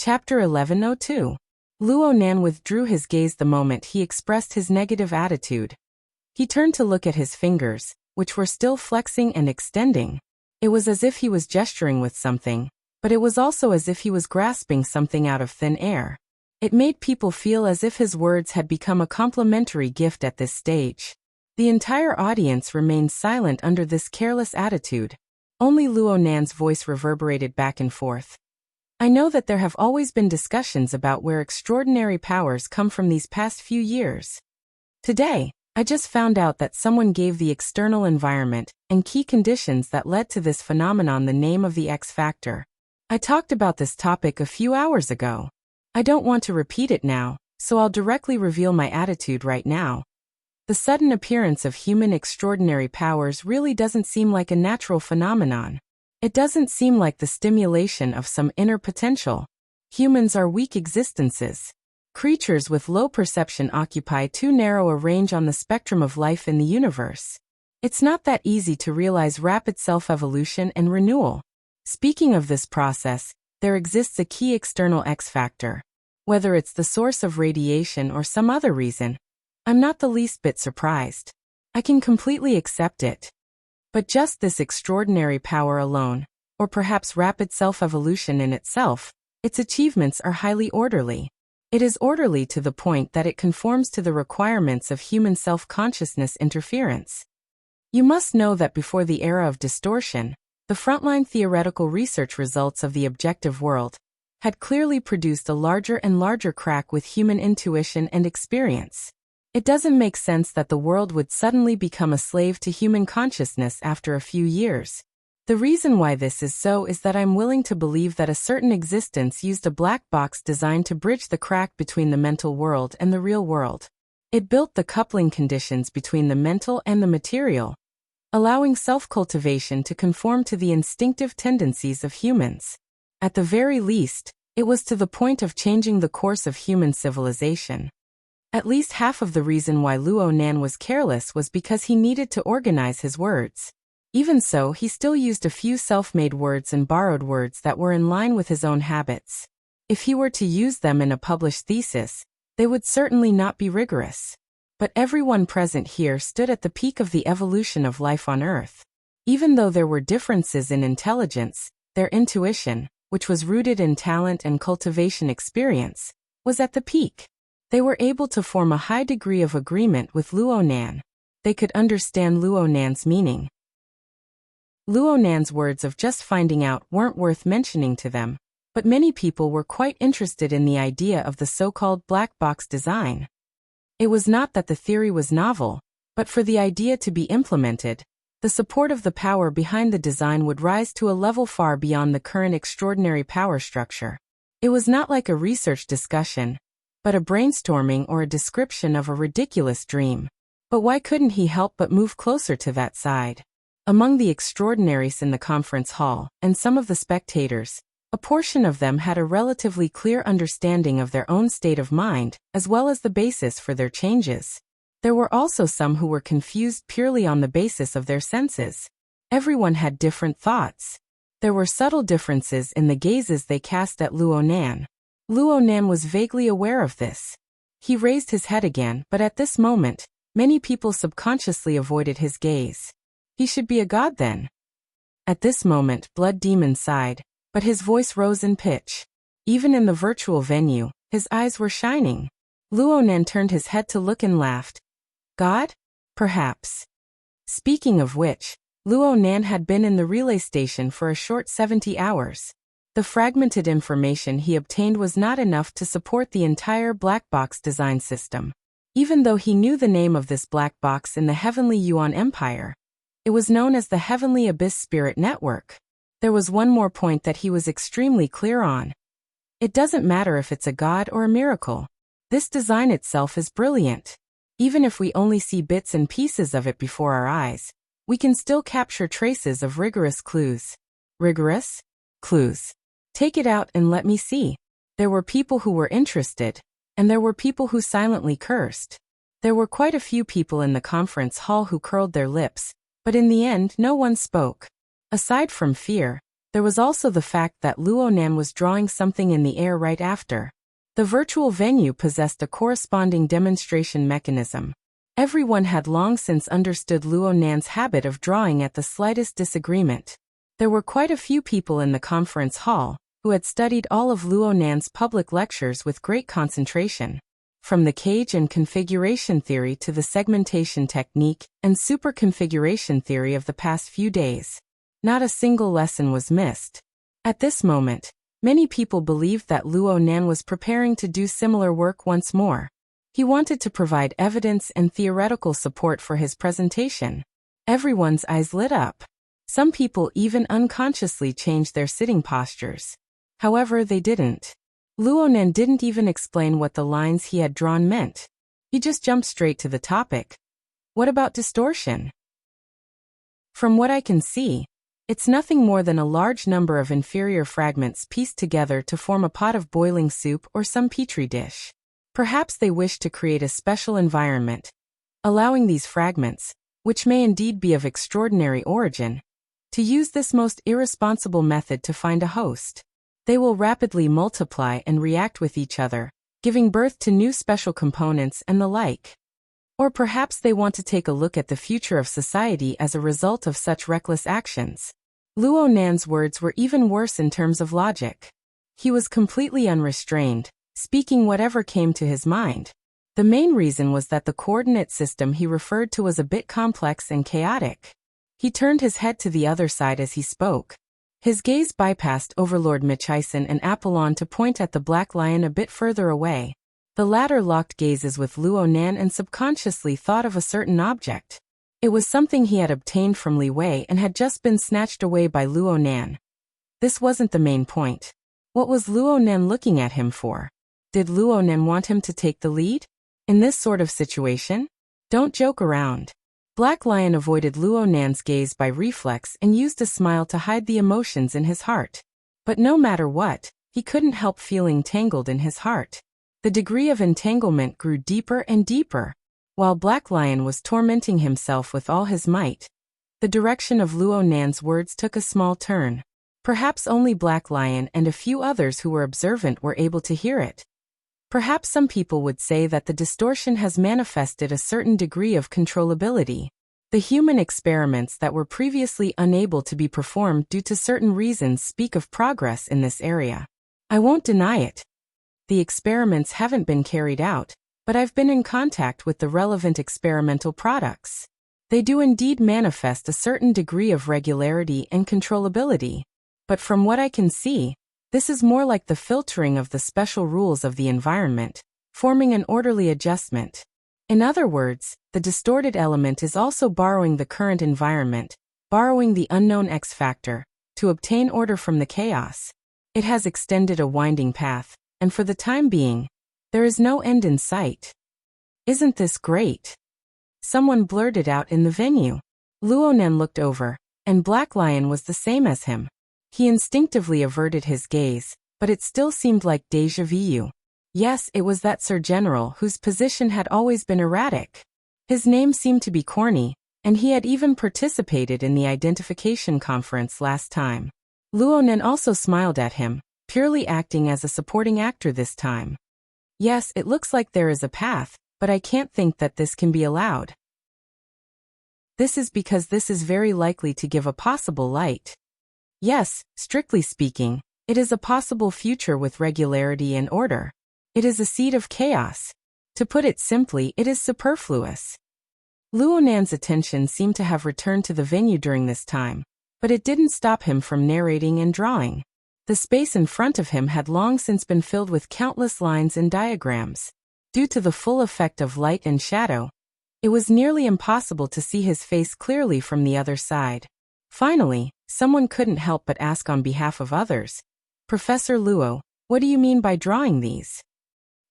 Chapter 1102. Luo Nan withdrew his gaze the moment he expressed his negative attitude. He turned to look at his fingers, which were still flexing and extending. It was as if he was gesturing with something, but it was also as if he was grasping something out of thin air. It made people feel as if his words had become a complimentary gift at this stage. The entire audience remained silent under this careless attitude. Only Luo Nan's voice reverberated back and forth. I know that there have always been discussions about where extraordinary powers come from these past few years. Today, I just found out that someone gave the external environment and key conditions that led to this phenomenon the name of the X factor. I talked about this topic a few hours ago. I don't want to repeat it now, so I'll directly reveal my attitude right now. The sudden appearance of human extraordinary powers really doesn't seem like a natural phenomenon. It doesn't seem like the stimulation of some inner potential. Humans are weak existences. Creatures with low perception occupy too narrow a range on the spectrum of life in the universe. It's not that easy to realize rapid self-evolution and renewal. Speaking of this process, there exists a key external X factor. Whether it's the source of radiation or some other reason, I'm not the least bit surprised. I can completely accept it. But just this extraordinary power alone, or perhaps rapid self-evolution in itself, its achievements are highly orderly. It is orderly to the point that it conforms to the requirements of human self-consciousness interference. You must know that before the era of distortion, the frontline theoretical research results of the objective world had clearly produced a larger and larger crack with human intuition and experience. It doesn't make sense that the world would suddenly become a slave to human consciousness after a few years. The reason why this is so is that I'm willing to believe that a certain existence used a black box designed to bridge the crack between the mental world and the real world. It built the coupling conditions between the mental and the material, allowing self-cultivation to conform to the instinctive tendencies of humans. At the very least, it was to the point of changing the course of human civilization. At least half of the reason why Luo Nan was careless was because he needed to organize his words. Even so, he still used a few self-made words and borrowed words that were in line with his own habits. If he were to use them in a published thesis, they would certainly not be rigorous. But everyone present here stood at the peak of the evolution of life on Earth. Even though there were differences in intelligence, their intuition, which was rooted in talent and cultivation experience, was at the peak. They were able to form a high degree of agreement with Luo Nan. They could understand Luo Nan's meaning. Luo Nan's words of just finding out weren't worth mentioning to them, but many people were quite interested in the idea of the so-called black box design. It was not that the theory was novel, but for the idea to be implemented, the support of the power behind the design would rise to a level far beyond the current extraordinary power structure. It was not like a research discussion, but a brainstorming or a description of a ridiculous dream. But why couldn't he help but move closer to that side? Among the extraordinaries in the conference hall, and some of the spectators, a portion of them had a relatively clear understanding of their own state of mind, as well as the basis for their changes. There were also some who were confused purely on the basis of their senses. Everyone had different thoughts. There were subtle differences in the gazes they cast at Luo Nan. Luo Nan was vaguely aware of this. He raised his head again, but at this moment, many people subconsciously avoided his gaze. He should be a god then. At this moment, Blood Demon sighed, but his voice rose in pitch. Even in the virtual venue, his eyes were shining. Luo Nan turned his head to look and laughed. God? Perhaps. Speaking of which, Luo Nan had been in the relay station for a short 70 hours. The fragmented information he obtained was not enough to support the entire black box design system. Even though he knew the name of this black box in the Heavenly Yuan Empire, it was known as the Heavenly Abyss Spirit Network. There was one more point that he was extremely clear on. It doesn't matter if it's a god or a miracle. This design itself is brilliant. Even if we only see bits and pieces of it before our eyes, we can still capture traces of rigorous clues. Rigorous? Clues. Take it out and let me see. There were people who were interested, and there were people who silently cursed. There were quite a few people in the conference hall who curled their lips, but in the end no one spoke. Aside from fear, There was also the fact that Luo Nan was drawing something in the air right after. The virtual venue possessed a corresponding demonstration mechanism. Everyone had long since understood Luo Nan's habit of drawing at the slightest disagreement. There were quite a few people in the conference hall who had studied all of Luo Nan's public lectures with great concentration. From the cage and configuration theory to the segmentation technique and superconfiguration theory of the past few days. Not a single lesson was missed. At this moment, many people believed that Luo Nan was preparing to do similar work once more. He wanted to provide evidence and theoretical support for his presentation. Everyone's eyes lit up. Some people even unconsciously changed their sitting postures. However, they didn't. Luo Nan didn't even explain what the lines he had drawn meant. He just jumped straight to the topic. What about distortion? From what I can see, it's nothing more than a large number of inferior fragments pieced together to form a pot of boiling soup or some petri dish. Perhaps they wish to create a special environment, allowing these fragments, which may indeed be of extraordinary origin, to use this most irresponsible method to find a host. They will rapidly multiply and react with each other, giving birth to new special components and the like. Or perhaps they want to take a look at the future of society as a result of such reckless actions. Luo Nan's words were even worse in terms of logic. He was completely unrestrained, speaking whatever came to his mind. The main reason was that the coordinate system he referred to was a bit complex and chaotic. He turned his head to the other side as he spoke. His gaze bypassed Overlord Michisen and Apollon to point at the black lion a bit further away. The latter locked gazes with Luo Nan and subconsciously thought of a certain object. It was something he had obtained from Li Wei and had just been snatched away by Luo Nan. This wasn't the main point. What was Luo Nan looking at him for? Did Luo Nan want him to take the lead? In this sort of situation? Don't joke around. Black Lion avoided Luo Nan's gaze by reflex and used a smile to hide the emotions in his heart. But no matter what, he couldn't help feeling tangled in his heart. The degree of entanglement grew deeper and deeper. While Black Lion was tormenting himself with all his might, the direction of Luo Nan's words took a small turn. Perhaps only Black Lion and a few others who were observant were able to hear it. Perhaps some people would say that the distortion has manifested a certain degree of controllability. The human experiments that were previously unable to be performed due to certain reasons speak of progress in this area. I won't deny it. The experiments haven't been carried out, but I've been in contact with the relevant experimental products. They do indeed manifest a certain degree of regularity and controllability. But from what I can see, this is more like the filtering of the special rules of the environment, forming an orderly adjustment. In other words, the distorted element is also borrowing the current environment, borrowing the unknown X factor, to obtain order from the chaos. It has extended a winding path, and for the time being, there is no end in sight. Isn't this great? Someone blurted out in the venue. Luo Nan looked over, and Black Lion was the same as him. He instinctively averted his gaze, but it still seemed like déjà vu. Yes, it was that Sir General whose position had always been erratic. His name seemed to be corny, and he had even participated in the identification conference last time. Luo Nan also smiled at him, purely acting as a supporting actor this time. Yes, it looks like there is a path, but I can't think that this can be allowed. This is because this is very likely to give a possible light. Yes, strictly speaking, it is a possible future with regularity and order. It is a seed of chaos. To put it simply, it is superfluous. Luo Nan's attention seemed to have returned to the venue during this time, but it didn't stop him from narrating and drawing. The space in front of him had long since been filled with countless lines and diagrams. Due to the full effect of light and shadow, it was nearly impossible to see his face clearly from the other side. Finally, someone couldn't help but ask on behalf of others, "Professor Luo, what do you mean by drawing these?"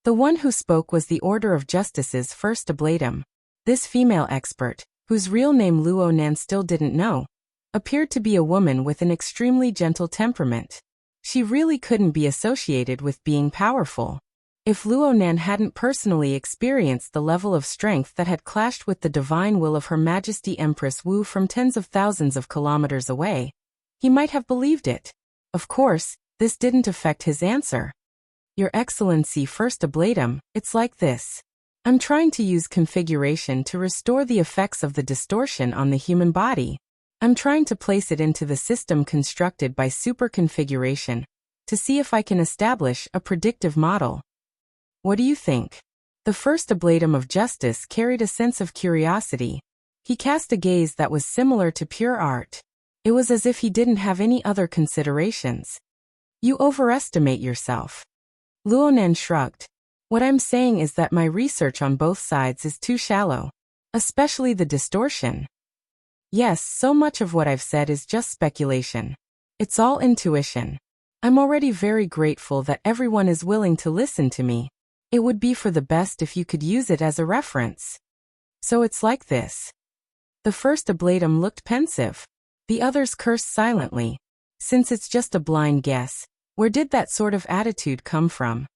The one who spoke was the Order of Justice's first ablatum. This female expert, whose real name Luo Nan still didn't know, appeared to be a woman with an extremely gentle temperament. She really couldn't be associated with being powerful. If Luo Nan hadn't personally experienced the level of strength that had clashed with the divine will of Her Majesty Empress Wu from tens of thousands of kilometers away, he might have believed it. Of course, this didn't affect his answer. Your Excellency, first ablatum, it's like this. I'm trying to use configuration to restore the effects of the distortion on the human body. I'm trying to place it into the system constructed by superconfiguration to see if I can establish a predictive model. What do you think? The first ablatum of justice carried a sense of curiosity. He cast a gaze that was similar to pure art. It was as if he didn't have any other considerations. You overestimate yourself. Luonan shrugged. What I'm saying is that my research on both sides is too shallow. Especially the distortion. Yes, so much of what I've said is just speculation. It's all intuition. I'm already very grateful that everyone is willing to listen to me. It would be for the best if you could use it as a reference. So it's like this. The first ablatum looked pensive. The others cursed silently. Since it's just a blind guess, where did that sort of attitude come from?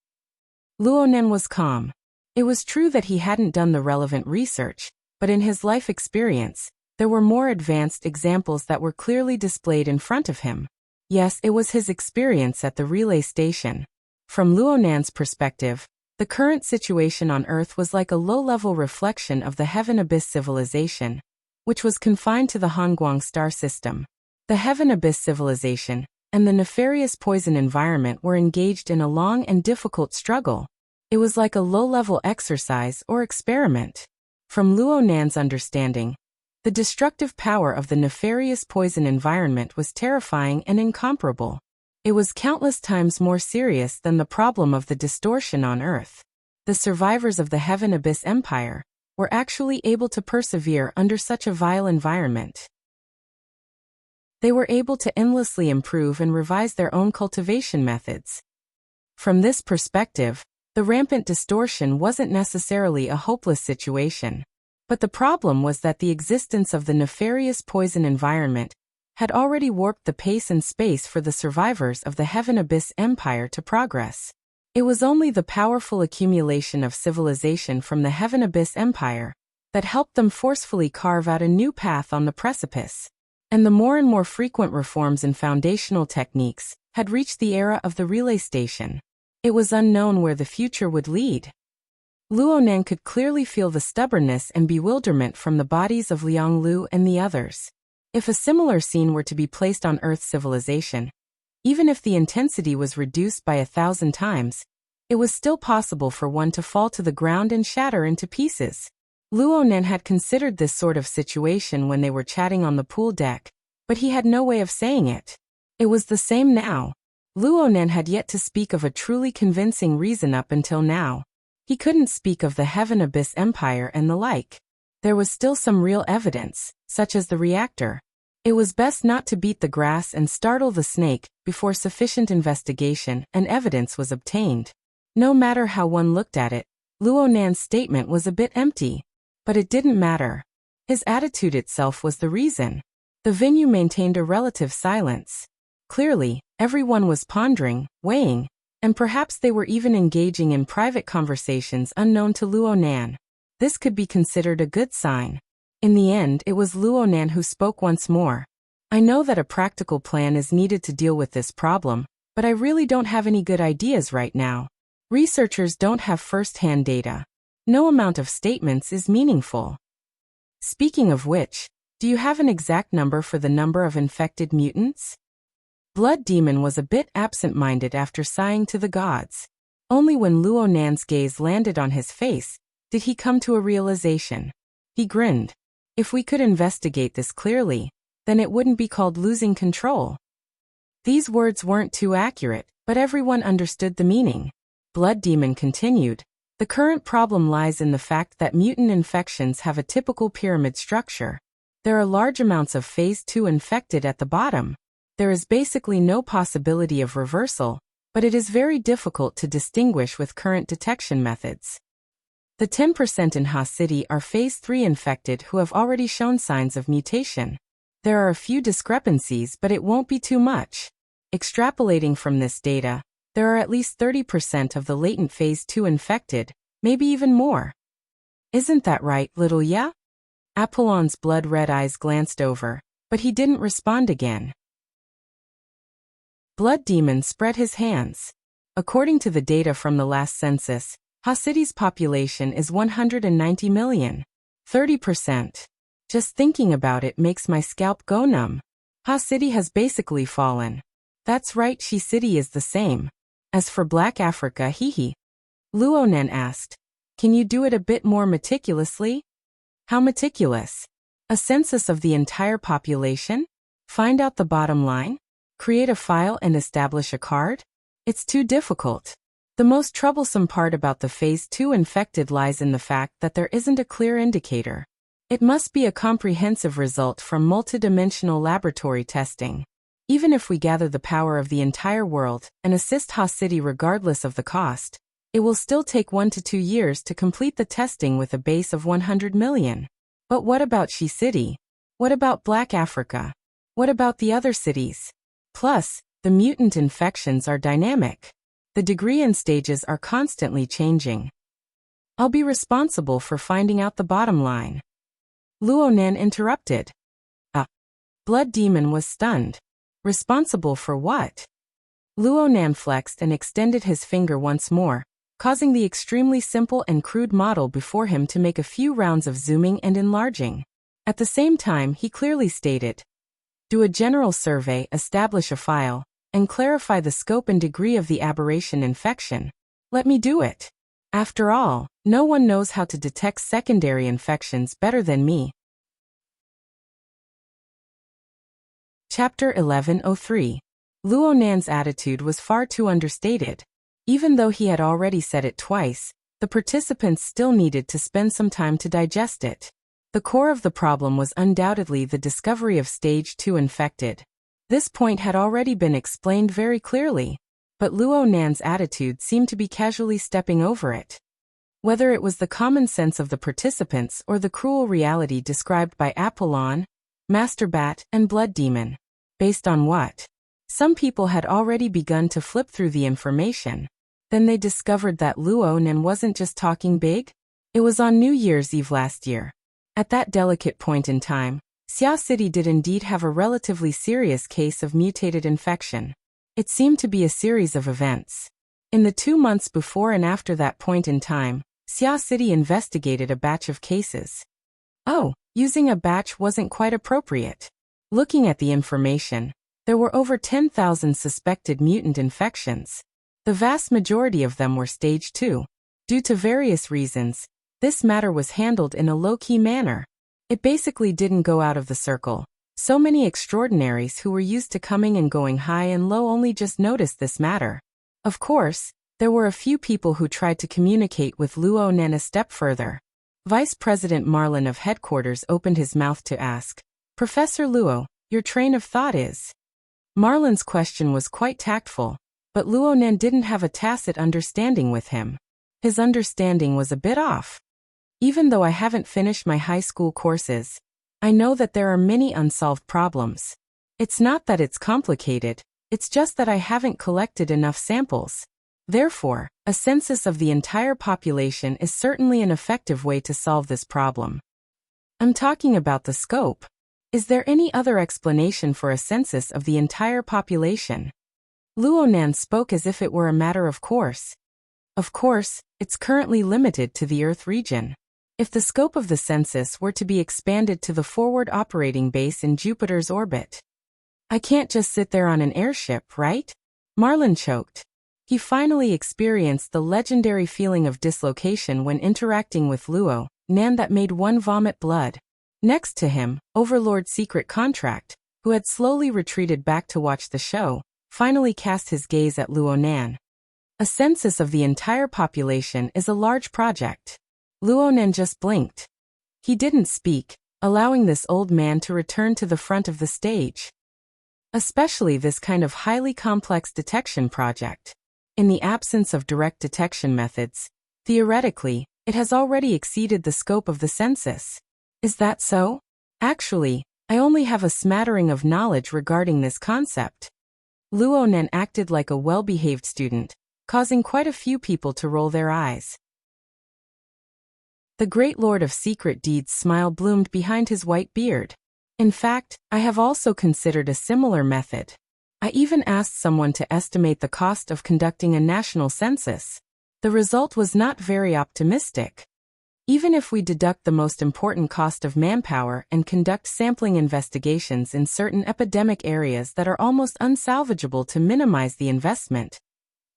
Luonan was calm. It was true that he hadn't done the relevant research, but in his life experience, there were more advanced examples that were clearly displayed in front of him. Yes, it was his experience at the relay station. From Luonan's perspective, the current situation on Earth was like a low-level reflection of the Heaven Abyss civilization, which was confined to the Hongguang star system. The Heaven Abyss civilization and the nefarious poison environment were engaged in a long and difficult struggle. It was like a low-level exercise or experiment. From Luonan's understanding, the destructive power of the nefarious poison environment was terrifying and incomparable. It was countless times more serious than the problem of the distortion on Earth. The survivors of the Heaven Abyss Empire were actually able to persevere under such a vile environment. They were able to endlessly improve and revise their own cultivation methods. From this perspective, the rampant distortion wasn't necessarily a hopeless situation. But the problem was that the existence of the nefarious poison environment had already warped the pace and space for the survivors of the Heaven Abyss Empire to progress. It was only the powerful accumulation of civilization from the Heaven Abyss Empire that helped them forcefully carve out a new path on the precipice. And the more and more frequent reforms in foundational techniques had reached the era of the relay station. It was unknown where the future would lead. Luonan could clearly feel the stubbornness and bewilderment from the bodies of Liang Lu and the others. If a similar scene were to be placed on Earth's civilization, even if the intensity was reduced by 1,000 times, it was still possible for one to fall to the ground and shatter into pieces. Luonan had considered this sort of situation when they were chatting on the pool deck, but he had no way of saying it. It was the same now. Luonan had yet to speak of a truly convincing reason up until now. He couldn't speak of the Heaven Abyss Empire and the like. There was still some real evidence, such as the reactor. It was best not to beat the grass and startle the snake before sufficient investigation and evidence was obtained. No matter how one looked at it, Luonan's statement was a bit empty. But it didn't matter. His attitude itself was the reason. The venue maintained a relative silence. Clearly, everyone was pondering, weighing, and perhaps they were even engaging in private conversations unknown to Luonan. This could be considered a good sign. In the end, it was Luonan who spoke once more. I know that a practical plan is needed to deal with this problem, but I really don't have any good ideas right now. Researchers don't have first-hand data. No amount of statements is meaningful. Speaking of which, do you have an exact number for the number of infected mutants? Blood Demon was a bit absent-minded after sighing to the gods. Only when Luonan's gaze landed on his face did he come to a realization. He grinned. If we could investigate this clearly, then it wouldn't be called losing control. These words weren't too accurate, but everyone understood the meaning. Blood Demon continued. The current problem lies in the fact that mutant infections have a typical pyramid structure. There are large amounts of Phase 2 infected at the bottom. There is basically no possibility of reversal, but it is very difficult to distinguish with current detection methods. The 10% in Ha City are Phase 3 infected who have already shown signs of mutation. There are a few discrepancies, but it won't be too much. Extrapolating from this data, there are at least 30% of the latent Phase 2 infected, maybe even more. Isn't that right, little ya? Apollon's blood-red eyes glanced over, but he didn't respond again. Blood Demon spread his hands. According to the data from the last census, Ha City's population is 190 million. 30%. Just thinking about it makes my scalp go numb. Ha City has basically fallen. That's right, She City is the same. As for Black Africa, hee. Luonan asked, can you do it a bit more meticulously? How meticulous? A census of the entire population? Find out the bottom line? Create a file and establish a card? It's too difficult. The most troublesome part about the Phase 2 infected lies in the fact that there isn't a clear indicator. It must be a comprehensive result from multidimensional laboratory testing. Even if we gather the power of the entire world and assist Ha City regardless of the cost, it will still take 1 to 2 years to complete the testing with a base of 100 million. But what about She City? What about Black Africa? What about the other cities? Plus, the mutant infections are dynamic. The degree and stages are constantly changing. I'll be responsible for finding out the bottom line. Luonan interrupted. Blood Demon was stunned. Responsible for what? Luonan flexed and extended his finger once more, causing the extremely simple and crude model before him to make a few rounds of zooming and enlarging. At the same time, he clearly stated, do a general survey, establish a file, and clarify the scope and degree of the aberration infection. Let me do it. After all, no one knows how to detect secondary infections better than me. Chapter 1103. Luonan's attitude was far too understated. Even though he had already said it twice, the participants still needed to spend some time to digest it. The core of the problem was undoubtedly the discovery of Stage 2 infected. This point had already been explained very clearly, but Luonan's attitude seemed to be casually stepping over it. Whether it was the common sense of the participants or the cruel reality described by Apollon, Master Bat, and Blood Demon. Based on what? Some people had already begun to flip through the information. Then they discovered that Luonan wasn't just talking big. It was on New Year's Eve last year. At that delicate point in time, Xia City did indeed have a relatively serious case of mutated infection. It seemed to be a series of events. In the 2 months before and after that point in time, Xia City investigated a batch of cases. Using a batch wasn't quite appropriate. Looking at the information, there were over 10,000 suspected mutant infections. The vast majority of them were Stage 2. Due to various reasons, this matter was handled in a low-key manner. It basically didn't go out of the circle. So many extraordinaries who were used to coming and going high and low only just noticed this matter. Of course, there were a few people who tried to communicate with Luonan a step further. Vice President Marlin of Headquarters opened his mouth to ask, Professor Luo, your train of thought is? Marlin's question was quite tactful, but Luonan didn't have a tacit understanding with him. His understanding was a bit off. Even though I haven't finished my high school courses, I know that there are many unsolved problems. It's not that it's complicated, it's just that I haven't collected enough samples. Therefore, a census of the entire population is certainly an effective way to solve this problem. I'm talking about the scope. Is there any other explanation for a census of the entire population? Luonan spoke as if it were a matter of course. Of course, it's currently limited to the Earth region. If the scope of the census were to be expanded to the forward operating base in Jupiter's orbit, I can't just sit there on an airship, right? Marlin choked. He finally experienced the legendary feeling of dislocation when interacting with Luonan that made one vomit blood. Next to him, Overlord Secret Contract, who had slowly retreated back to watch the show, finally cast his gaze at Luonan. A census of the entire population is a large project. Luonan just blinked. He didn't speak, allowing this old man to return to the front of the stage. Especially this kind of highly complex detection project. In the absence of direct detection methods, theoretically, it has already exceeded the scope of the census. Is that so? Actually, I only have a smattering of knowledge regarding this concept. Luonan acted like a well-behaved student, causing quite a few people to roll their eyes. The great lord of secret deeds' smile bloomed behind his white beard. In fact, I have also considered a similar method. I even asked someone to estimate the cost of conducting a national census. The result was not very optimistic. Even if we deduct the most important cost of manpower and conduct sampling investigations in certain epidemic areas that are almost unsalvageable to minimize the investment,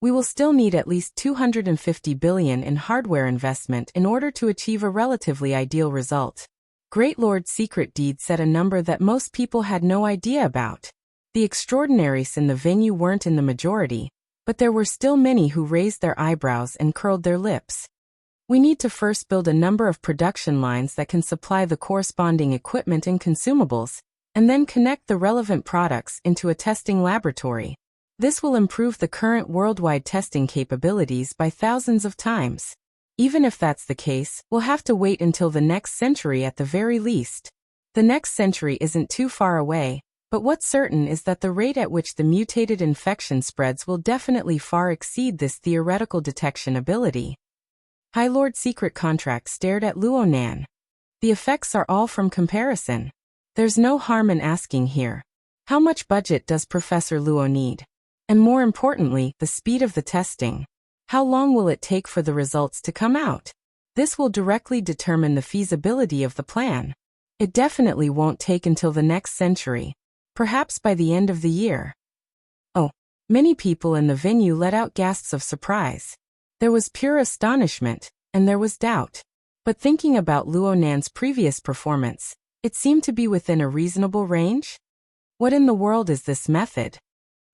we will still need at least $250 billion in hardware investment in order to achieve a relatively ideal result. Great Lord's secret deed said a number that most people had no idea about. The extraordinaries in the venue weren't in the majority, but there were still many who raised their eyebrows and curled their lips. We need to first build a number of production lines that can supply the corresponding equipment and consumables, and then connect the relevant products into a testing laboratory. This will improve the current worldwide testing capabilities by thousands of times. Even if that's the case, we'll have to wait until the next century at the very least. The next century isn't too far away, but what's certain is that the rate at which the mutated infection spreads will definitely far exceed this theoretical detection ability. High Lord Secret Contract stared at Luo Nan. The effects are all from comparison. There's no harm in asking here. How much budget does Professor Luo need? And more importantly, the speed of the testing. How long will it take for the results to come out? This will directly determine the feasibility of the plan. It definitely won't take until the next century. Perhaps by the end of the year. Oh, many people in the venue let out gasps of surprise. There was pure astonishment, and there was doubt. But thinking about Luo Nan's previous performance, it seemed to be within a reasonable range. What in the world is this method?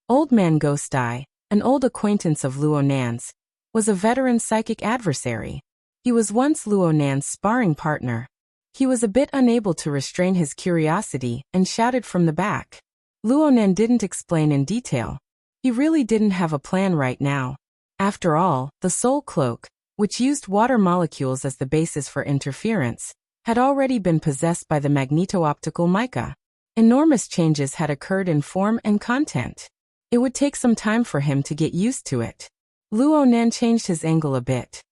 Old Man Ghost Eye, an old acquaintance of Luo Nan's, was a veteran psychic adversary. He was once Luo Nan's sparring partner. He was a bit unable to restrain his curiosity and shouted from the back. Luo Nan didn't explain in detail. He really didn't have a plan right now. After all, the Soul Cloak, which used water molecules as the basis for interference, had already been possessed by the magneto-optical mica. Enormous changes had occurred in form and content. It would take some time for him to get used to it. Luo Nan changed his angle a bit.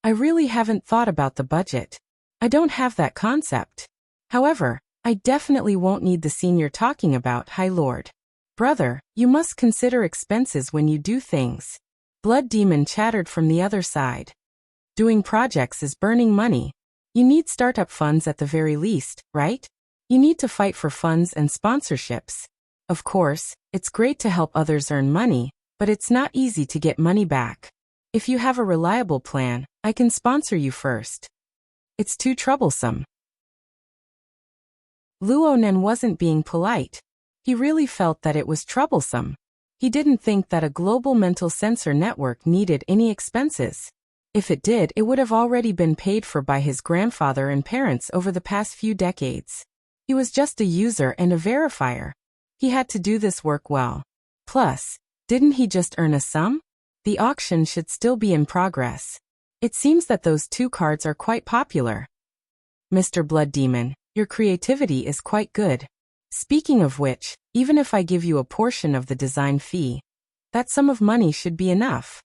I really haven't thought about the budget. I don't have that concept. However, I definitely won't need the scene you're talking about, High Lord. Brother, you must consider expenses when you do things. Blood Demon chattered from the other side. Doing projects is burning money. You need startup funds at the very least, right? You need to fight for funds and sponsorships. Of course, it's great to help others earn money, but it's not easy to get money back. If you have a reliable plan, I can sponsor you first. It's too troublesome. Luo Nan wasn't being polite. He really felt that it was troublesome. He didn't think that a global mental sensor network needed any expenses. If it did, it would have already been paid for by his grandfather and parents over the past few decades. He was just a user and a verifier. He had to do this work well. Plus, didn't he just earn a sum? The auction should still be in progress. It seems that those two cards are quite popular. Mr. Blood Demon, your creativity is quite good. Speaking of which, even if I give you a portion of the design fee, that sum of money should be enough.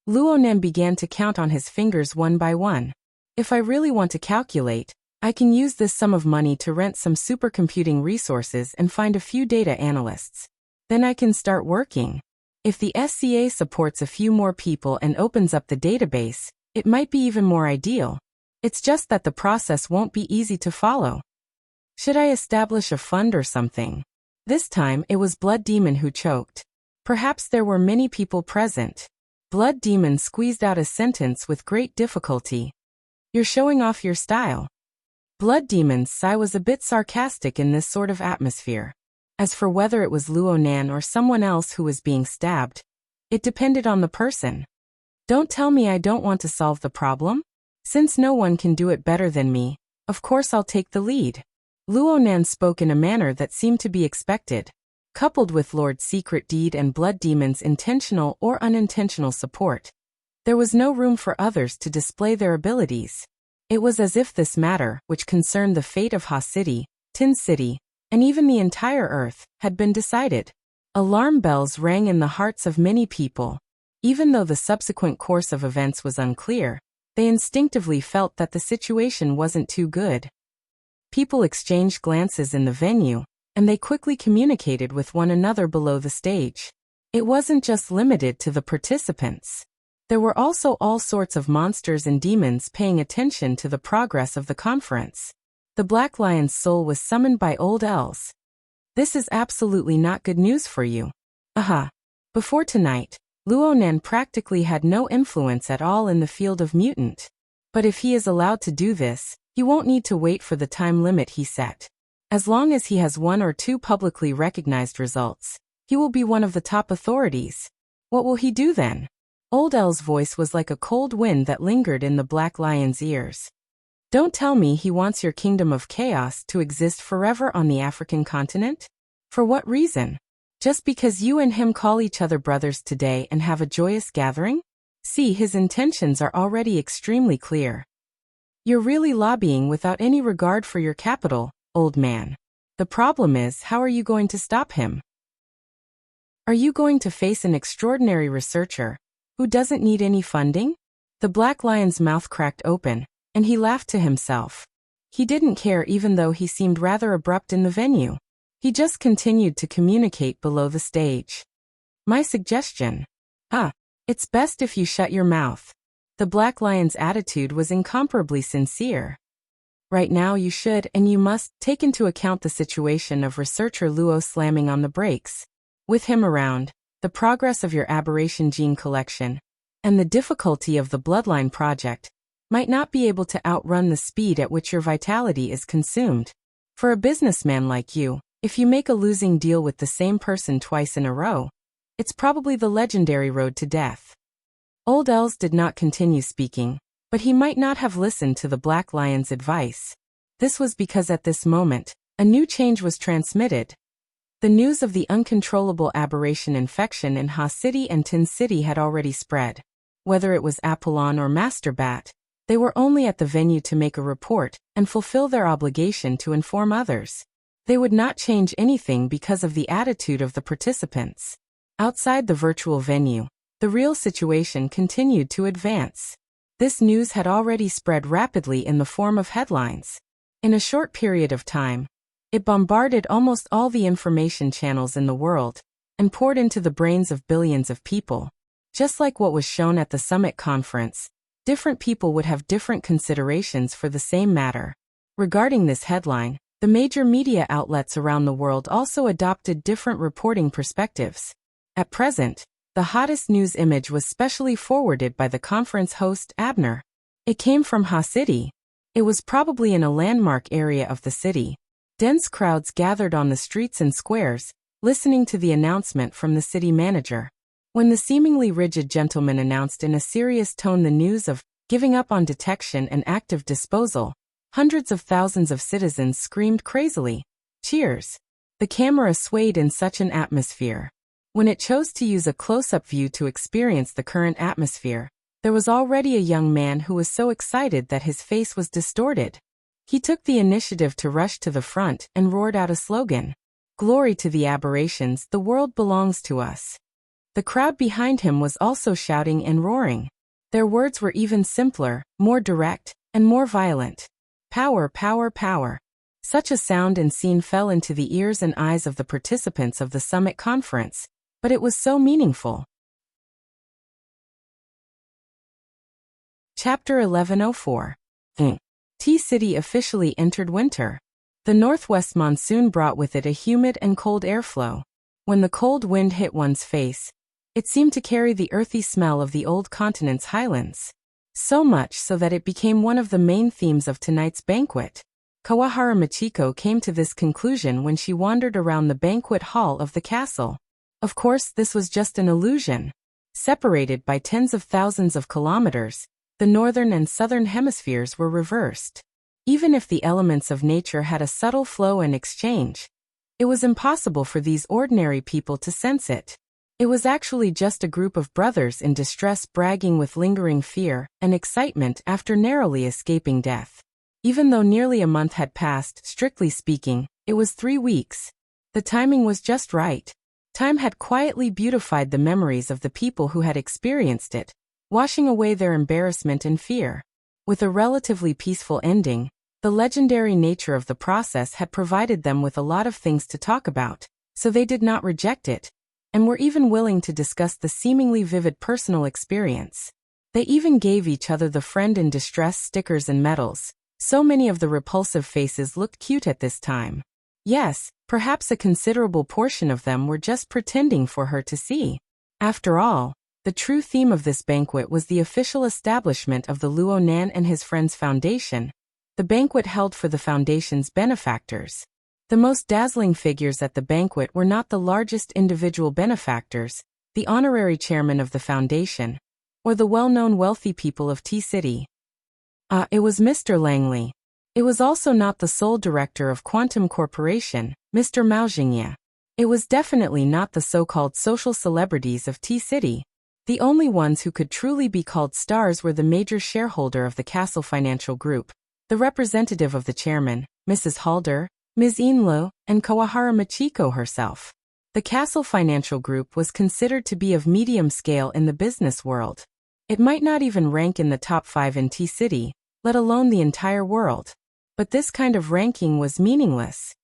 Luo Nan began to count on his fingers one by one. If I really want to calculate, I can use this sum of money to rent some supercomputing resources and find a few data analysts. Then I can start working. If the SCA supports a few more people and opens up the database, it might be even more ideal. It's just that the process won't be easy to follow. Should I establish a fund or something? This time it was Blood Demon who choked. Perhaps there were many people present. Blood Demon squeezed out a sentence with great difficulty. You're showing off your style. Blood Demon's sigh was a bit sarcastic in this sort of atmosphere. As for whether it was Luo Nan or someone else who was being stabbed, it depended on the person. Don't tell me I don't want to solve the problem. Since no one can do it better than me, of course I'll take the lead. Luo Nan spoke in a manner that seemed to be expected. Coupled with Lord's secret deed and Blood Demon's intentional or unintentional support, there was no room for others to display their abilities. It was as if this matter, which concerned the fate of Ha City, Tin City, and even the entire Earth, had been decided. Alarm bells rang in the hearts of many people. Even though the subsequent course of events was unclear, they instinctively felt that the situation wasn't too good. People exchanged glances in the venue, and they quickly communicated with one another below the stage. It wasn't just limited to the participants. There were also all sorts of monsters and demons paying attention to the progress of the conference. The Black Lion's soul was summoned by old elves. This is absolutely not good news for you. Aha. Before tonight, Luonan practically had no influence at all in the field of mutant. But if he is allowed to do this, he won't need to wait for the time limit he set. As long as he has 1 or 2 publicly recognized results, he will be one of the top authorities. What will he do then? Old El's voice was like a cold wind that lingered in the Black Lion's ears. Don't tell me he wants your kingdom of chaos to exist forever on the African continent? For what reason? Just because you and him call each other brothers today and have a joyous gathering? See, his intentions are already extremely clear. You're really lobbying without any regard for your capital, old man. The problem is, how are you going to stop him? Are you going to face an extraordinary researcher who doesn't need any funding? The Black Lion's mouth cracked open, and he laughed to himself. He didn't care even though he seemed rather abrupt in the venue. He just continued to communicate below the stage. My suggestion? It's best if you shut your mouth. The Black Lion's attitude was incomparably sincere. Right now you should and you must take into account the situation of researcher Luo slamming on the brakes. With him around, the progress of your aberration gene collection, and the difficulty of the Bloodline project, might not be able to outrun the speed at which your vitality is consumed. For a businessman like you, if you make a losing deal with the same person twice in a row, it's probably the legendary road to death. Old Els did not continue speaking, but he might not have listened to the Black Lion's advice. This was because at this moment, a new change was transmitted. The news of the uncontrollable aberration infection in Ha City and Tin City had already spread. Whether it was Apollon or Master Bat, they were only at the venue to make a report and fulfill their obligation to inform others. They would not change anything because of the attitude of the participants. Outside the virtual venue, the real situation continued to advance. This news had already spread rapidly in the form of headlines. In a short period of time, it bombarded almost all the information channels in the world and poured into the brains of billions of people. Just like what was shown at the summit conference, different people would have different considerations for the same matter. Regarding this headline, the major media outlets around the world also adopted different reporting perspectives. At present, the hottest news image was specially forwarded by the conference host Abner. It came from Ha City. It was probably in a landmark area of the city. Dense crowds gathered on the streets and squares, listening to the announcement from the city manager. When the seemingly rigid gentleman announced in a serious tone the news of giving up on detection and active disposal, hundreds of thousands of citizens screamed crazily. Cheers! The camera swayed in such an atmosphere. When it chose to use a close-up view to experience the current atmosphere, there was already a young man who was so excited that his face was distorted. He took the initiative to rush to the front and roared out a slogan. Glory to the aberrations, the world belongs to us. The crowd behind him was also shouting and roaring. Their words were even simpler, more direct, and more violent. Power, power, power. Such a sound and scene fell into the ears and eyes of the participants of the summit conference, but it was so meaningful. Chapter 1104. T-City officially entered winter. The northwest monsoon brought with it a humid and cold airflow. When the cold wind hit one's face, it seemed to carry the earthy smell of the old continent's highlands. So much so that it became one of the main themes of tonight's banquet. Kawahara Machiko came to this conclusion when she wandered around the banquet hall of the castle. Of course, this was just an illusion. Separated by tens of thousands of kilometers, the northern and southern hemispheres were reversed. Even if the elements of nature had a subtle flow and exchange, it was impossible for these ordinary people to sense it. It was actually just a group of brothers in distress bragging with lingering fear and excitement after narrowly escaping death. Even though nearly a month had passed, strictly speaking, it was 3 weeks. The timing was just right. Time had quietly beautified the memories of the people who had experienced it, washing away their embarrassment and fear. With a relatively peaceful ending, The legendary nature of the process had provided them with a lot of things to talk about, so they did not reject it, and were even willing to discuss the seemingly vivid personal experience. They even gave each other the friend in distress stickers and medals. So many of the repulsive faces looked cute at this time. Yes, perhaps a considerable portion of them were just pretending for her to see. After all, the true theme of this banquet was the official establishment of the Luo Nan and his friends foundation, the banquet held for the foundation's benefactors. The most dazzling figures at the banquet were not the largest individual benefactors, the honorary chairman of the foundation, or the well-known wealthy people of T-City. It was Mr. Langley. It was also not the sole director of Quantum Corporation, Mr. Mao Jingye. It was definitely not the so-called social celebrities of T-City. The only ones who could truly be called stars were the major shareholder of the Castle Financial Group, the representative of the chairman, Mrs. Halder, Ms. Inlo, and Kawahara Machiko herself. The Castle Financial Group was considered to be of medium scale in the business world. It might not even rank in the top 5 in T-City, let alone the entire world. But this kind of ranking was meaningless.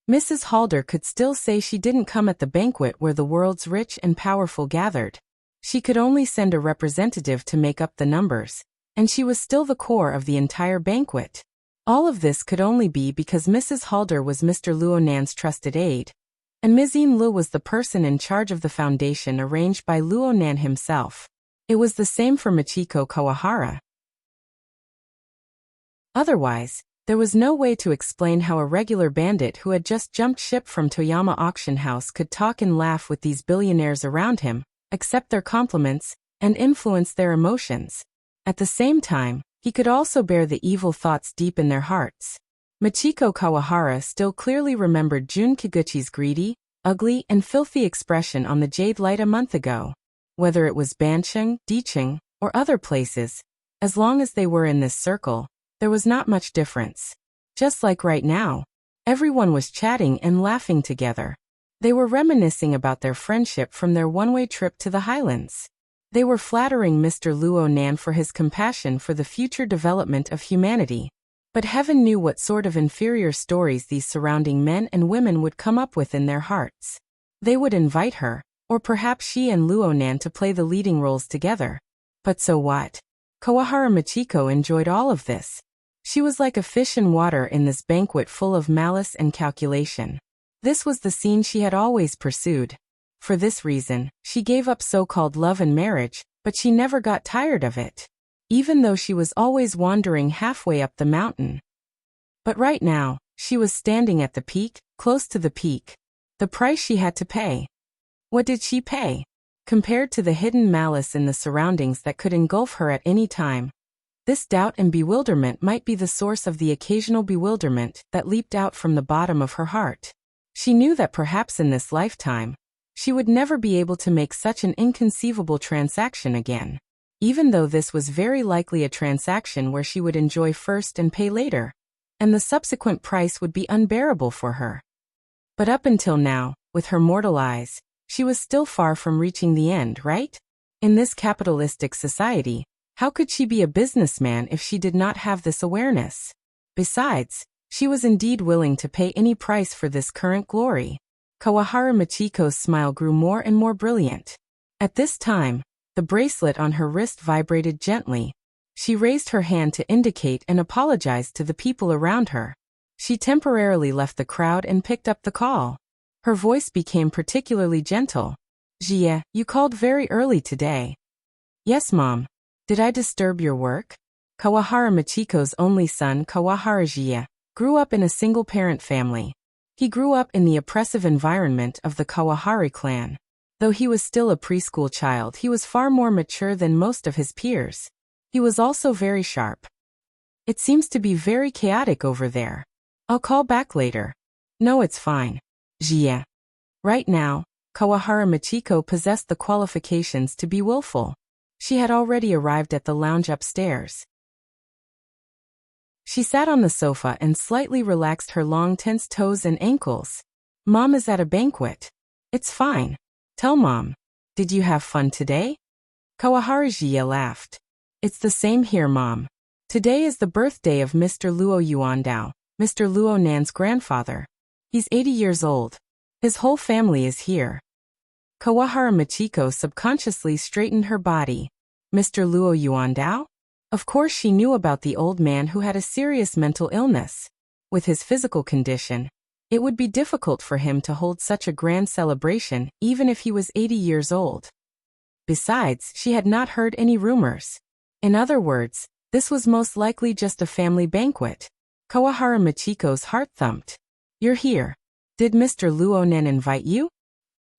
Mrs. Halder could still say she didn't come at the banquet where the world's rich and powerful gathered. She could only send a representative to make up the numbers, and she was still the core of the entire banquet. All of this could only be because Mrs. Halder was Mr. Luo Nan's trusted aide, and Ms. Lu was the person in charge of the foundation arranged by Luo Nan himself. It was the same for Machiko Kawahara. Otherwise, there was no way to explain how a regular bandit who had just jumped ship from Toyama Auction House could talk and laugh with these billionaires around him, accept their compliments, and influence their emotions. At the same time, he could also bear the evil thoughts deep in their hearts. Machiko Kawahara still clearly remembered Jun Kiguchi's greedy, ugly, and filthy expression on the Jade Light a month ago. Whether it was Bancheng, Dicheng, or other places, as long as they were in this circle, there was not much difference. Just like right now, everyone was chatting and laughing together. They were reminiscing about their friendship from their one-way trip to the Highlands. They were flattering Mr. Luo Nan for his compassion for the future development of humanity. But heaven knew what sort of inferior stories these surrounding men and women would come up with in their hearts. They would invite her, or perhaps she and Luo Nan to play the leading roles together. But so what? Kawahara Machiko enjoyed all of this. She was like a fish in water in this banquet full of malice and calculation. This was the scene she had always pursued. For this reason, she gave up so-called love and marriage, but she never got tired of it, even though she was always wandering halfway up the mountain. But right now, she was standing at the peak, close to the peak. The price she had to pay. What did she pay? Compared to the hidden malice in the surroundings that could engulf her at any time, this doubt and bewilderment might be the source of the occasional bewilderment that leaped out from the bottom of her heart. She knew that perhaps in this lifetime, she would never be able to make such an inconceivable transaction again, even though this was very likely a transaction where she would enjoy first and pay later, and the subsequent price would be unbearable for her. But up until now, with her mortal eyes, she was still far from reaching the end, right? In this capitalistic society, how could she be a businessman if she did not have this awareness? Besides, she was indeed willing to pay any price for this current glory. Kawahara Machiko's smile grew more and more brilliant. At this time, the bracelet on her wrist vibrated gently. She raised her hand to indicate and apologize to the people around her. She temporarily left the crowd and picked up the call. Her voice became particularly gentle. Jie, you called very early today. Yes, Mom. Did I disturb your work? Kawahara Machiko's only son, Kawahara Jie, grew up in a single-parent family. He grew up in the oppressive environment of the Kawahari clan. Though he was still a preschool child, he was far more mature than most of his peers. He was also very sharp. It seems to be very chaotic over there. I'll call back later. No, it's fine. Jie. Right now, Kawahara Machiko possessed the qualifications to be willful. She had already arrived at the lounge upstairs. She sat on the sofa and slightly relaxed her long tense toes and ankles. Mom is at a banquet. It's fine. Tell Mom. Did you have fun today? Kawahara Jie laughed. It's the same here, Mom. Today is the birthday of Mr. Luo Yuandao, Mr. Luo Nan's grandfather. He's 80 years old. His whole family is here. Kawahara Michiko subconsciously straightened her body. Mr. Luo Yuandao? Of course she knew about the old man who had a serious mental illness. With his physical condition, it would be difficult for him to hold such a grand celebration even if he was 80 years old. Besides, she had not heard any rumors. In other words, this was most likely just a family banquet. Kawahara Michiko's heart thumped. You're here. Did Mr. Luo Nan invite you?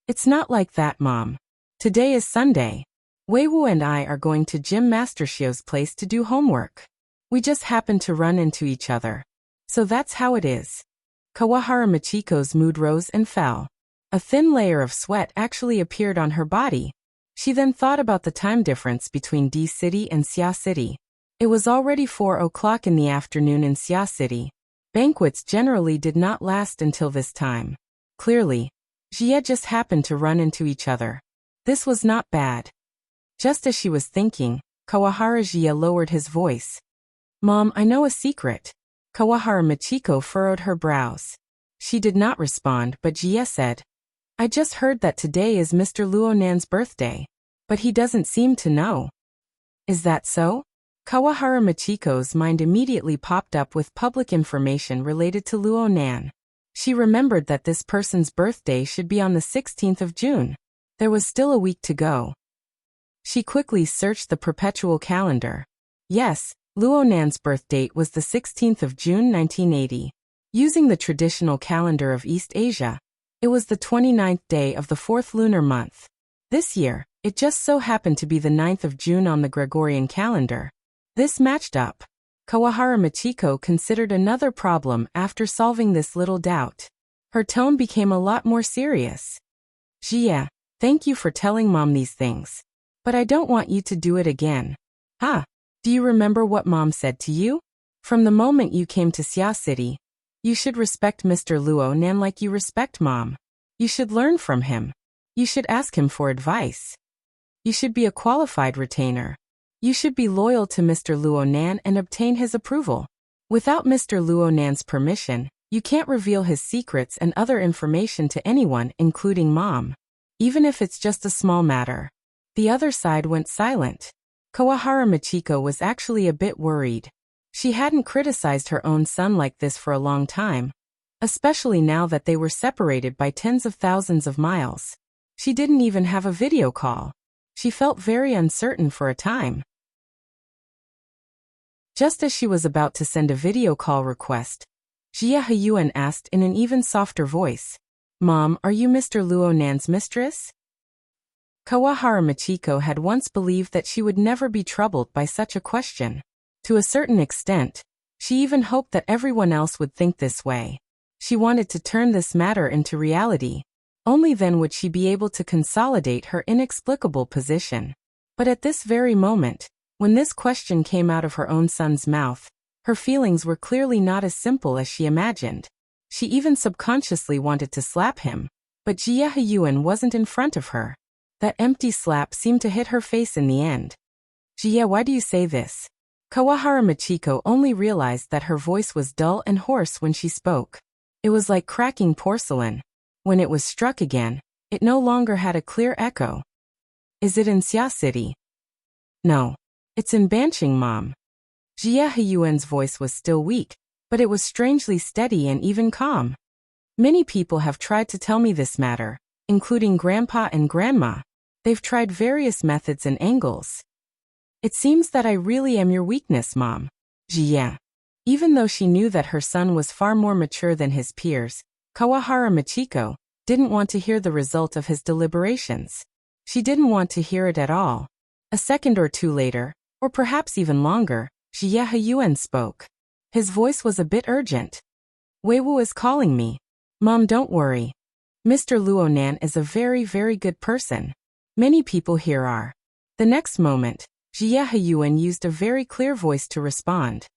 It's not like that, Mom. Today is Sunday. Weiwu and I are going to Jim Master Shio's place to do homework. We just happened to run into each other. So that's how it is. Kawahara Michiko's mood rose and fell. A thin layer of sweat actually appeared on her body. She then thought about the time difference between D City and Xia City. It was already 4 o'clock in the afternoon in Xia City. Banquets generally did not last until this time. Clearly, Jie just happened to run into each other. This was not bad. Just as she was thinking, Kawahara Jie lowered his voice. Mom, I know a secret. Kawahara Michiko furrowed her brows. She did not respond, but Jie said, I just heard that today is Mr. Luo Nan's birthday. But he doesn't seem to know. Is that so? Kawahara Michiko's mind immediately popped up with public information related to Luo Nan. She remembered that this person's birthday should be on the 16th of June. There was still a week to go. She quickly searched the perpetual calendar. Yes, Luo Nan's birth date was the 16th of June 1980. Using the traditional calendar of East Asia, it was the 29th day of the 4th lunar month. This year, it just so happened to be the 9th of June on the Gregorian calendar. This matched up. Kawahara Michiko considered another problem after solving this little doubt. Her tone became a lot more serious. Jie, thank you for telling Mom these things. But I don't want you to do it again. Do you remember what Mom said to you? From the moment you came to Xia City, you should respect Mr. Luo Nan like you respect Mom. You should learn from him. You should ask him for advice. You should be a qualified retainer. You should be loyal to Mr. Luo Nan and obtain his approval. Without Mr. Luo Nan's permission, you can't reveal his secrets and other information to anyone, including Mom. Even if it's just a small matter. The other side went silent. Kawahara Michiko was actually a bit worried. She hadn't criticized her own son like this for a long time, especially now that they were separated by tens of thousands of miles. She didn't even have a video call. She felt very uncertain for a time. Just as she was about to send a video call request, Jie Heyuan asked in an even softer voice, Mom, are you Mr. Luo Nan's mistress? Kawahara Michiko had once believed that she would never be troubled by such a question. To a certain extent, she even hoped that everyone else would think this way. She wanted to turn this matter into reality. Only then would she be able to consolidate her inexplicable position. But at this very moment, when this question came out of her own son's mouth, her feelings were clearly not as simple as she imagined. She even subconsciously wanted to slap him. But Jie Heyuan wasn't in front of her. That empty slap seemed to hit her face in the end. Jie, why do you say this? Kawahara Michiko only realized that her voice was dull and hoarse when she spoke. It was like cracking porcelain. When it was struck again, it no longer had a clear echo. Is it in Xia City? No. It's in Banqing, Mom. Jie Heyuan's voice was still weak, but it was strangely steady and even calm. Many people have tried to tell me this matter, including Grandpa and Grandma. They've tried various methods and angles. It seems that I really am your weakness, Mom. Jie. Even though she knew that her son was far more mature than his peers, Kawahara Michiko didn't want to hear the result of his deliberations. She didn't want to hear it at all. A second or two later, or perhaps even longer, Jie Heyuan spoke. His voice was a bit urgent. Weiwu is calling me. Mom, don't worry. Mr. Luo Nan is a very, very good person. Many people here are. The next moment, Jie Heyuan used a very clear voice to respond.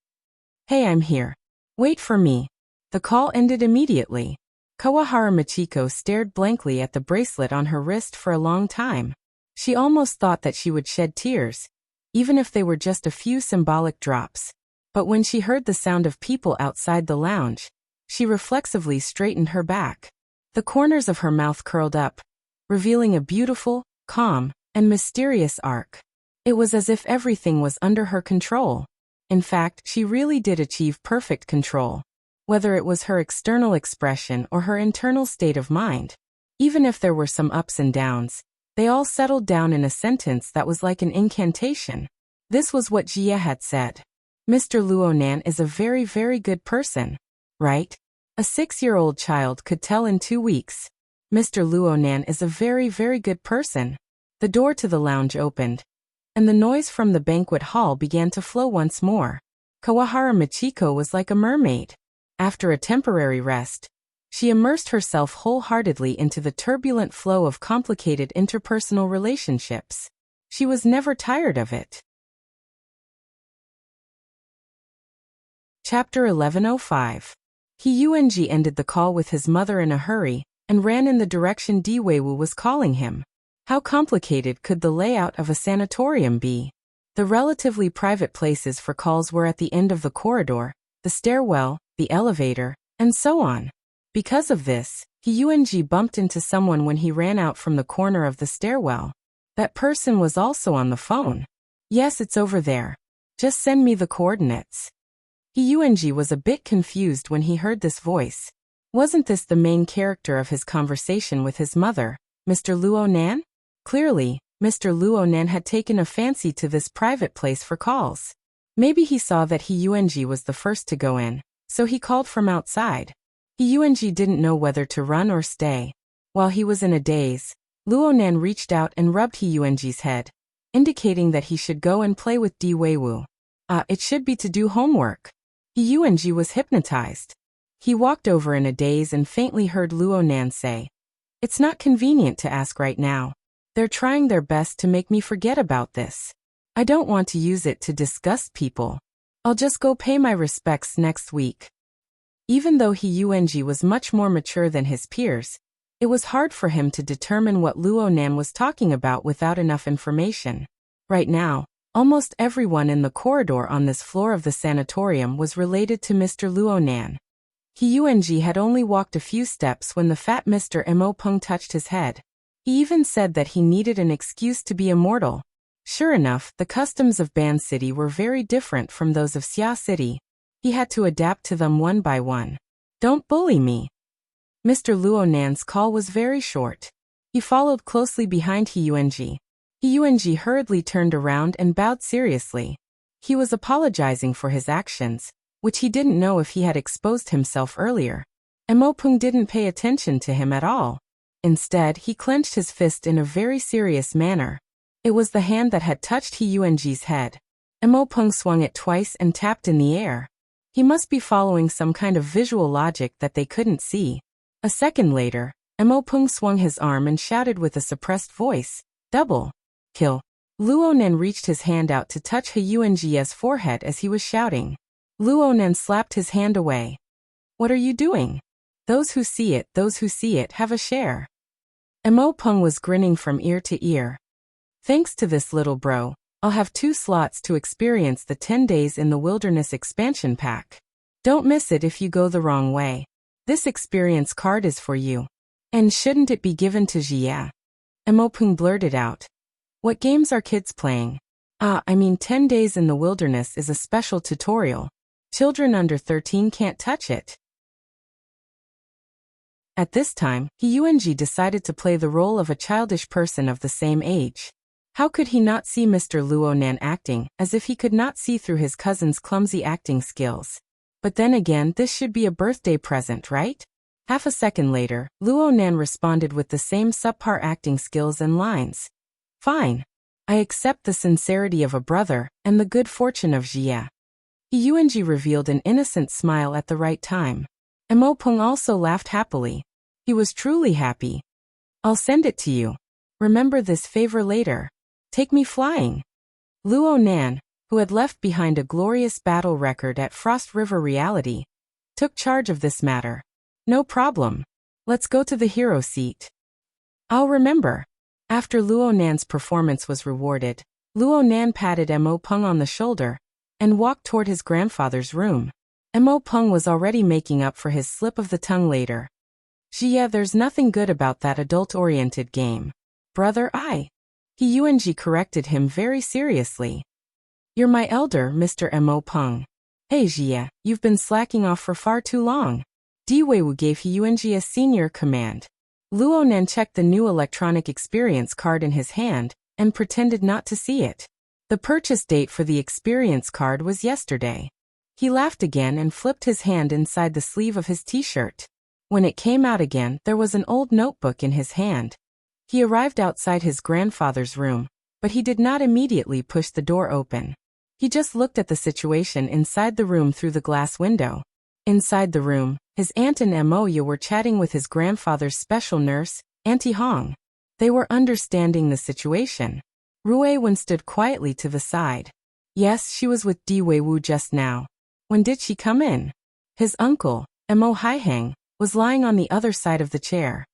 Hey, I'm here. Wait for me. The call ended immediately. Kawahara Michiko stared blankly at the bracelet on her wrist for a long time. She almost thought that she would shed tears, even if they were just a few symbolic drops. But when she heard the sound of people outside the lounge, she reflexively straightened her back. The corners of her mouth curled up, revealing a beautiful, calm, and mysterious arc. It was as if everything was under her control. In fact, she really did achieve perfect control, whether it was her external expression or her internal state of mind. Even if there were some ups and downs, they all settled down in a sentence that was like an incantation. This was what Jia had said. Mr. Luonan is a very, very good person, right? A 6-year-old child could tell in 2 weeks. Mr. Luonan is a very, very good person. The door to the lounge opened, and the noise from the banquet hall began to flow once more. Kawahara Michiko was like a mermaid. After a temporary rest, she immersed herself wholeheartedly into the turbulent flow of complicated interpersonal relationships. She was never tired of it. Chapter 1105. He Yuanji ended the call with his mother in a hurry, and ran in the direction Diweiwu was calling him. How complicated could the layout of a sanatorium be? The relatively private places for calls were at the end of the corridor, the stairwell, the elevator, and so on. Because of this, He Yuanji bumped into someone when he ran out from the corner of the stairwell. That person was also on the phone. Yes, it's over there. Just send me the coordinates. He Yuanji was a bit confused when he heard this voice. Wasn't this the main character of his conversation with his mother, Mr. Luonan? Clearly, Mr. Luonan had taken a fancy to this private place for calls. Maybe he saw that He Yuanji was the first to go in, so he called from outside. He Yuanji didn't know whether to run or stay. While he was in a daze, Luonan reached out and rubbed He Yuanji's head, indicating that he should go and play with Di Weiwu. It should be to do homework. He Yuanji was hypnotized. He walked over in a daze and faintly heard Luonan say, "It's not convenient to ask right now. They're trying their best to make me forget about this. I don't want to use it to disgust people. I'll just go pay my respects next week." Even though He Yuanji was much more mature than his peers, it was hard for him to determine what Luonan was talking about without enough information. Right now, almost everyone in the corridor on this floor of the sanatorium was related to Mr. Luonan. He Yuanji had only walked a few steps when the fat Mr. Mo Peng touched his head. He even said that he needed an excuse to be immortal. Sure enough, the customs of Ban City were very different from those of Xia City. He had to adapt to them one by one. "Don't bully me." Mr. Luonan's call was very short. He followed closely behind He Yuanji. He Yuanji hurriedly turned around and bowed seriously. He was apologizing for his actions, which he didn't know if he had exposed himself earlier. Mo Peng didn't pay attention to him at all. Instead, he clenched his fist in a very serious manner. It was the hand that had touched He Yuanji's head. Mo Peng swung it twice and tapped in the air. He must be following some kind of visual logic that they couldn't see. A second later, Mo Peng swung his arm and shouted with a suppressed voice, "Double kill." Luonan reached his hand out to touch He Yuanji's forehead as he was shouting. Luonan slapped his hand away. "What are you doing? Those who see it have a share." Mo Peng was grinning from ear to ear. "Thanks to this little bro, I'll have 2 slots to experience the 10 days in the Wilderness expansion pack. Don't miss it if you go the wrong way. This experience card is for you. And shouldn't it be given to Jia?" Mo Peng blurted out. "What games are kids playing?" 10 days in the Wilderness is a special tutorial. Children under 13 can't touch it." At this time, He Yuanji decided to play the role of a childish person of the same age. How could he not see Mr. Luonan acting, as if he could not see through his cousin's clumsy acting skills? But then again, this should be a birthday present, right? Half a second later, Luonan responded with the same subpar acting skills and lines. "Fine. I accept the sincerity of a brother, and the good fortune of Jia." He Yuanji revealed an innocent smile at the right time. Mo Peng also laughed happily. He was truly happy. "I'll send it to you. Remember this favor later. Take me flying." Luonan, who had left behind a glorious battle record at Frost River Reality, took charge of this matter. "No problem. Let's go to the hero seat." "I'll remember." After Luonan's performance was rewarded, Luonan patted Mo Peng on the shoulder, and walked toward his grandfather's room. Mo Peng was already making up for his slip of the tongue later. "Jia, there's nothing good about that adult-oriented game. Brother, He Yung corrected him very seriously. "You're my elder, Mr. Mo Peng. Hey Jia, you've been slacking off for far too long." Diweiwu gave He Yung a senior command. Luo Nan checked the new electronic experience card in his hand and pretended not to see it. The purchase date for the experience card was yesterday. He laughed again and flipped his hand inside the sleeve of his t-shirt. When it came out again, there was an old notebook in his hand. He arrived outside his grandfather's room, but he did not immediately push the door open. He just looked at the situation inside the room through the glass window. Inside the room, his aunt and Moya were chatting with his grandfather's special nurse, Auntie Hong. They were understanding the situation. Rui Wen stood quietly to the side. Yes, she was with Diweiwu just now. When did she come in? His uncle, Mo Haiheng, was lying on the other side of the chair.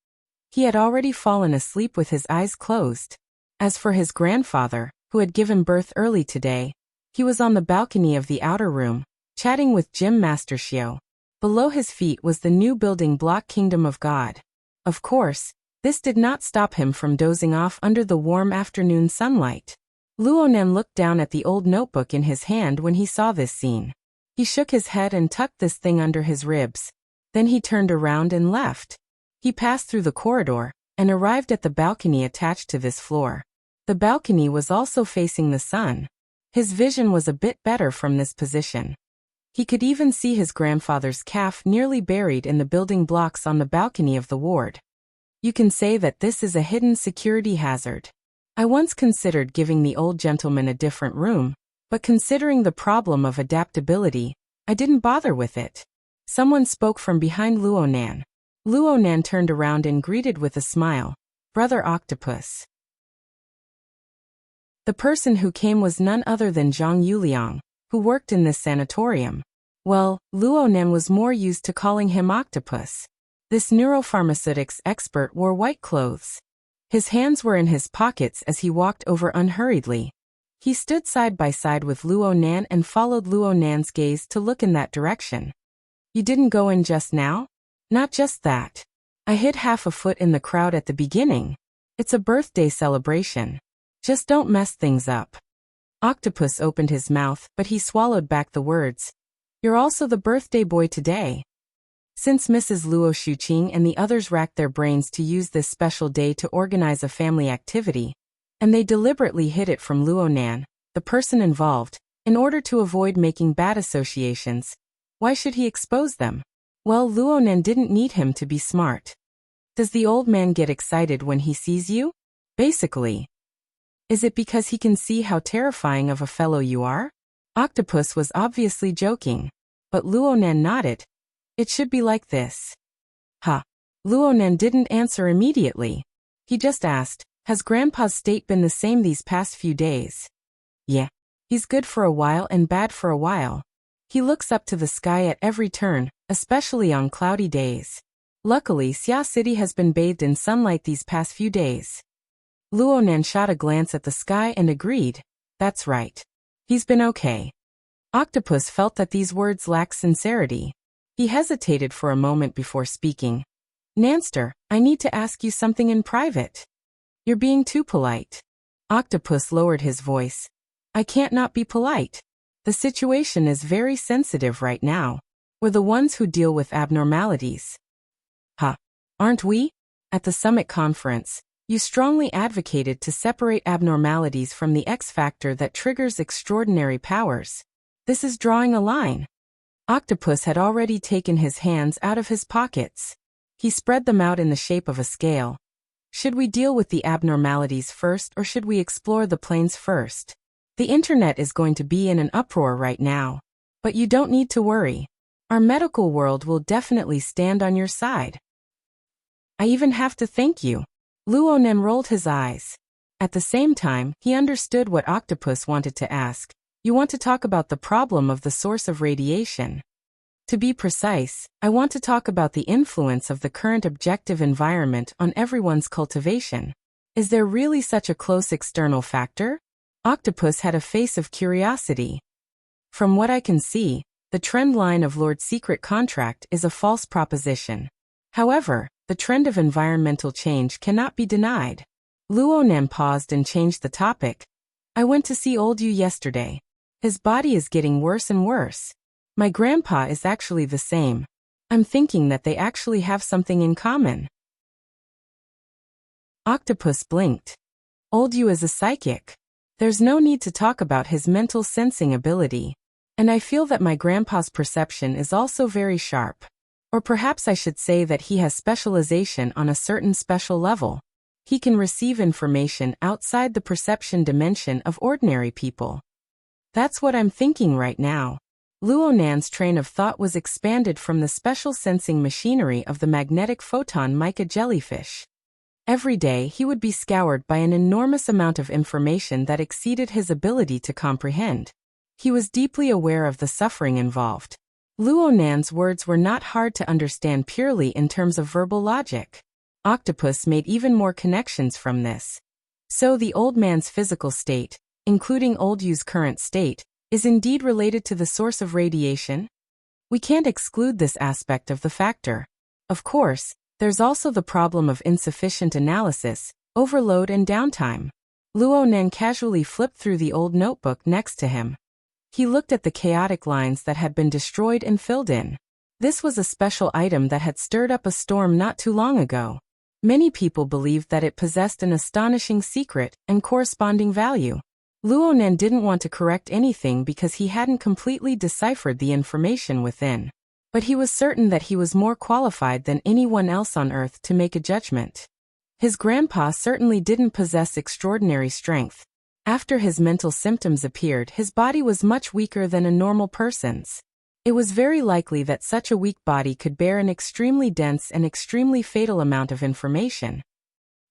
He had already fallen asleep with his eyes closed. As for his grandfather, who had given birth early today, he was on the balcony of the outer room, chatting with Gym Master Xiao. Below his feet was the new building block Kingdom of God. Of course, this did not stop him from dozing off under the warm afternoon sunlight. Luonan looked down at the old notebook in his hand when he saw this scene. He shook his head and tucked this thing under his ribs. Then he turned around and left. He passed through the corridor and arrived at the balcony attached to this floor. The balcony was also facing the sun. His vision was a bit better from this position. He could even see his grandfather's calf nearly buried in the building blocks on the balcony of the ward. You can say that this is a hidden security hazard. I once considered giving the old gentleman a different room, but considering the problem of adaptability, I didn't bother with it. Someone spoke from behind Luonan. Luonan turned around and greeted with a smile. Brother Octopus. The person who came was none other than Zhang Yuliang, who worked in this sanatorium. Well, Luonan was more used to calling him Octopus. This neuropharmaceutics expert wore white clothes. His hands were in his pockets as he walked over unhurriedly. He stood side by side with Luonan and followed Luonan's gaze to look in that direction. You didn't go in just now? Not just that. I hid half a foot in the crowd at the beginning. It's a birthday celebration. Just don't mess things up. Octopus opened his mouth, but he swallowed back the words. You're also the birthday boy today. Since Mrs. Luo Shuqing and the others racked their brains to use this special day to organize a family activity, and they deliberately hid it from Luonan, the person involved, in order to avoid making bad associations, why should he expose them? Well, Luonan didn't need him to be smart. Does the old man get excited when he sees you? Basically. Is it because he can see how terrifying of a fellow you are? Octopus was obviously joking, but Luonan nodded. It should be like this. Luonan didn't answer immediately. He just asked, has Grandpa's state been the same these past few days? Yeah. He's good for a while and bad for a while. He looks up to the sky at every turn, especially on cloudy days. Luckily, Xia City has been bathed in sunlight these past few days. Luonan shot a glance at the sky and agreed. That's right. He's been okay. Octopus felt that these words lacked sincerity. He hesitated for a moment before speaking. Nanster, I need to ask you something in private. You're being too polite. Octopus lowered his voice. I can't not be polite. The situation is very sensitive right now. We're the ones who deal with abnormalities. Aren't we? At the summit conference, you strongly advocated to separate abnormalities from the X factor that triggers extraordinary powers. This is drawing a line. Octopus had already taken his hands out of his pockets. He spread them out in the shape of a scale. Should we deal with the abnormalities first or should we explore the planes first? The internet is going to be in an uproar right now. But you don't need to worry. Our medical world will definitely stand on your side. I even have to thank you. Luonan rolled his eyes. At the same time, he understood what Octopus wanted to ask. You want to talk about the problem of the source of radiation. To be precise, I want to talk about the influence of the current objective environment on everyone's cultivation. Is there really such a close external factor? Octopus had a face of curiosity. From what I can see, the trend line of Lord's secret contract is a false proposition. However, the trend of environmental change cannot be denied. Luonan paused and changed the topic. I went to see old Yu yesterday. His body is getting worse and worse. My grandpa is actually the same. I'm thinking that they actually have something in common. Octopus blinked. Old Yu is a psychic. There's no need to talk about his mental sensing ability. And I feel that my grandpa's perception is also very sharp. Or perhaps I should say that he has specialization on a certain special level. He can receive information outside the perception dimension of ordinary people. That's what I'm thinking right now. Luonan's train of thought was expanded from the special sensing machinery of the magnetic photon mica jellyfish. Every day he would be scoured by an enormous amount of information that exceeded his ability to comprehend. He was deeply aware of the suffering involved. Luonan's words were not hard to understand purely in terms of verbal logic. Octopus made even more connections from this. So the old man's physical state, including old Yu's current state, is indeed related to the source of radiation? We can't exclude this aspect of the factor. Of course, there's also the problem of insufficient analysis, overload and downtime. Luonan casually flipped through the old notebook next to him. He looked at the chaotic lines that had been destroyed and filled in. This was a special item that had stirred up a storm not too long ago. Many people believed that it possessed an astonishing secret and corresponding value. Luonan didn't want to correct anything because he hadn't completely deciphered the information within. But he was certain that he was more qualified than anyone else on Earth to make a judgment. His grandpa certainly didn't possess extraordinary strength. After his mental symptoms appeared, his body was much weaker than a normal person's. It was very likely that such a weak body could bear an extremely dense and extremely fatal amount of information.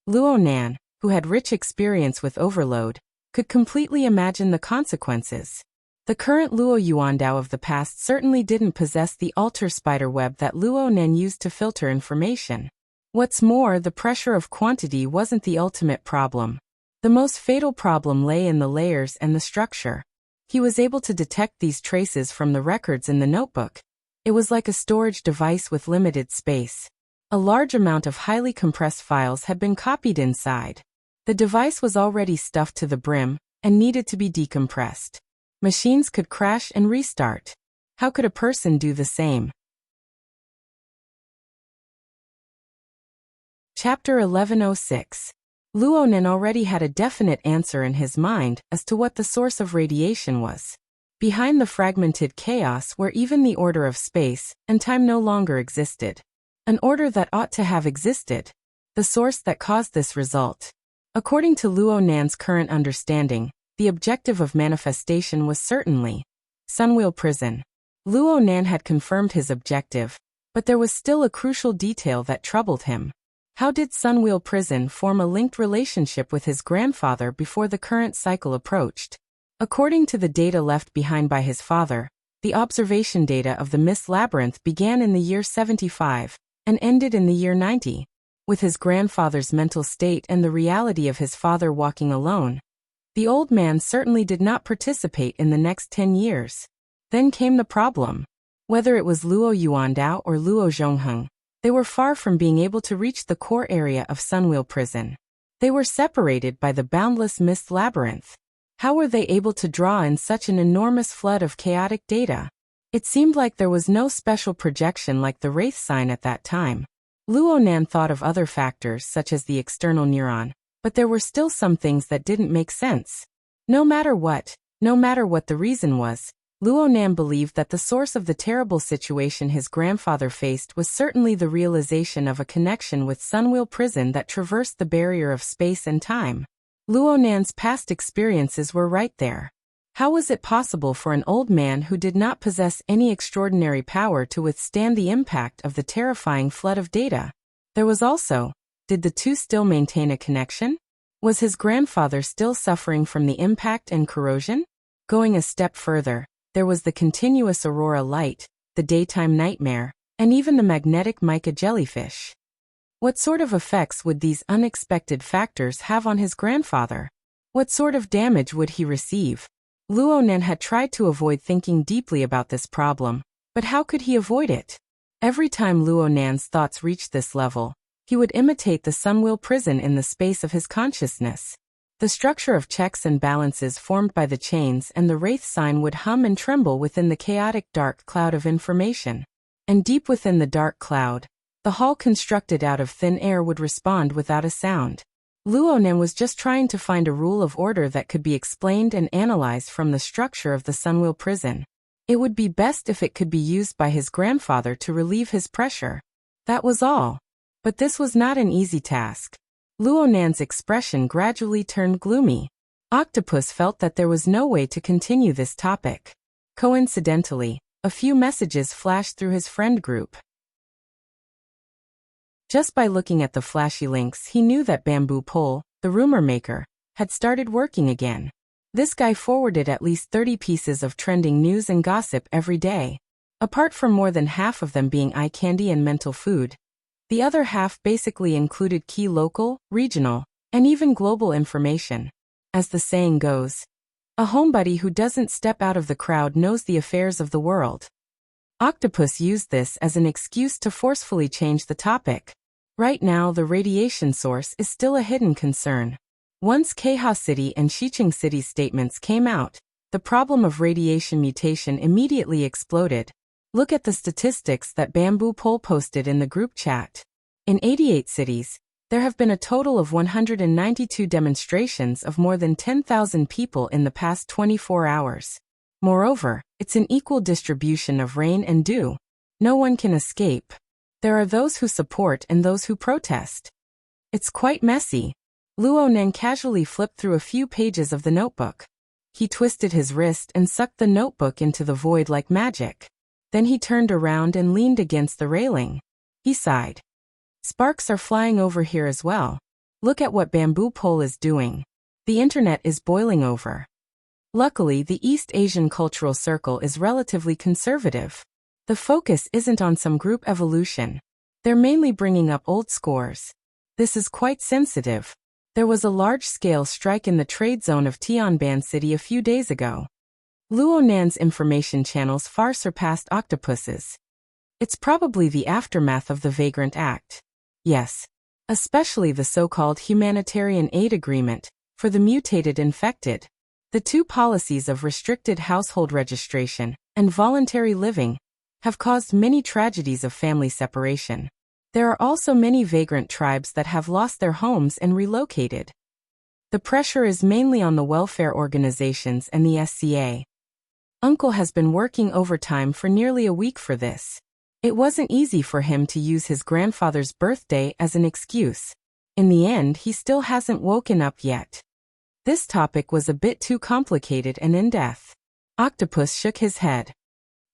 Luonan, who had rich experience with Overlord, could completely imagine the consequences. The current Luo Yuandao of the past certainly didn't possess the alter spiderweb that Luonan used to filter information. What's more, the pressure of quantity wasn't the ultimate problem. The most fatal problem lay in the layers and the structure. He was able to detect these traces from the records in the notebook. It was like a storage device with limited space. A large amount of highly compressed files had been copied inside. The device was already stuffed to the brim and needed to be decompressed. Machines could crash and restart. How could a person do the same? Chapter 1106. Luonan already had a definite answer in his mind as to what the source of radiation was. Behind the fragmented chaos where even the order of space and time no longer existed. An order that ought to have existed. The source that caused this result. According to Luonan's current understanding, the objective of manifestation was certainly Sunwheel Prison. Luonan had confirmed his objective, but there was still a crucial detail that troubled him. How did Sunwheel Prison form a linked relationship with his grandfather before the current cycle approached? According to the data left behind by his father, the observation data of the Mist Labyrinth began in the year 75 and ended in the year 90. With his grandfather's mental state and the reality of his father walking alone, the old man certainly did not participate in the next 10 years. Then came the problem. Whether it was Luo Yuandao or Luo Zhongheng, they were far from being able to reach the core area of Sunwheel Prison. They were separated by the boundless Mist Labyrinth. How were they able to draw in such an enormous flood of chaotic data? It seemed like there was no special projection like the Wraith sign at that time. Luonan thought of other factors such as the external neuron, but there were still some things that didn't make sense. No matter what the reason was, Luonan believed that the source of the terrible situation his grandfather faced was certainly the realization of a connection with Sunwheel Prison that traversed the barrier of space and time. Luonan's past experiences were right there. How was it possible for an old man who did not possess any extraordinary power to withstand the impact of the terrifying flood of data? There was also, did the two still maintain a connection? Was his grandfather still suffering from the impact and corrosion? Going a step further, there was the continuous aurora light, the daytime nightmare, and even the magnetic mica jellyfish. What sort of effects would these unexpected factors have on his grandfather? What sort of damage would he receive? Luonan had tried to avoid thinking deeply about this problem, but how could he avoid it? Every time Luonan's thoughts reached this level, he would imitate the Sunwheel prison in the space of his consciousness. The structure of checks and balances formed by the chains and the wraith sign would hum and tremble within the chaotic dark cloud of information. And deep within the dark cloud, the hall constructed out of thin air would respond without a sound. Luonan was just trying to find a rule of order that could be explained and analyzed from the structure of the Sunwheel prison. It would be best if it could be used by his grandfather to relieve his pressure. That was all. But this was not an easy task. Luonan's expression gradually turned gloomy. Octopus felt that there was no way to continue this topic. Coincidentally, a few messages flashed through his friend group. Just by looking at the flashy links, he knew that Bamboo Pole, the rumor maker, had started working again. This guy forwarded at least 30 pieces of trending news and gossip every day. Apart from more than half of them being eye candy and mental food, the other half basically included key local, regional, and even global information. As the saying goes, a homebody who doesn't step out of the crowd knows the affairs of the world. Octopus used this as an excuse to forcefully change the topic. Right now, the radiation source is still a hidden concern. Once Keha City and Xiqing City's statements came out, the problem of radiation mutation immediately exploded. Look at the statistics that Bamboo Pole posted in the group chat. In 88 cities, there have been a total of 192 demonstrations of more than 10,000 people in the past 24 hours. Moreover, it's an equal distribution of rain and dew. No one can escape. There are those who support and those who protest. It's quite messy. Luonan casually flipped through a few pages of the notebook. He twisted his wrist and sucked the notebook into the void like magic. Then he turned around and leaned against the railing. He sighed. Sparks are flying over here as well. Look at what Bamboo Pole is doing. The internet is boiling over. Luckily, the East Asian cultural circle is relatively conservative. The focus isn't on some group evolution. They're mainly bringing up old scores. This is quite sensitive. There was a large-scale strike in the trade zone of Tianban City a few days ago. Luonan's information channels far surpassed Octopus's. It's probably the aftermath of the Vagrant Act. Yes. Especially the so-called Humanitarian Aid Agreement for the mutated infected. The two policies of restricted household registration and voluntary living have caused many tragedies of family separation. There are also many vagrant tribes that have lost their homes and relocated. The pressure is mainly on the welfare organizations and the SCA. Uncle has been working overtime for nearly a week for this. It wasn't easy for him to use his grandfather's birthday as an excuse. In the end, he still hasn't woken up yet. This topic was a bit too complicated and in-depth. Octopus shook his head.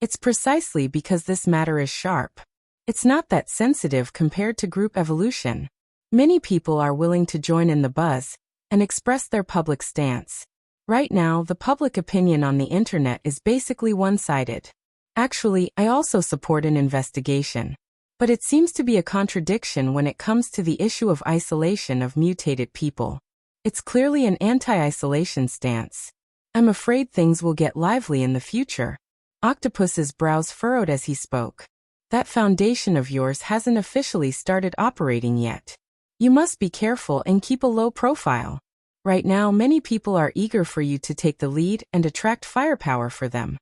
It's precisely because this matter is sharp. It's not that sensitive compared to group evolution. Many people are willing to join in the buzz and express their public stance. Right now, the public opinion on the internet is basically one-sided. Actually, I also support an investigation. But it seems to be a contradiction when it comes to the issue of isolation of mutated people. It's clearly an anti-isolation stance. I'm afraid things will get lively in the future. Octopus's brows furrowed as he spoke. That foundation of yours hasn't officially started operating yet. You must be careful and keep a low profile. Right now, many people are eager for you to take the lead and attract firepower for them.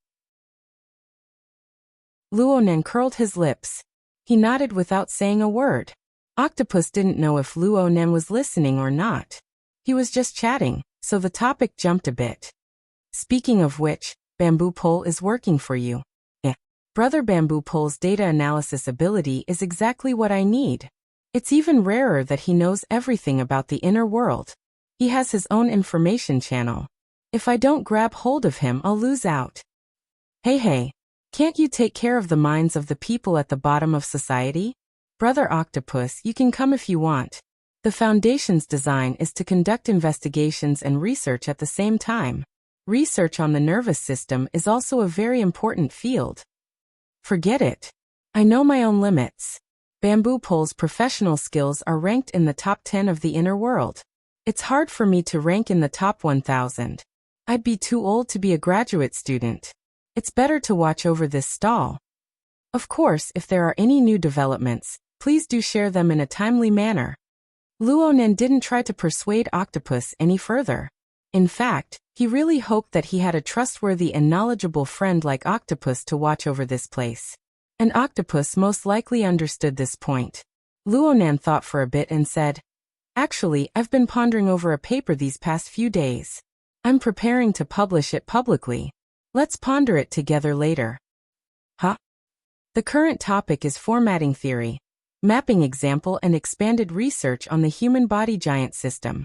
Luonan curled his lips. He nodded without saying a word. Octopus didn't know if Luonan was listening or not. He was just chatting, so the topic jumped a bit. Speaking of which, Bamboo Pole is working for you. Brother Bamboo Pole's data analysis ability is exactly what I need. It's even rarer that he knows everything about the inner world. He has his own information channel. If I don't grab hold of him, I'll lose out. Hey, can't you take care of the minds of the people at the bottom of society? Brother Octopus, you can come if you want. The Foundation's design is to conduct investigations and research at the same time. Research on the nervous system is also a very important field. Forget it. I know my own limits. Bamboo Pole's professional skills are ranked in the top 10 of the inner world. It's hard for me to rank in the top 1,000. I'd be too old to be a graduate student. It's better to watch over this stall. Of course, if there are any new developments, please do share them in a timely manner. Luonan didn't try to persuade Octopus any further. In fact, he really hoped that he had a trustworthy and knowledgeable friend like Octopus to watch over this place. And Octopus most likely understood this point. Luonan thought for a bit and said, "Actually, I've been pondering over a paper these past few days. I'm preparing to publish it publicly. Let's ponder it together later." Huh? The current topic is formatting theory, mapping example and expanded research on the human body giant system.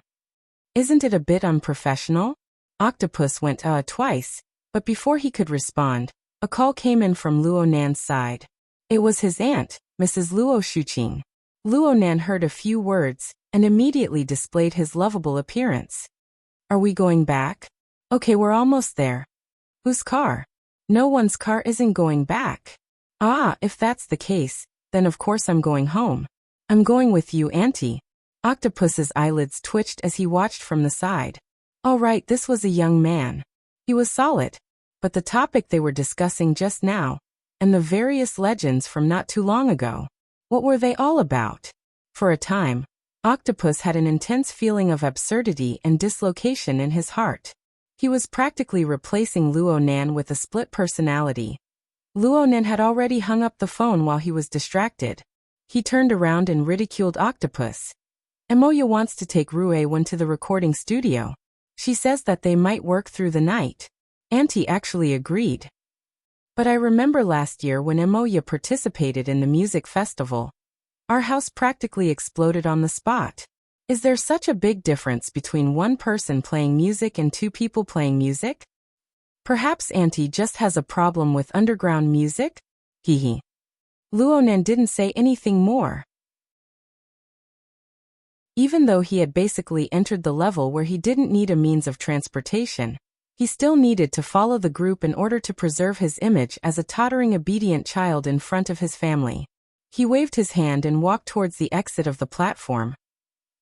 Isn't it a bit unprofessional? Octopus went twice, but before he could respond, a call came in from Luonan's side. It was his aunt, Mrs. Luo Shuqing. Luonan heard a few words and immediately displayed his lovable appearance. "Are we going back?" "Okay, we're almost there." "Whose car?" "No one's car isn't going back." "Ah, if that's the case, then of course I'm going home." "I'm going with you, Auntie." Octopus's eyelids twitched as he watched from the side. All right, this was a young man. He was solid. But the topic they were discussing just now, and the various legends from not too long ago, what were they all about? For a time, Octopus had an intense feeling of absurdity and dislocation in his heart. He was practically replacing Luonan with a split personality. Luonan had already hung up the phone while he was distracted. He turned around and ridiculed Octopus. "Emoya wants to take Ruewen to the recording studio. She says that they might work through the night." Auntie actually agreed. "But I remember last year when Emoya participated in the music festival. Our house practically exploded on the spot. Is there such a big difference between one person playing music and two people playing music? Perhaps Auntie just has a problem with underground music?" Hehe. Luonan didn't say anything more. Even though he had basically entered the level where he didn't need a means of transportation, he still needed to follow the group in order to preserve his image as a tottering obedient child in front of his family. He waved his hand and walked towards the exit of the platform.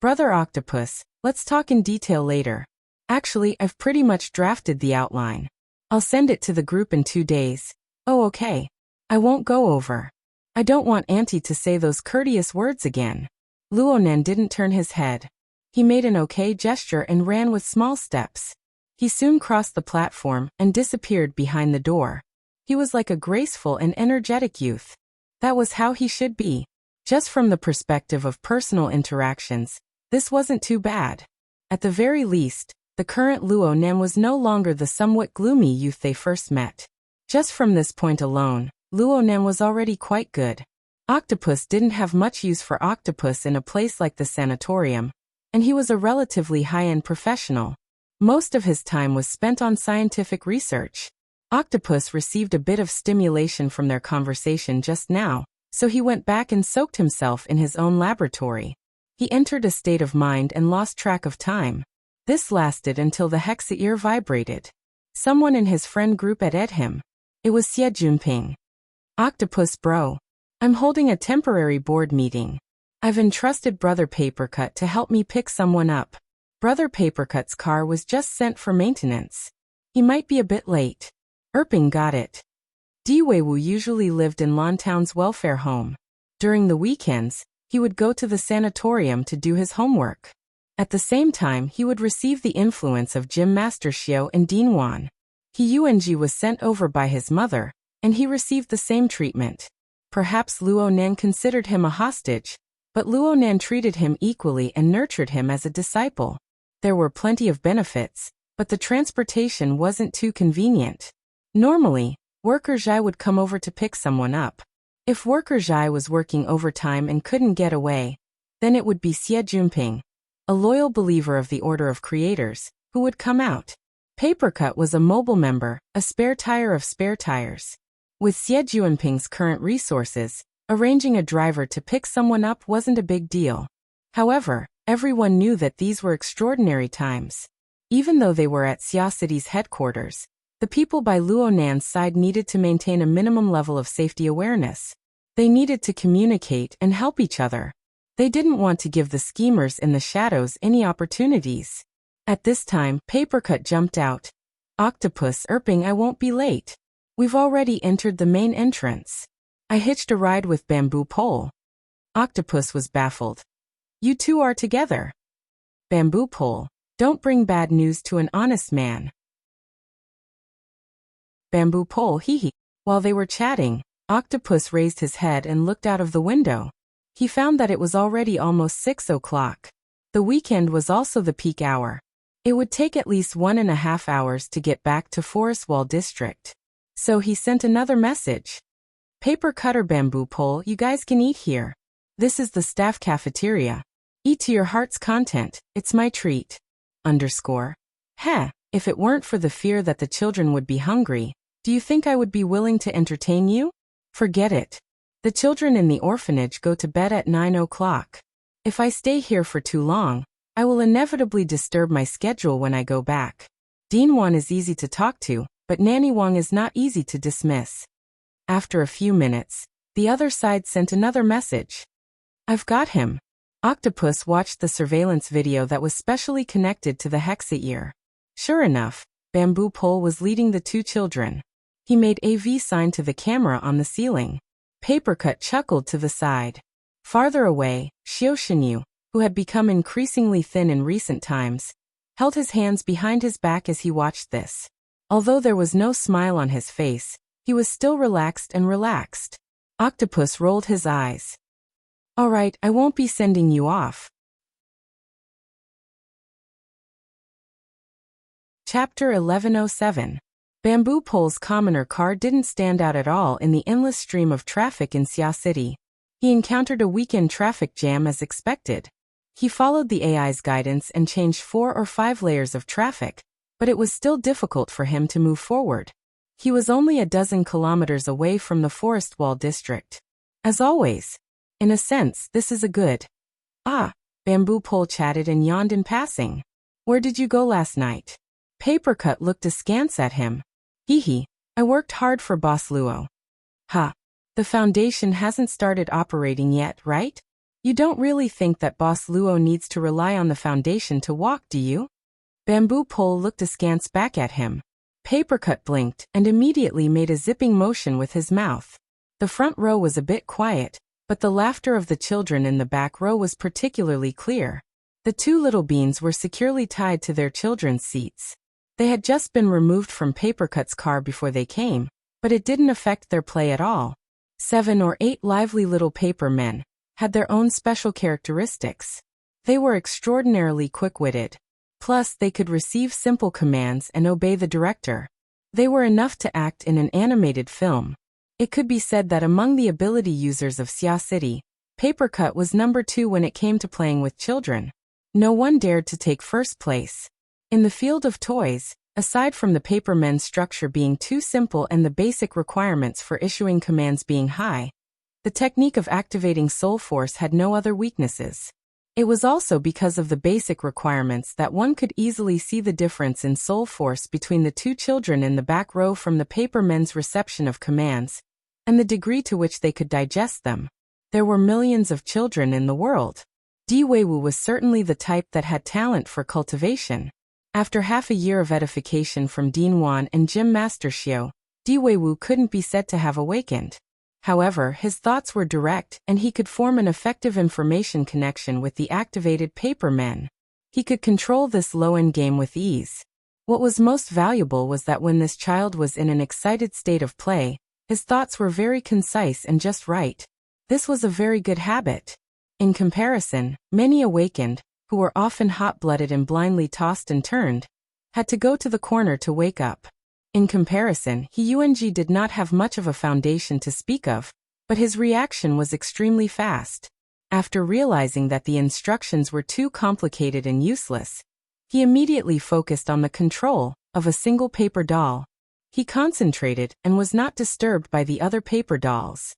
"Brother Octopus, let's talk in detail later. Actually, I've pretty much drafted the outline. I'll send it to the group in 2 days. Oh, okay. I won't go over. I don't want Auntie to say those courteous words again." Luonan didn't turn his head. He made an okay gesture and ran with small steps. He soon crossed the platform and disappeared behind the door. He was like a graceful and energetic youth. That was how he should be. Just from the perspective of personal interactions, this wasn't too bad. At the very least, the current Luonan was no longer the somewhat gloomy youth they first met. Just from this point alone, Luonan was already quite good. Octopus didn't have much use for Octopus in a place like the sanatorium, and he was a relatively high-end professional. Most of his time was spent on scientific research. Octopus received a bit of stimulation from their conversation just now, so he went back and soaked himself in his own laboratory. He entered a state of mind and lost track of time. This lasted until the hexa ear vibrated. Someone in his friend group had him. It was Xie Junping. "Octopus bro. I'm holding a temporary board meeting. I've entrusted Brother Papercut to help me pick someone up. Brother Papercut's car was just sent for maintenance. He might be a bit late." Erping got it. Diweiwu usually lived in Lontown's welfare home. During the weekends, he would go to the sanatorium to do his homework. At the same time, he would receive the influence of Gym Master Xiao and Dinwan. Yuanji was sent over by his mother, and he received the same treatment. Perhaps Luonan considered him a hostage, but Luonan treated him equally and nurtured him as a disciple. There were plenty of benefits, but the transportation wasn't too convenient. Normally, Worker Zhai would come over to pick someone up. If Worker Zhai was working overtime and couldn't get away, then it would be Xie Junping, a loyal believer of the Order of Creators, who would come out. Papercut was a mobile member, a spare tire of spare tires. With Xie Junping's current resources, arranging a driver to pick someone up wasn't a big deal. However, everyone knew that these were extraordinary times. Even though they were at Xia City's headquarters, the people by Luonan's side needed to maintain a minimum level of safety awareness. They needed to communicate and help each other. They didn't want to give the schemers in the shadows any opportunities. At this time, Papercut jumped out. Octopus erping, I won't be late. We've already entered the main entrance. I hitched a ride with bamboo pole. Octopus was baffled. You two are together. Bamboo pole, don't bring bad news to an honest man. Bamboo pole, hee hee. While they were chatting, Octopus raised his head and looked out of the window. He found that it was already almost 6 o'clock. The weekend was also the peak hour. It would take at least 1.5 hours to get back to Forest Wall District. So he sent another message. Paper cutter bamboo pole, you guys can eat here. This is the staff cafeteria. Eat to your heart's content, it's my treat. Heh, if it weren't for the fear that the children would be hungry, do you think I would be willing to entertain you? Forget it. The children in the orphanage go to bed at 9 o'clock. If I stay here for too long, I will inevitably disturb my schedule when I go back. Dean Wan is easy to talk to, but Nanny Wang is not easy to dismiss. After a few minutes, the other side sent another message. I've got him. Octopus watched the surveillance video that was specially connected to the Hexa ear. Sure enough, Bamboo Pole was leading the two children. He made a V sign to the camera on the ceiling. Papercut chuckled to the side. Farther away, Xiao, who had become increasingly thin in recent times, held his hands behind his back as he watched this. Although there was no smile on his face, he was still relaxed. Octopus rolled his eyes. All right, I won't be sending you off. Chapter 1107. Bamboo Pole's commoner car didn't stand out at all in the endless stream of traffic in Xia City. He encountered a weekend traffic jam as expected. He followed the AI's guidance and changed 4 or 5 layers of traffic, but it was still difficult for him to move forward. He was only a dozen kilometers away from the Forest Wall District. As always, in a sense, this is a good. Bamboo Pole chatted and yawned in passing. Where did you go last night? Papercut looked askance at him. I worked hard for Boss Luo. The foundation hasn't started operating yet, right? You don't really think that Boss Luo needs to rely on the foundation to walk, do you? Bamboo Pole looked askance back at him. Papercut blinked and immediately made a zipping motion with his mouth. The front row was a bit quiet, but the laughter of the children in the back row was particularly clear. The two little beans were securely tied to their children's seats. They had just been removed from Papercut's car before they came, but it didn't affect their play at all. 7 or 8 lively little paper men had their own special characteristics. They were extraordinarily quick-witted. Plus, they could receive simple commands and obey the director. They were enough to act in an animated film. It could be said that among the ability users of Xia City, Papercut was number 2 when it came to playing with children. No one dared to take first place. In the field of toys, aside from the paper men's structure being too simple and the basic requirements for issuing commands being high, the technique of activating Soul Force had no other weaknesses. It was also because of the basic requirements that one could easily see the difference in Soul Force between the two children in the back row from the paper men's reception of commands, and the degree to which they could digest them. There were millions of children in the world. Di Weiwu was certainly the type that had talent for cultivation. After half a year of edification from Dean Wan and Gym Master Xiao, Di Weiwu couldn't be said to have awakened. However, his thoughts were direct and he could form an effective information connection with the activated paper men. He could control this low-end game with ease. What was most valuable was that when this child was in an excited state of play, his thoughts were very concise and just right. This was a very good habit. In comparison, many awakened, who were often hot-blooded and blindly tossed and turned, had to go to the corner to wake up. In comparison, Yuanji did not have much of a foundation to speak of, but his reaction was extremely fast. After realizing that the instructions were too complicated and useless, he immediately focused on the control of a single paper doll. He concentrated and was not disturbed by the other paper dolls.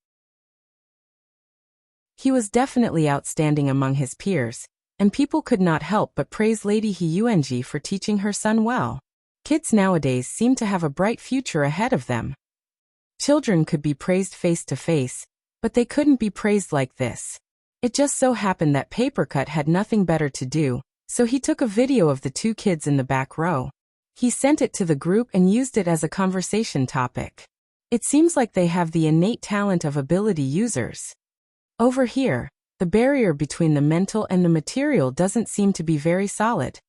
He was definitely outstanding among his peers, and people could not help but praise Lady Yuanji for teaching her son well. Kids nowadays seem to have a bright future ahead of them. Children could be praised face to face, but they couldn't be praised like this. It just so happened that Papercut had nothing better to do, so he took a video of the two kids in the back row. He sent it to the group and used it as a conversation topic. It seems like they have the innate talent of ability users. Over here, the barrier between the mental and the material doesn't seem to be very solid.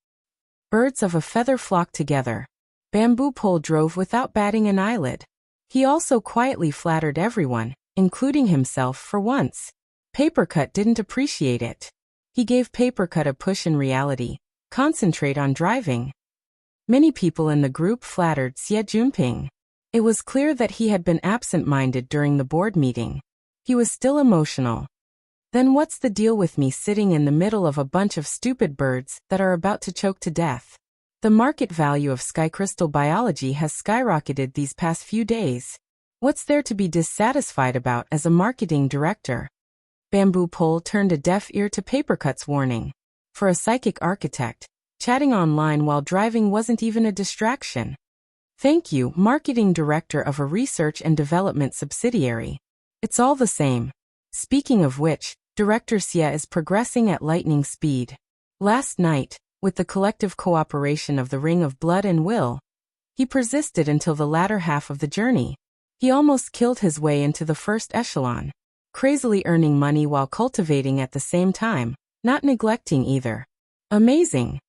Birds of a feather flock together. Bamboo Pole drove without batting an eyelid. He also quietly flattered everyone, including himself for once. Papercut didn't appreciate it. He gave Papercut a push in reality. Concentrate on driving. Many people in the group flattered Xie Jinping. It was clear that he had been absent-minded during the board meeting. He was still emotional. Then what's the deal with me sitting in the middle of a bunch of stupid birds that are about to choke to death? The market value of sky crystal biology has skyrocketed these past few days. What's there to be dissatisfied about as a marketing director? Bamboo Pole turned a deaf ear to Papercut's warning. For a psychic architect, chatting online while driving wasn't even a distraction. Thank you, marketing director of a research and development subsidiary. It's all the same. Speaking of which, Director Xie is progressing at lightning speed. Last night, with the collective cooperation of the Ring of Blood and Will, he persisted until the latter half of the journey. He almost killed his way into the first echelon, crazily earning money while cultivating at the same time, not neglecting either. Amazing.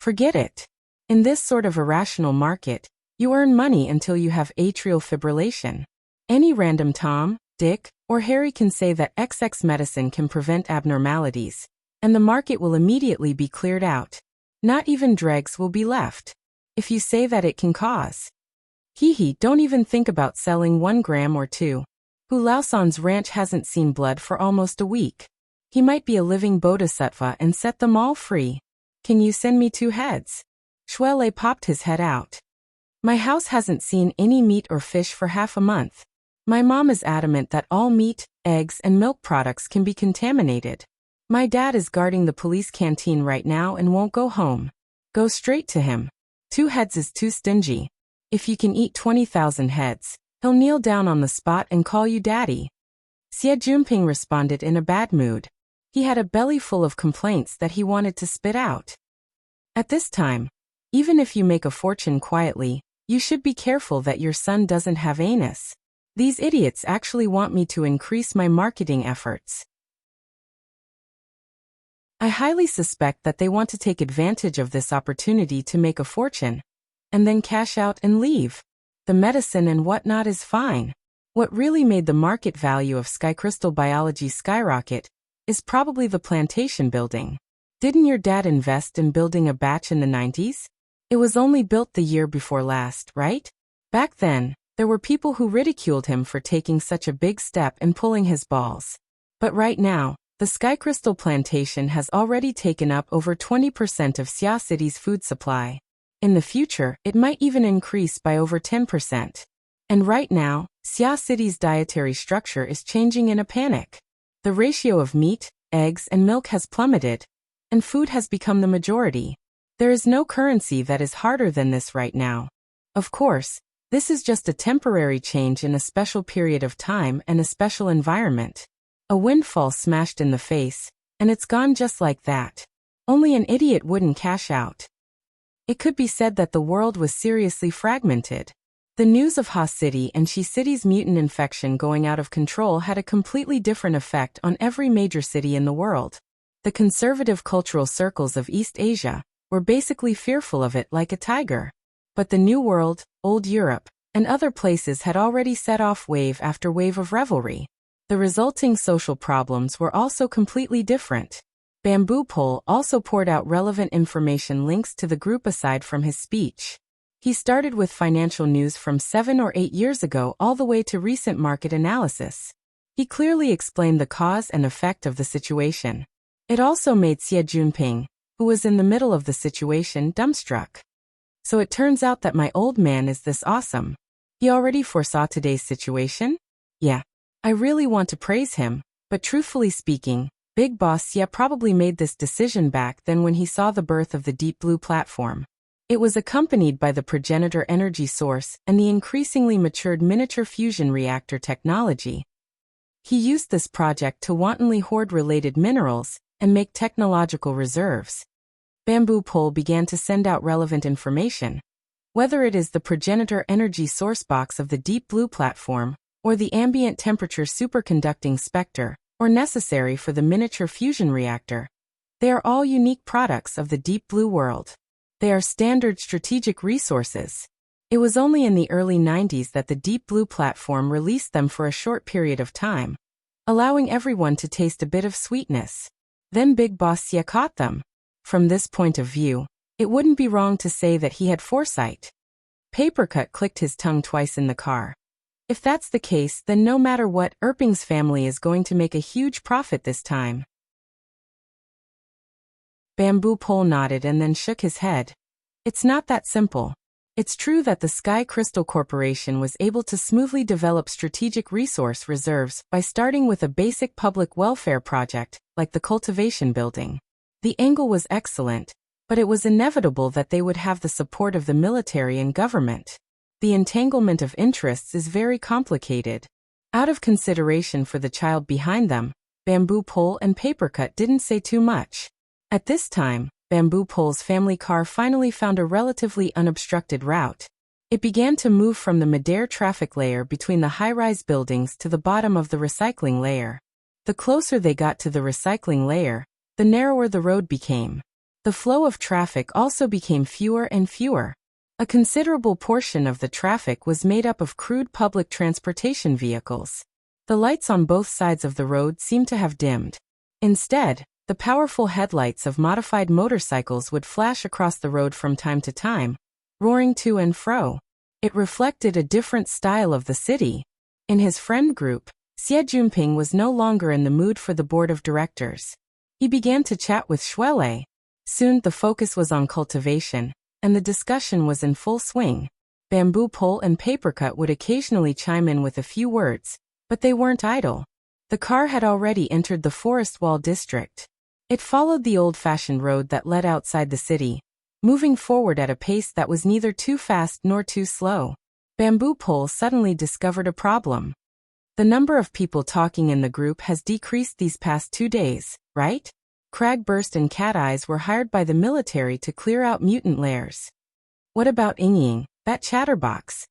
Forget it. In this sort of irrational market, you earn money until you have atrial fibrillation. Any random Tom, Dick, or Harry can say that XX medicine can prevent abnormalities, and the market will immediately be cleared out. Not even dregs will be left. If you say that it can cause. Don't even think about selling 1 gram or 2. Hu Laoson's ranch hasn't seen blood for almost a week. He might be a living bodhisattva and set them all free. Can you send me 2 heads? Shuele popped his head out. My house hasn't seen any meat or fish for half a month. My mom is adamant that all meat, eggs, and milk products can be contaminated. My dad is guarding the police canteen right now and won't go home. Go straight to him. 2 heads is too stingy. If you can eat 20,000 heads, he'll kneel down on the spot and call you daddy. Xie Jinping responded in a bad mood. He had a belly full of complaints that he wanted to spit out. At this time, even if you make a fortune quietly, you should be careful that your son doesn't have anus. These idiots actually want me to increase my marketing efforts. I highly suspect that they want to take advantage of this opportunity to make a fortune, and then cash out and leave. The medicine and whatnot is fine. What really made the market value of sky crystal biology skyrocket is probably the plantation building. Didn't your dad invest in building a batch in the 90s? It was only built the year before last, right? Back then, there were people who ridiculed him for taking such a big step and pulling his balls. But right now, the Sky Crystal Plantation has already taken up over 20% of Xia City's food supply. In the future, it might even increase by over 10%. And right now, Xia City's dietary structure is changing in a panic. The ratio of meat, eggs, and milk has plummeted, and food has become the majority. There is no currency that is harder than this right now. Of course, this is just a temporary change in a special period of time and a special environment. A windfall smashed in the face, and it's gone just like that. Only an idiot wouldn't cash out. It could be said that the world was seriously fragmented. The news of Ha City and Shi City's mutant infection going out of control had a completely different effect on every major city in the world. The conservative cultural circles of East Asia were basically fearful of it like a tiger. But the New World, Old Europe, and other places had already set off wave after wave of revelry. The resulting social problems were also completely different. Bamboo Pole also poured out relevant information links to the group aside from his speech. He started with financial news from 7 or 8 years ago all the way to recent market analysis. He clearly explained the cause and effect of the situation. It also made Xie Jinping, who was in the middle of the situation, dumbstruck. So it turns out that my old man is this awesome. He already foresaw today's situation? Yeah. I really want to praise him, but truthfully speaking, Big Boss Xie probably made this decision back then when he saw the birth of the Deep Blue platform. It was accompanied by the progenitor energy source and the increasingly matured miniature fusion reactor technology. He used this project to wantonly hoard related minerals and make technological reserves. Bamboo Pole began to send out relevant information, Whether it is the progenitor energy source box of the Deep Blue platform, or the ambient temperature superconducting spectre, or necessary for the miniature fusion reactor, they are all unique products of the Deep Blue world. They are standard strategic resources. It was only in the early 90s that the Deep Blue platform released them for a short period of time, allowing everyone to taste a bit of sweetness. Then Big Boss Xie caught them. From this point of view, it wouldn't be wrong to say that he had foresight. Papercut clicked his tongue twice in the car. If that's the case, then no matter what, Erping's family is going to make a huge profit this time. Bamboo Pole nodded and then shook his head. It's not that simple. It's true that the Sky Crystal Corporation was able to smoothly develop strategic resource reserves by starting with a basic public welfare project, like the cultivation building. The angle was excellent, but it was inevitable that they would have the support of the military and government. The entanglement of interests is very complicated. Out of consideration for the child behind them, Bamboo Pole and Papercut didn't say too much. At this time, Bamboo Pole's family car finally found a relatively unobstructed route. It began to move from the midair traffic layer between the high-rise buildings to the bottom of the recycling layer. The closer they got to the recycling layer, the narrower the road became. The flow of traffic also became fewer and fewer. A considerable portion of the traffic was made up of crude public transportation vehicles. The lights on both sides of the road seemed to have dimmed. Instead, the powerful headlights of modified motorcycles would flash across the road from time to time, roaring to and fro. It reflected a different style of the city. In his friend group, Xie Junping was no longer in the mood for the board of directors. He began to chat with Shuele. Soon the focus was on cultivation, and the discussion was in full swing. Bamboo Pole and Papercut would occasionally chime in with a few words, but they weren't idle. The car had already entered the Forest Wall district. It followed the old-fashioned road that led outside the city, moving forward at a pace that was neither too fast nor too slow. Bamboo Pole suddenly discovered a problem. The number of people talking in the group has decreased these past 2 days, right? Cragburst and Cat Eyes were hired by the military to clear out mutant lairs. What about Ying, that chatterbox?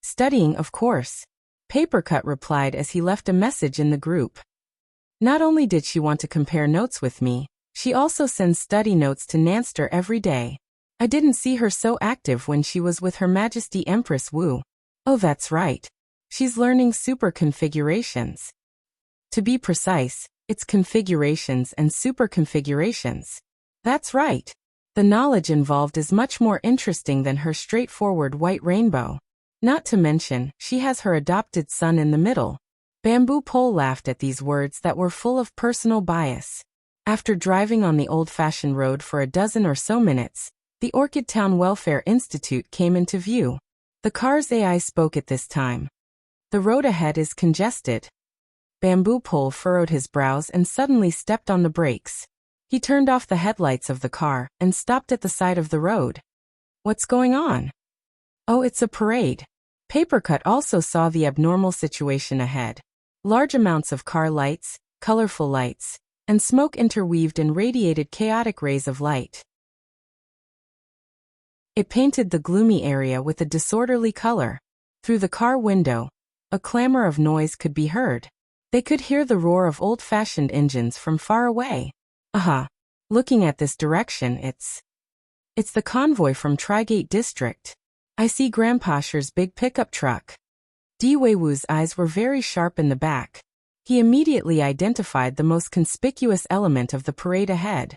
Studying, of course. Papercut replied as he left a message in the group. Not only did she want to compare notes with me, she also sends study notes to Nanster every day. I didn't see her so active when she was with Her Majesty Empress Wu. Oh, that's right. She's learning super configurations. To be precise, it's configurations and super configurations. That's right. The knowledge involved is much more interesting than her straightforward white rainbow. Not to mention, she has her adopted son in the middle. Bamboo Pole laughed at these words that were full of personal bias. After driving on the old-fashioned road for a dozen or so minutes, the Orchid Town Welfare Institute came into view. The car's AI spoke at this time. The road ahead is congested. Bamboo Pole furrowed his brows and suddenly stepped on the brakes. He turned off the headlights of the car and stopped at the side of the road. What's going on? Oh, it's a parade. Papercut also saw the abnormal situation ahead. Large amounts of car lights, colorful lights, and smoke interweaved and radiated chaotic rays of light. It painted the gloomy area with a disorderly color. Through the car window, a clamor of noise could be heard. They could hear the roar of old-fashioned engines from far away. Aha! Looking at this direction, it's the convoy from Trigate District. I see Grandpa Sher's big pickup truck. Di Weiwu's eyes were very sharp in the back. He immediately identified the most conspicuous element of the parade ahead.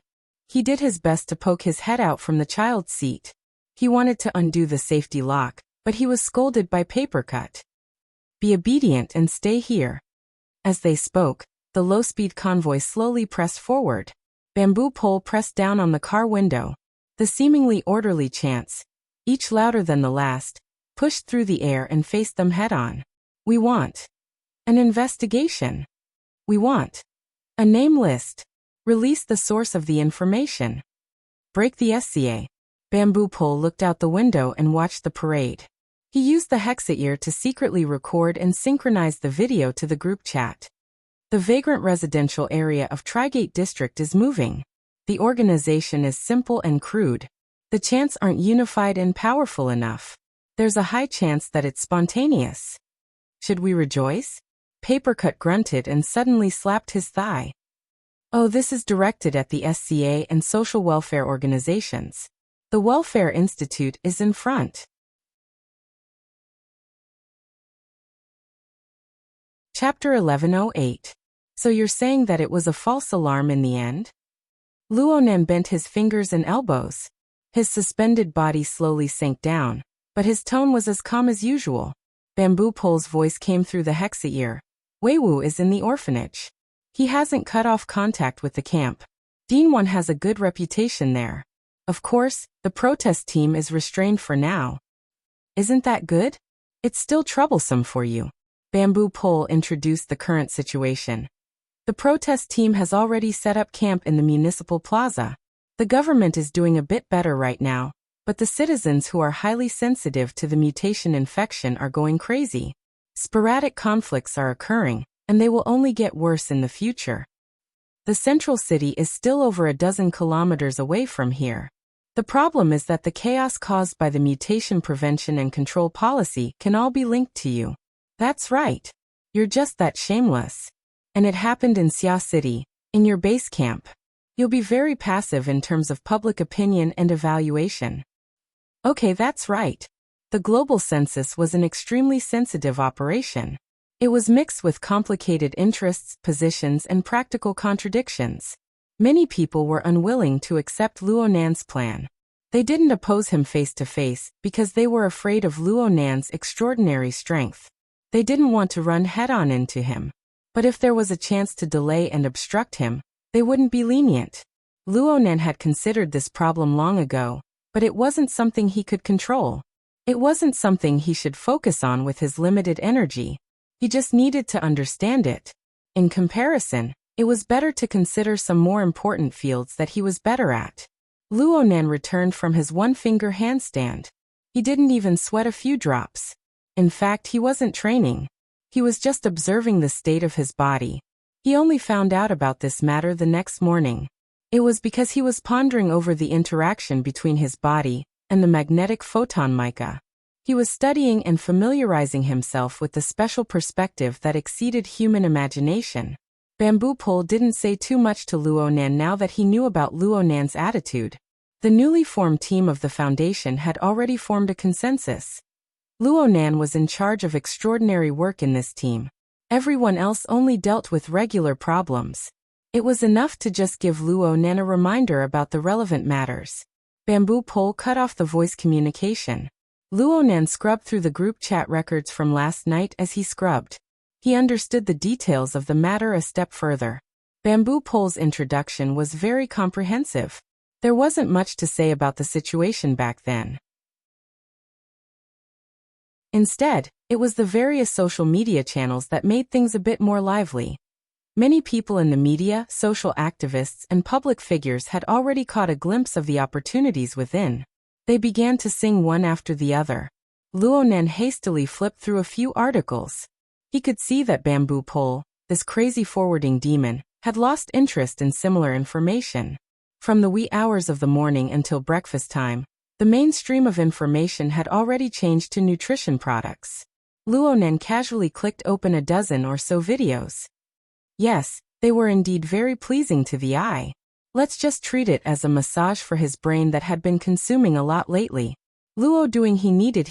He did his best to poke his head out from the child's seat. He wanted to undo the safety lock, but he was scolded by Papercut. Be obedient and stay here. As they spoke, the low-speed convoy slowly pressed forward. Bamboo Pole pressed down on the car window. The seemingly orderly chants, each louder than the last, pushed through the air and faced them head-on. We want an investigation. We want a name list. Release the source of the information. Break the SCA. Bamboo Pole looked out the window and watched the parade. He used the Hexaear to secretly record and synchronize the video to the group chat. The vagrant residential area of Trigate District is moving. The organization is simple and crude. The chants aren't unified and powerful enough. There's a high chance that it's spontaneous. Should we rejoice? Papercut grunted and suddenly slapped his thigh. Oh, this is directed at the SCA and social welfare organizations. The Welfare Institute is in front. Chapter 1108. So you're saying that it was a false alarm in the end? Luonan bent his fingers and elbows. His suspended body slowly sank down, but his tone was as calm as usual. Bamboo Pole's voice came through the hexa ear. Weiwu is in the orphanage. He hasn't cut off contact with the camp. Dinwan has a good reputation there. Of course, the protest team is restrained for now. Isn't that good? It's still troublesome for you. Bamboo Pole introduced the current situation. The protest team has already set up camp in the municipal plaza. The government is doing a bit better right now, but the citizens who are highly sensitive to the mutation infection are going crazy. Sporadic conflicts are occurring, and they will only get worse in the future. The central city is still over a dozen kilometers away from here. The problem is that the chaos caused by the mutation prevention and control policy can all be linked to you. That's right. You're just that shameless. And it happened in Xia City, in your base camp. You'll be very passive in terms of public opinion and evaluation. Okay, that's right. The global census was an extremely sensitive operation. It was mixed with complicated interests, positions, and practical contradictions. Many people were unwilling to accept Luonan's plan. They didn't oppose him face to face because they were afraid of Luonan's extraordinary strength. They didn't want to run head-on into him. But if there was a chance to delay and obstruct him, they wouldn't be lenient. Luonan had considered this problem long ago, but it wasn't something he could control. It wasn't something he should focus on with his limited energy. He just needed to understand it. In comparison, it was better to consider some more important fields that he was better at. Luonan returned from his one-finger handstand. He didn't even sweat a few drops. In fact, he wasn't training. He was just observing the state of his body. He only found out about this matter the next morning. It was because he was pondering over the interaction between his body and the magnetic photon mica. He was studying and familiarizing himself with the special perspective that exceeded human imagination. Bamboo Pole didn't say too much to Luonan now that he knew about Luonan's attitude. The newly formed team of the Foundation had already formed a consensus. Luonan was in charge of extraordinary work in this team. Everyone else only dealt with regular problems. It was enough to just give Luonan a reminder about the relevant matters. Bamboo Pole cut off the voice communication. Luonan scrubbed through the group chat records from last night as he scrubbed. He understood the details of the matter a step further. Bamboo Pole's introduction was very comprehensive. There wasn't much to say about the situation back then. Instead, it was the various social media channels that made things a bit more lively. Many people in the media, social activists, and public figures had already caught a glimpse of the opportunities within. They began to sing one after the other. Luonan hastily flipped through a few articles. He could see that Bamboo Pole, this crazy forwarding demon, had lost interest in similar information. From the wee hours of the morning until breakfast time, the mainstream of information had already changed to nutrition products. Luonan casually clicked open a dozen or so videos. Yes, they were indeed very pleasing to the eye. Let's just treat it as a massage for his brain that had been consuming a lot lately. Luo doing he needed.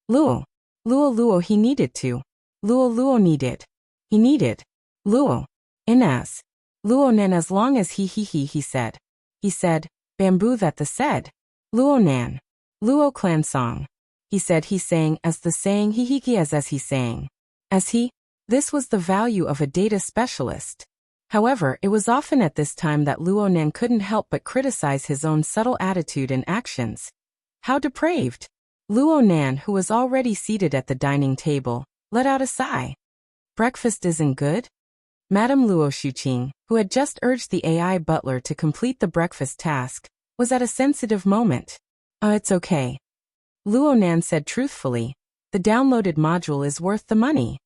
Luo he needed to. Luo needed. He needed. Luo. Inaz. Luonan as long as he said. He said, bamboo that the said. Luonan. Luo clan song. He said he sang as the saying he as he sang. As he. This was the value of a data specialist. However, it was often at this time that Luonan couldn't help but criticize his own subtle attitude and actions. How depraved! Luonan, who was already seated at the dining table, let out a sigh. Breakfast isn't good? Madame Luo Shuqing, who had just urged the AI butler to complete the breakfast task, was at a sensitive moment. It's okay. Luonan said truthfully. The downloaded module is worth the money.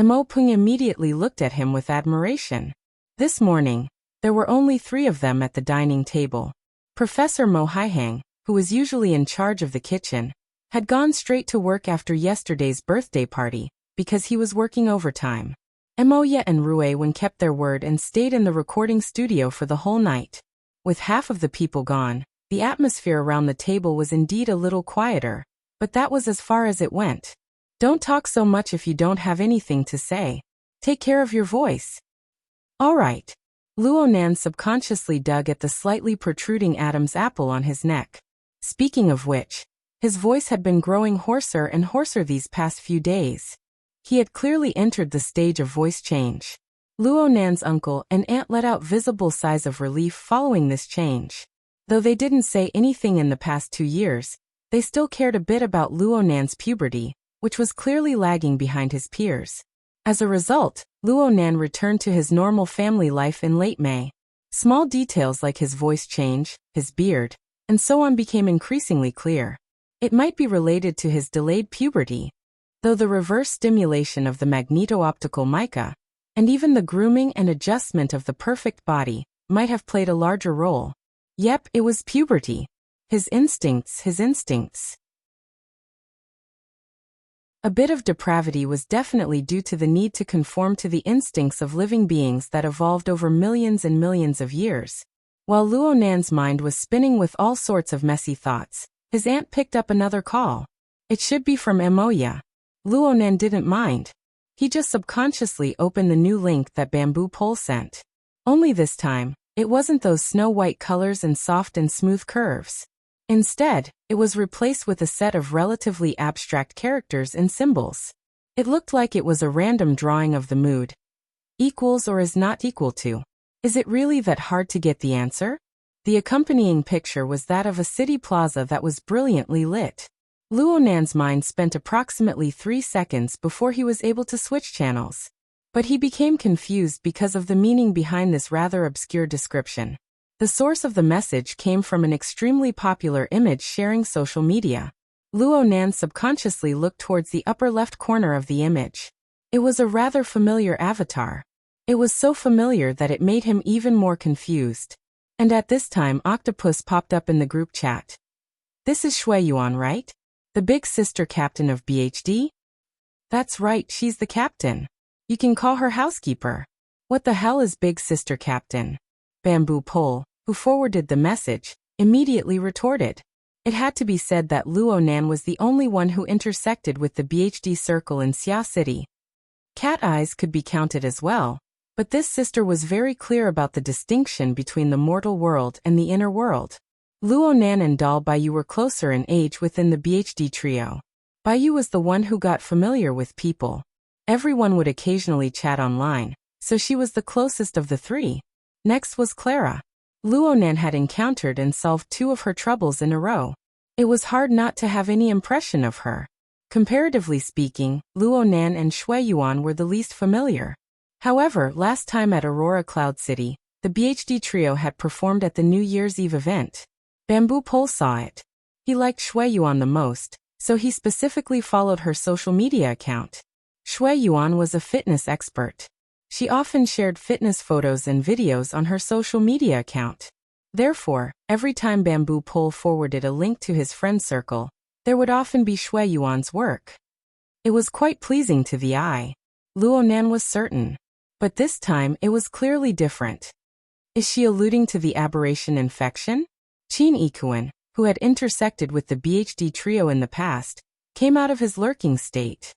Mo Pung immediately looked at him with admiration. This morning, there were only 3 of them at the dining table. Professor Mo Haihang, who was usually in charge of the kitchen, had gone straight to work after yesterday's birthday party, because he was working overtime. Moya and Rue Wen kept their word and stayed in the recording studio for the whole night. With half of the people gone, the atmosphere around the table was indeed a little quieter, but that was as far as it went. Don't talk so much if you don't have anything to say. Take care of your voice. All right. Luo Nan subconsciously dug at the slightly protruding Adam's apple on his neck. Speaking of which, his voice had been growing hoarser and hoarser these past few days. He had clearly entered the stage of voice change. Luo Nan's uncle and aunt let out visible sighs of relief following this change. Though they didn't say anything in the past 2 years, they still cared a bit about Luo Nan's puberty, which was clearly lagging behind his peers. As a result, Luo Nan returned to his normal family life in late May. Small details like his voice change, his beard, and so on became increasingly clear. It might be related to his delayed puberty, though the reverse stimulation of the magneto-optical mica, and even the grooming and adjustment of the perfect body, might have played a larger role. Yep, it was puberty. His instincts. A bit of depravity was definitely due to the need to conform to the instincts of living beings that evolved over millions and millions of years. While Luo Nan's mind was spinning with all sorts of messy thoughts, his aunt picked up another call. It should be from Moya. Luo Nan didn't mind. He just subconsciously opened the new link that Bamboo Pole sent. Only this time, it wasn't those snow-white colors and soft and smooth curves. Instead, it was replaced with a set of relatively abstract characters and symbols. It looked like it was a random drawing of the mood. Equals or is not equal to. Is it really that hard to get the answer? The accompanying picture was that of a city plaza that was brilliantly lit. Luo Nan's mind spent approximately 3 seconds before he was able to switch channels. But he became confused because of the meaning behind this rather obscure description. The source of the message came from an extremely popular image-sharing social media. Luo Nan subconsciously looked towards the upper left corner of the image. It was a rather familiar avatar. It was so familiar that it made him even more confused. And at this time Octopus popped up in the group chat. This is Shui Yuan, right? The big sister captain of BHD? That's right, she's the captain. You can call her housekeeper. What the hell is big sister captain? Bamboo Pole, who forwarded the message, immediately retorted. It had to be said that Luo Nan was the only one who intersected with the BHD circle in Xia City. Cat eyes could be counted as well, but this sister was very clear about the distinction between the mortal world and the inner world. Luo Nan and Dal Baiyu were closer in age within the BHD trio. Baiyu was the one who got familiar with people. Everyone would occasionally chat online, so she was the closest of the three. Next was Clara. Luo Nan had encountered and solved 2 of her troubles in a row. It was hard not to have any impression of her. Comparatively speaking, Luo Nan and Shui Yuan were the least familiar. However, last time at Aurora Cloud City, the BHD trio had performed at the New Year's Eve event. Bamboo Pole saw it. He liked Shui Yuan the most, so he specifically followed her social media account. Shui Yuan was a fitness expert. She often shared fitness photos and videos on her social media account. Therefore, every time Bamboo Pole forwarded a link to his friend circle, there would often be Shui Yuan's work. It was quite pleasing to the eye. Luo Nan was certain. But this time it was clearly different. Is she alluding to the aberration infection? Qin Ikuan, who had intersected with the BHD trio in the past, came out of his lurking state.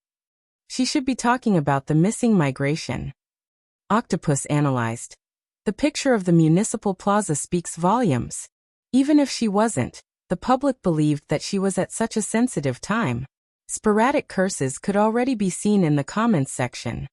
She should be talking about the missing migration. Octopus analyzed. The picture of the municipal plaza speaks volumes. Even if she wasn't, the public believed that she was at such a sensitive time. Sporadic curses could already be seen in the comments section.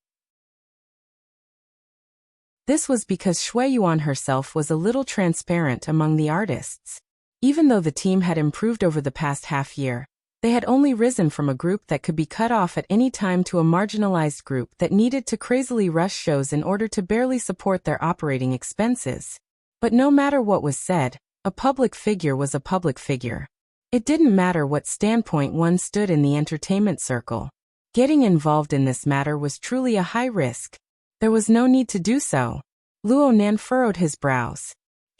This was because Shui Yuan herself was a little transparent among the artists. Even though the team had improved over the past half year, they had only risen from a group that could be cut off at any time to a marginalized group that needed to crazily rush shows in order to barely support their operating expenses. But no matter what was said, a public figure was a public figure. It didn't matter what standpoint one stood in the entertainment circle. Getting involved in this matter was truly a high risk. There was no need to do so. Luo Nan furrowed his brows.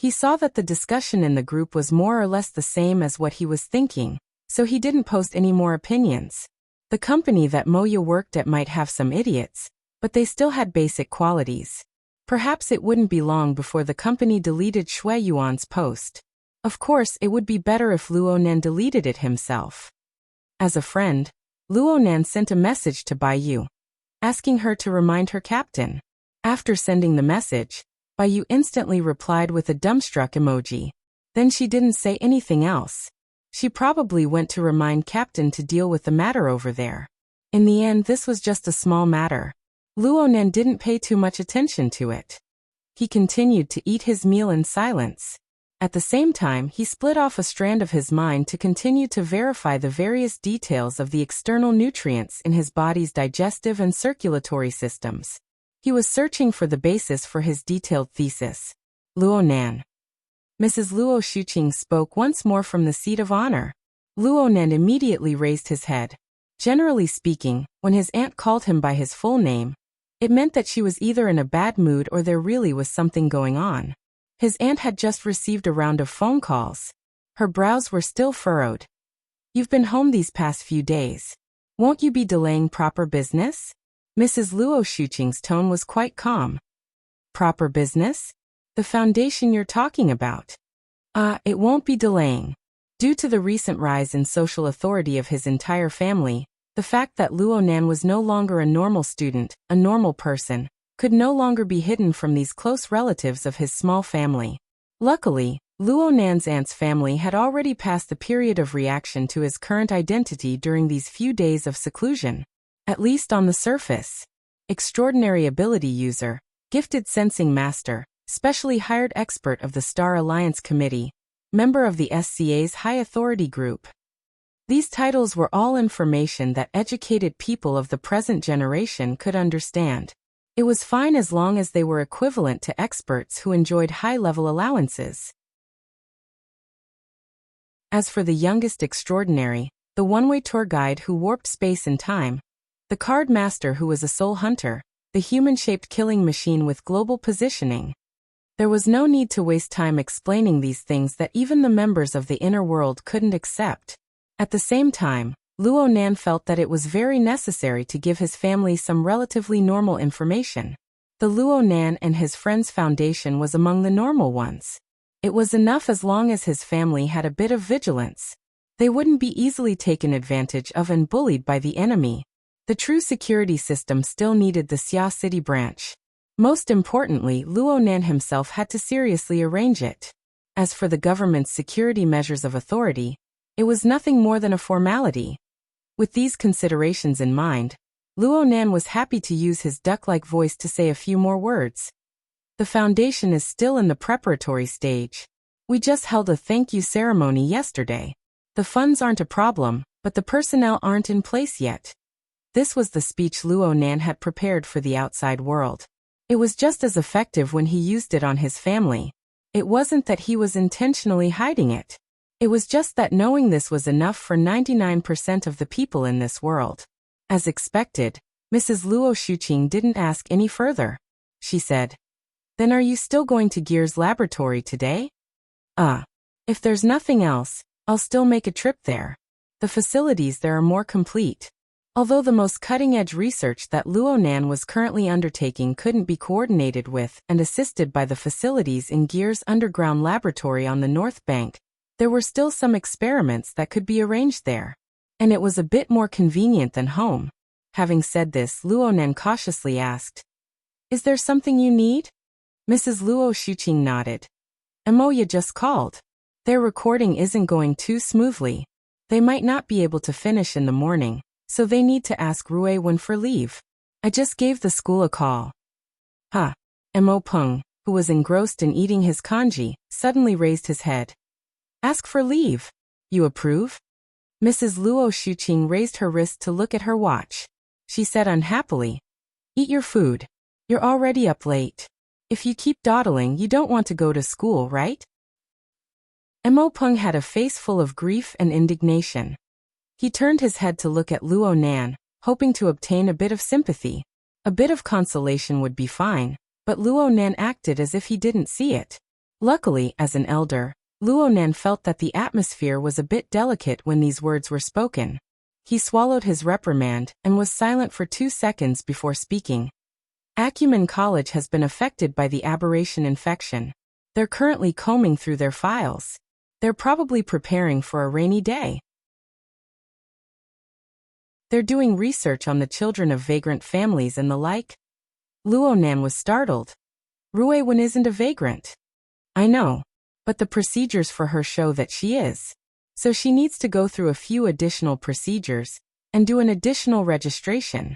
He saw that the discussion in the group was more or less the same as what he was thinking, so he didn't post any more opinions. The company that Moya worked at might have some idiots, but they still had basic qualities. Perhaps it wouldn't be long before the company deleted Shui Yuan's post. Of course, it would be better if Luo Nan deleted it himself. As a friend, Luo Nan sent a message to Bai Yu, asking her to remind her captain. After sending the message, Bai Yu instantly replied with a dumbstruck emoji. Then she didn't say anything else. She probably went to remind Captain to deal with the matter over there. In the end, this was just a small matter. Luo Nan didn't pay too much attention to it. He continued to eat his meal in silence. At the same time, he split off a strand of his mind to continue to verify the various details of the external nutrients in his body's digestive and circulatory systems. He was searching for the basis for his detailed thesis. Luo Nan. Mrs. Luo Shuqing spoke once more from the seat of honor. Luo Nan immediately raised his head. Generally speaking, when his aunt called him by his full name, it meant that she was either in a bad mood or there really was something going on. His aunt had just received a round of phone calls. Her brows were still furrowed. "You've been home these past few days. Won't you be delaying proper business?" Mrs. Luo Shuqing's tone was quite calm. "Proper business? The foundation you're talking about?" It won't be delaying. Due to the recent rise in social authority of his entire family, the fact that Luo Nan was no longer a normal student, a normal person, could no longer be hidden from these close relatives of his small family. Luckily, Luo Nan's aunt's family had already passed the period of reaction to his current identity during these few days of seclusion. At least on the surface. Extraordinary ability user, gifted sensing master, specially hired expert of the Star Alliance Committee, member of the SCA's high authority group. These titles were all information that educated people of the present generation could understand. It was fine as long as they were equivalent to experts who enjoyed high-level allowances. As for the youngest extraordinary, the one-way tour guide who warped space and time, the card master who was a soul hunter, the human-shaped killing machine with global positioning, there was no need to waste time explaining these things that even the members of the inner world couldn't accept. At the same time, Luo Nan felt that it was very necessary to give his family some relatively normal information. The Luo Nan and his friends' foundation was among the normal ones. It was enough as long as his family had a bit of vigilance. They wouldn't be easily taken advantage of and bullied by the enemy. The true security system still needed the Xia City branch. Most importantly, Luo Nan himself had to seriously arrange it. As for the government's security measures of authority, it was nothing more than a formality. With these considerations in mind, Luo Nan was happy to use his duck-like voice to say a few more words. The foundation is still in the preparatory stage. We just held a thank you ceremony yesterday. The funds aren't a problem, but the personnel aren't in place yet. This was the speech Luo Nan had prepared for the outside world. It was just as effective when he used it on his family. It wasn't that he was intentionally hiding it. It was just that knowing this was enough for 99% of the people in this world. As expected, Mrs. Luo Shuqing didn't ask any further. She said, "Then are you still going to Gear's laboratory today?" If there's nothing else, I'll still make a trip there. The facilities there are more complete. Although the most cutting-edge research that Luo Nan was currently undertaking couldn't be coordinated with and assisted by the facilities in Gear's underground laboratory on the North Bank, there were still some experiments that could be arranged there. And it was a bit more convenient than home. Having said this, Luo Nan cautiously asked, "Is there something you need?" Mrs. Luo Shuqing nodded. "Emoya just called. Their recording isn't going too smoothly. They might not be able to finish in the morning, so they need to ask Rui when for leave. I just gave the school a call." Mo Peng, who was engrossed in eating his kanji, suddenly raised his head. "Ask for leave? You approve?" Mrs. Luo Shuqing raised her wrist to look at her watch. She said unhappily, "Eat your food. You're already up late. If you keep dawdling, you don't want to go to school, right?" Mo Peng had a face full of grief and indignation. He turned his head to look at Luo Nan, hoping to obtain a bit of sympathy. A bit of consolation would be fine, but Luo Nan acted as if he didn't see it. Luckily, as an elder, Luonan felt that the atmosphere was a bit delicate when these words were spoken. He swallowed his reprimand and was silent for 2 seconds before speaking. Acumen College has been affected by the aberration infection. They're currently combing through their files. They're probably preparing for a rainy day. They're doing research on the children of vagrant families and the like. Luonan was startled. Ruewen isn't a vagrant. I know. But the procedures for her show that she is. So she needs to go through a few additional procedures and do an additional registration.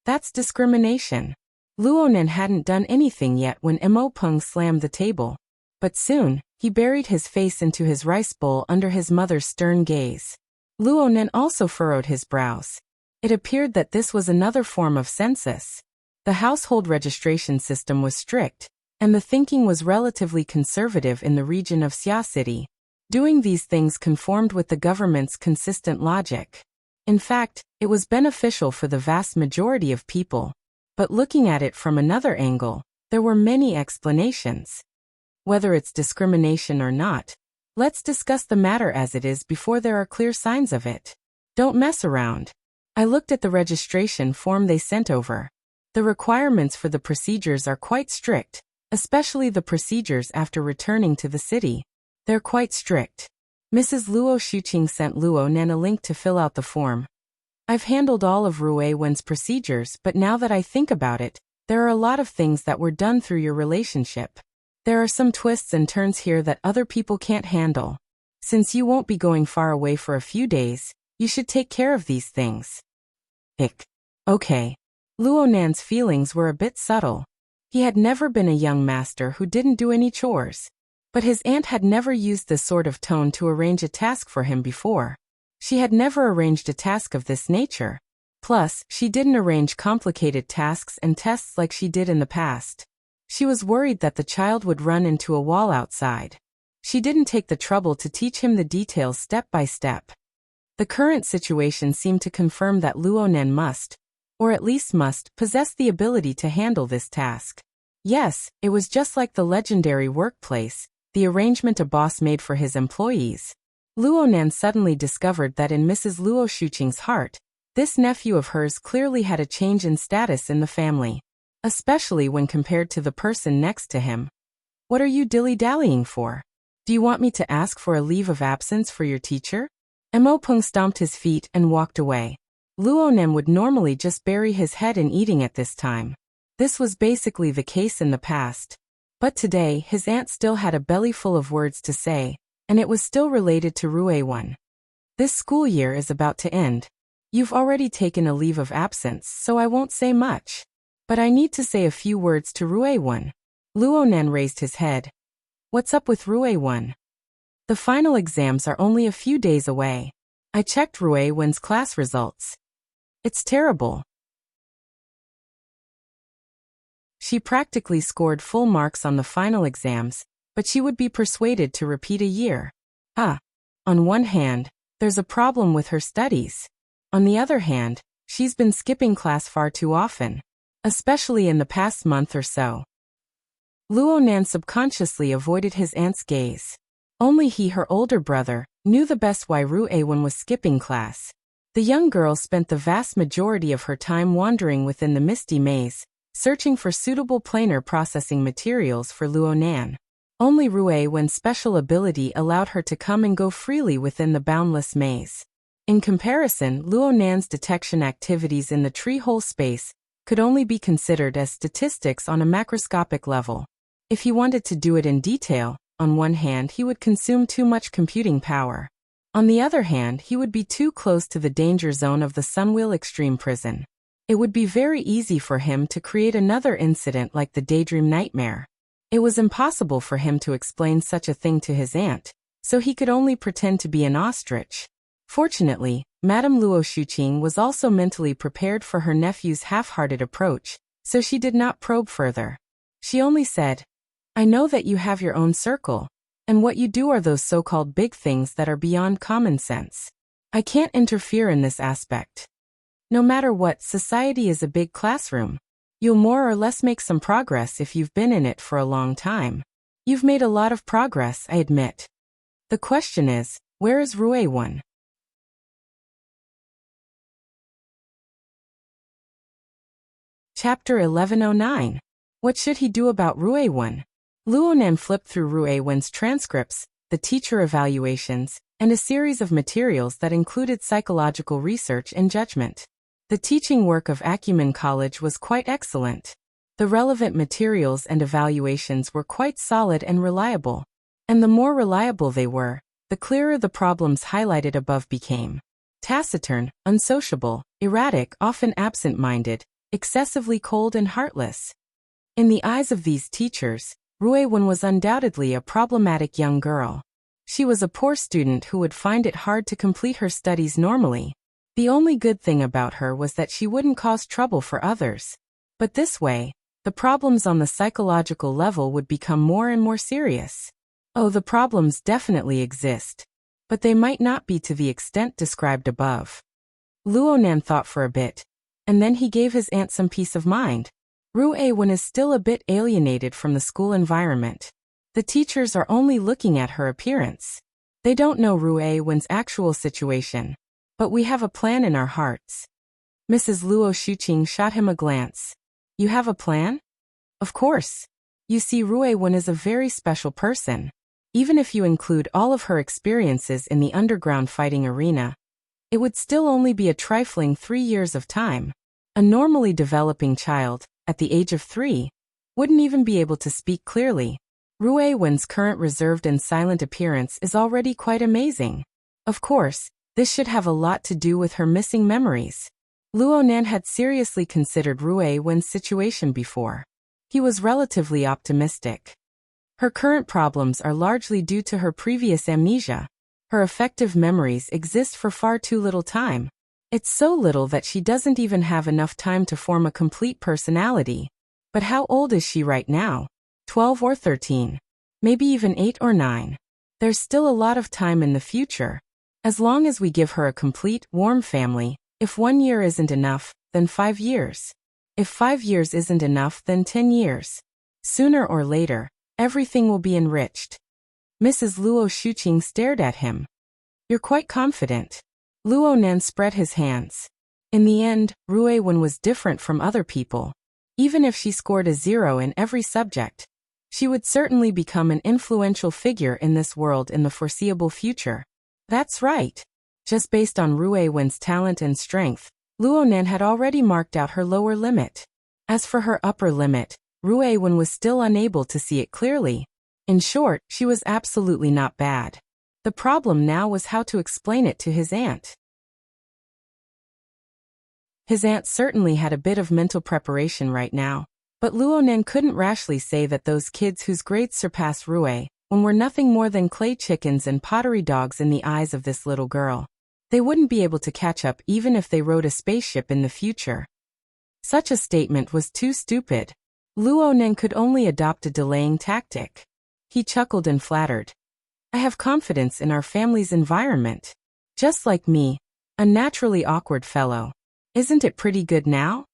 That's discrimination. Luonan hadn't done anything yet when Mo Peng slammed the table. But soon, he buried his face into his rice bowl under his mother's stern gaze. Luonan also furrowed his brows. It appeared that this was another form of census. The household registration system was strict, and the thinking was relatively conservative in the region of Xia City. Doing these things conformed with the government's consistent logic. In fact, it was beneficial for the vast majority of people. But looking at it from another angle, there were many explanations. Whether it's discrimination or not, let's discuss the matter as it is before there are clear signs of it. Don't mess around. I looked at the registration form they sent over. The requirements for the procedures are quite strict, especially the procedures after returning to the city. They're quite strict. Mrs. Luo Shuqing sent Luonan a link to fill out the form. I've handled all of Ruewen's procedures, but now that I think about it, there are a lot of things that were done through your relationship. There are some twists and turns here that other people can't handle. Since you won't be going far away for a few days, you should take care of these things. Okay. Luonan's feelings were a bit subtle. He had never been a young master who didn't do any chores. But his aunt had never used this sort of tone to arrange a task for him before. She had never arranged a task of this nature. Plus, she didn't arrange complicated tasks and tests like she did in the past. She was worried that the child would run into a wall outside. She didn't take the trouble to teach him the details step by step. The current situation seemed to confirm that Luonan must, or at least must, possess the ability to handle this task. Yes, it was just like the legendary workplace, the arrangement a boss made for his employees. Luonan suddenly discovered that in Mrs. Luo Shuqing's heart, this nephew of hers clearly had a change in status in the family, especially when compared to the person next to him. What are you dilly-dallying for? Do you want me to ask for a leave of absence for your teacher? Mo Peng stomped his feet and walked away. Luonan would normally just bury his head in eating at this time. This was basically the case in the past. But today, his aunt still had a belly full of words to say, and it was still related to Ruewen. This school year is about to end. You've already taken a leave of absence, so I won't say much. But I need to say a few words to Ruewen. Luonan raised his head. What's up with Ruewen? The final exams are only a few days away. I checked Ruewen's class results. It's terrible. She practically scored full marks on the final exams, but she would be persuaded to repeat a year. On one hand, there's a problem with her studies. On the other hand, she's been skipping class far too often, especially in the past month or so. Luonan subconsciously avoided his aunt's gaze. Only he, her older brother, knew the best why Ruewen was skipping class. The young girl spent the vast majority of her time wandering within the misty maze, searching for suitable planar processing materials for Luonan. Only Ruewen's special ability allowed her to come and go freely within the boundless maze. In comparison, Luonan's detection activities in the tree-hole space could only be considered as statistics on a macroscopic level. If he wanted to do it in detail, on one hand he would consume too much computing power. On the other hand, he would be too close to the danger zone of the Sunwheel Extreme Prison. It would be very easy for him to create another incident like the Daydream Nightmare. It was impossible for him to explain such a thing to his aunt, so he could only pretend to be an ostrich. Fortunately, Madame Luo Shuqing was also mentally prepared for her nephew's half-hearted approach, so she did not probe further. She only said, I know that you have your own circle, and what you do are those so-called big things that are beyond common sense. I can't interfere in this aspect. No matter what, society is a big classroom. You'll more or less make some progress if you've been in it for a long time. You've made a lot of progress, I admit. The question is, where is Ruei-1? Chapter 1109. What should he do about Ruei-1? Luonan flipped through Ruei-1's transcripts, the teacher evaluations, and a series of materials that included psychological research and judgment. The teaching work of Acumen College was quite excellent. The relevant materials and evaluations were quite solid and reliable. And the more reliable they were, the clearer the problems highlighted above became. Taciturn, unsociable, erratic, often absent-minded, excessively cold and heartless. In the eyes of these teachers, Ruei-1 was undoubtedly a problematic young girl. She was a poor student who would find it hard to complete her studies normally. The only good thing about her was that she wouldn't cause trouble for others. But this way, the problems on the psychological level would become more and more serious. Oh, the problems definitely exist. But they might not be to the extent described above. Luonan thought for a bit, and then he gave his aunt some peace of mind. Ruei-1 is still a bit alienated from the school environment. The teachers are only looking at her appearance. They don't know Ruei-1's actual situation. But we have a plan in our hearts. Mrs. Luo Shuqing shot him a glance. You have a plan? Of course. You see, Ruei-1 is a very special person. Even if you include all of her experiences in the underground fighting arena, it would still only be a trifling 3 years of time. A normally developing child, at the age of 3, wouldn't even be able to speak clearly. Ruei-1's current reserved and silent appearance is already quite amazing. Of course, this should have a lot to do with her missing memories. Luonan had seriously considered Ruei-1's situation before. He was relatively optimistic. Her current problems are largely due to her previous amnesia. Her effective memories exist for far too little time. It's so little that she doesn't even have enough time to form a complete personality. But how old is she right now? 12 or 13? Maybe even 8 or 9. There's still a lot of time in the future. As long as we give her a complete, warm family, if 1 year isn't enough, then 5 years. If 5 years isn't enough, then 10 years. Sooner or later, everything will be enriched. Mrs. Luo Shuqing stared at him. You're quite confident. Luonan spread his hands. In the end, Ruei-1 was different from other people. Even if she scored a 0 in every subject, she would certainly become an influential figure in this world in the foreseeable future. That's right. Just based on Ruei-1's talent and strength, Luonan had already marked out her lower limit. As for her upper limit, Ruei-1 was still unable to see it clearly. In short, she was absolutely not bad. The problem now was how to explain it to his aunt. His aunt certainly had a bit of mental preparation right now, but Luonan couldn't rashly say that those kids whose grades surpassed Ruei-1 were nothing more than clay chickens and pottery dogs in the eyes of this little girl. They wouldn't be able to catch up even if they rode a spaceship in the future. Such a statement was too stupid. Luonan could only adopt a delaying tactic. He chuckled and flattered. I have confidence in our family's environment. Just like me, a naturally awkward fellow. Isn't it pretty good now?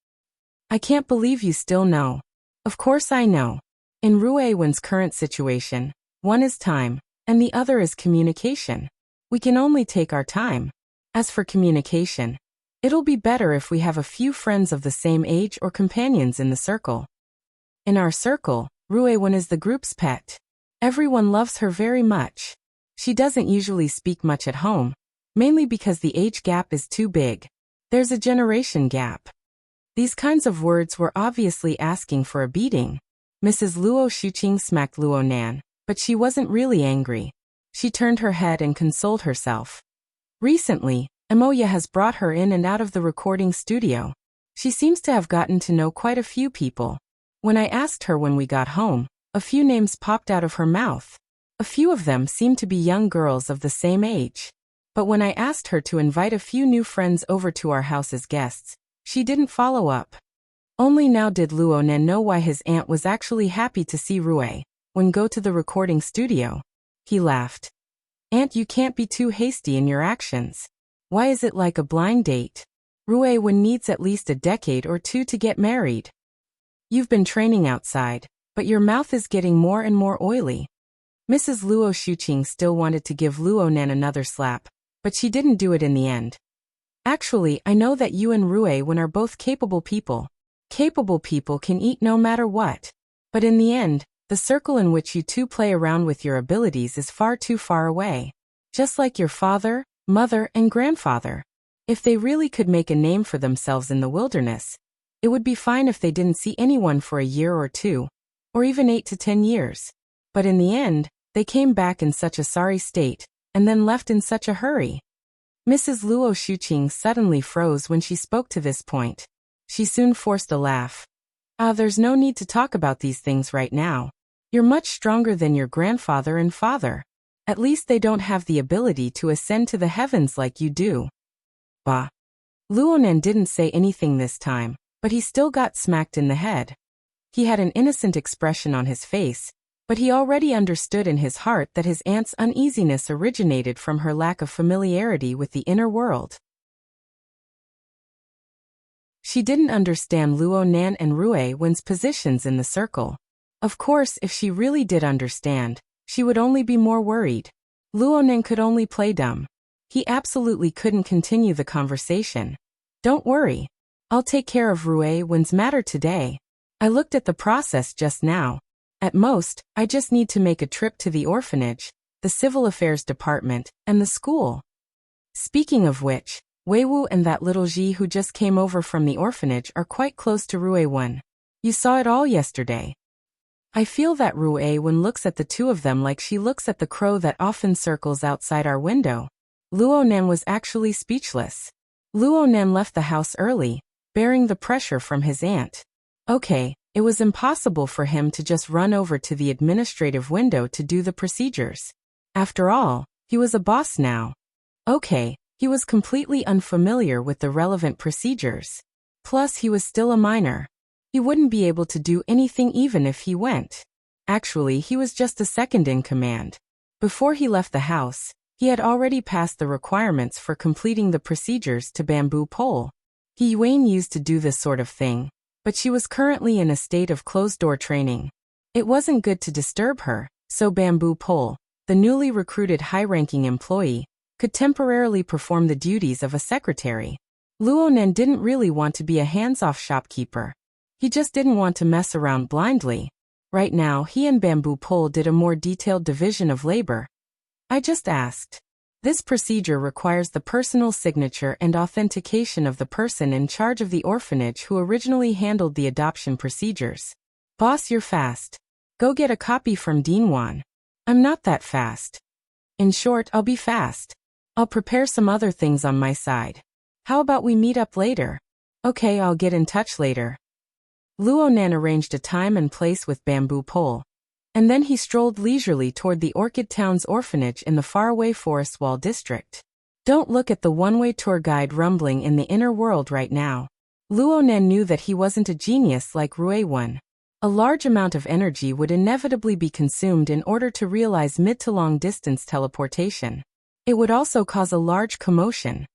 I can't believe you still know. Of course I know. In Ruei-1's current situation, one is time, and the other is communication. We can only take our time. As for communication, it'll be better if we have a few friends of the same age or companions in the circle. In our circle, Ruei-1 is the group's pet. Everyone loves her very much. She doesn't usually speak much at home, mainly because the age gap is too big. There's a generation gap. These kinds of words were obviously asking for a beating. Mrs. Luo Shuqing smacked Luonan, but she wasn't really angry. She turned her head and consoled herself. Recently, Emoya has brought her in and out of the recording studio. She seems to have gotten to know quite a few people. When I asked her when we got home, a few names popped out of her mouth. A few of them seemed to be young girls of the same age. But when I asked her to invite a few new friends over to our house as guests, she didn't follow up. Only now did Luonan know why his aunt was actually happy to see Ruei-1 go to the recording studio. He laughed. Aunt, you can't be too hasty in your actions. Why is it like a blind date? Ruei-1 needs at least a decade or 2 to get married. You've been training outside. but your mouth is getting more and more oily. Mrs. Luo Shuqing still wanted to give Luo Nan another slap, but she didn't do it in the end. Actually, I know that you and Rui Wen are both capable people. Capable people can eat no matter what. But in the end, the circle in which you two play around with your abilities is far too far away. Just like your father, mother, and grandfather. If they really could make a name for themselves in the wilderness, it would be fine if they didn't see anyone for a year or two, or even 8 to 10 years. But in the end, they came back in such a sorry state, and then left in such a hurry. Mrs. Luo Shuqing suddenly froze when she spoke to this point. She soon forced a laugh. There's no need to talk about these things right now. You're much stronger than your grandfather and father. At least they don't have the ability to ascend to the heavens like you do. Bah. Luonan didn't say anything this time, but he still got smacked in the head. He had an innocent expression on his face, but he already understood in his heart that his aunt's uneasiness originated from her lack of familiarity with the inner world. She didn't understand Luo Nan and Rui Wen's positions in the circle. Of course, if she really did understand, she would only be more worried. Luo Nan could only play dumb. He absolutely couldn't continue the conversation. Don't worry. I'll take care of Rui Wen's matter today. I looked at the process just now. At most, I just need to make a trip to the orphanage, the civil affairs department, and the school. Speaking of which, Wei Wu and that little Ji who just came over from the orphanage are quite close to Rui Wen. You saw it all yesterday. I feel that Rui Wen looks at the two of them like she looks at the crow that often circles outside our window. Luo Nan was actually speechless. Luo Nan left the house early, bearing the pressure from his aunt. Okay, it was impossible for him to just run over to the administrative window to do the procedures. After all, he was a boss now. Okay, he was completely unfamiliar with the relevant procedures. Plus, he was still a minor. He wouldn't be able to do anything even if he went. Actually, he was just a second in command. Before he left the house, he had already passed the requirements for completing the procedures to Bamboo Pole. Yuan used to do this sort of thing, but she was currently in a state of closed-door training. It wasn't good to disturb her, so Bamboo Pole, the newly recruited high-ranking employee, could temporarily perform the duties of a secretary. Luo Nan didn't really want to be a hands-off shopkeeper. He just didn't want to mess around blindly. Right now, he and Bamboo Pole did a more detailed division of labor. I just asked. This procedure requires the personal signature and authentication of the person in charge of the orphanage who originally handled the adoption procedures. Boss, you're fast. Go get a copy from Dean Wan. I'm not that fast. In short, I'll be fast. I'll prepare some other things on my side. How about we meet up later? Okay, I'll get in touch later. Luo Nan arranged a time and place with Bamboo Pole. And then he strolled leisurely toward the Orchid Town's orphanage in the faraway Forest Wall district. Don't look at the one-way tour guide rumbling in the inner world right now. Luo Nan knew that he wasn't a genius like Rui Wen. A large amount of energy would inevitably be consumed in order to realize mid to long distance teleportation. It would also cause a large commotion.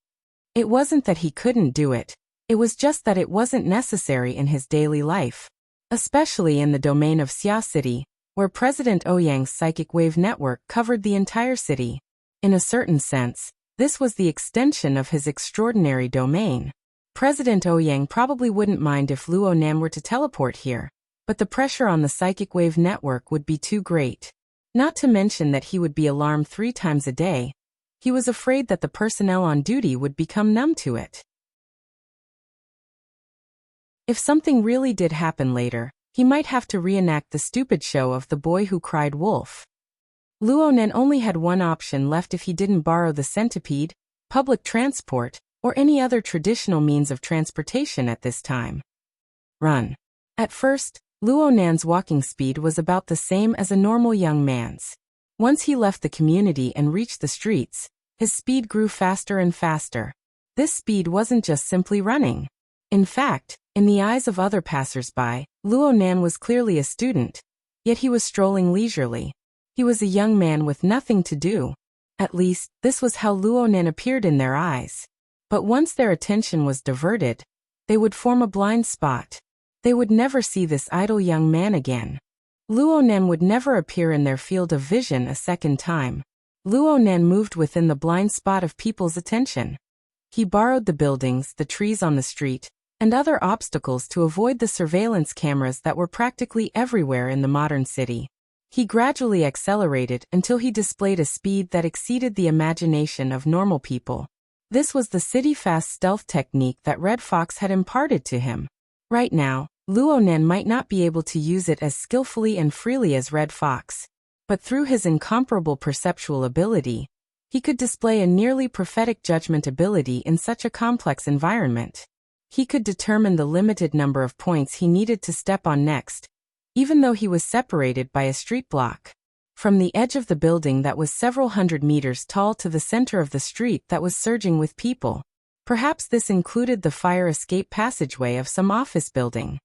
It wasn't that he couldn't do it. It was just that it wasn't necessary in his daily life. Especially in the domain of Xia City, where President Ouyang's psychic wave network covered the entire city. In a certain sense, this was the extension of his extraordinary domain. President Ouyang probably wouldn't mind if Luo Nan were to teleport here, but the pressure on the psychic wave network would be too great. Not to mention that he would be alarmed 3 times a day. He was afraid that the personnel on duty would become numb to it. If something really did happen later, he might have to reenact the stupid show of the boy who cried wolf. Luo Nan only had one option left if he didn't borrow the centipede, public transport, or any other traditional means of transportation at this time. Run. At first, Luo Nan's walking speed was about the same as a normal young man's. Once he left the community and reached the streets, his speed grew faster and faster. This speed wasn't just simply running. In fact, in the eyes of other passers-by, Luo Nan was clearly a student, yet he was strolling leisurely. He was a young man with nothing to do. At least, this was how Luo Nan appeared in their eyes. But once their attention was diverted, they would form a blind spot. They would never see this idle young man again. Luonan would never appear in their field of vision a second time. Luonan moved within the blind spot of people's attention. He borrowed the buildings, the trees on the street, and other obstacles to avoid the surveillance cameras that were practically everywhere in the modern city. He gradually accelerated until he displayed a speed that exceeded the imagination of normal people. This was the city-fast stealth technique that Red Fox had imparted to him. Right now, Luonan might not be able to use it as skillfully and freely as Red Fox, but through his incomparable perceptual ability, he could display a nearly prophetic judgment ability in such a complex environment. He could determine the limited number of points he needed to step on next, even though he was separated by a street block. From the edge of the building that was several hundred meters tall to the center of the street that was surging with people. Perhaps this included the fire escape passageway of some office building.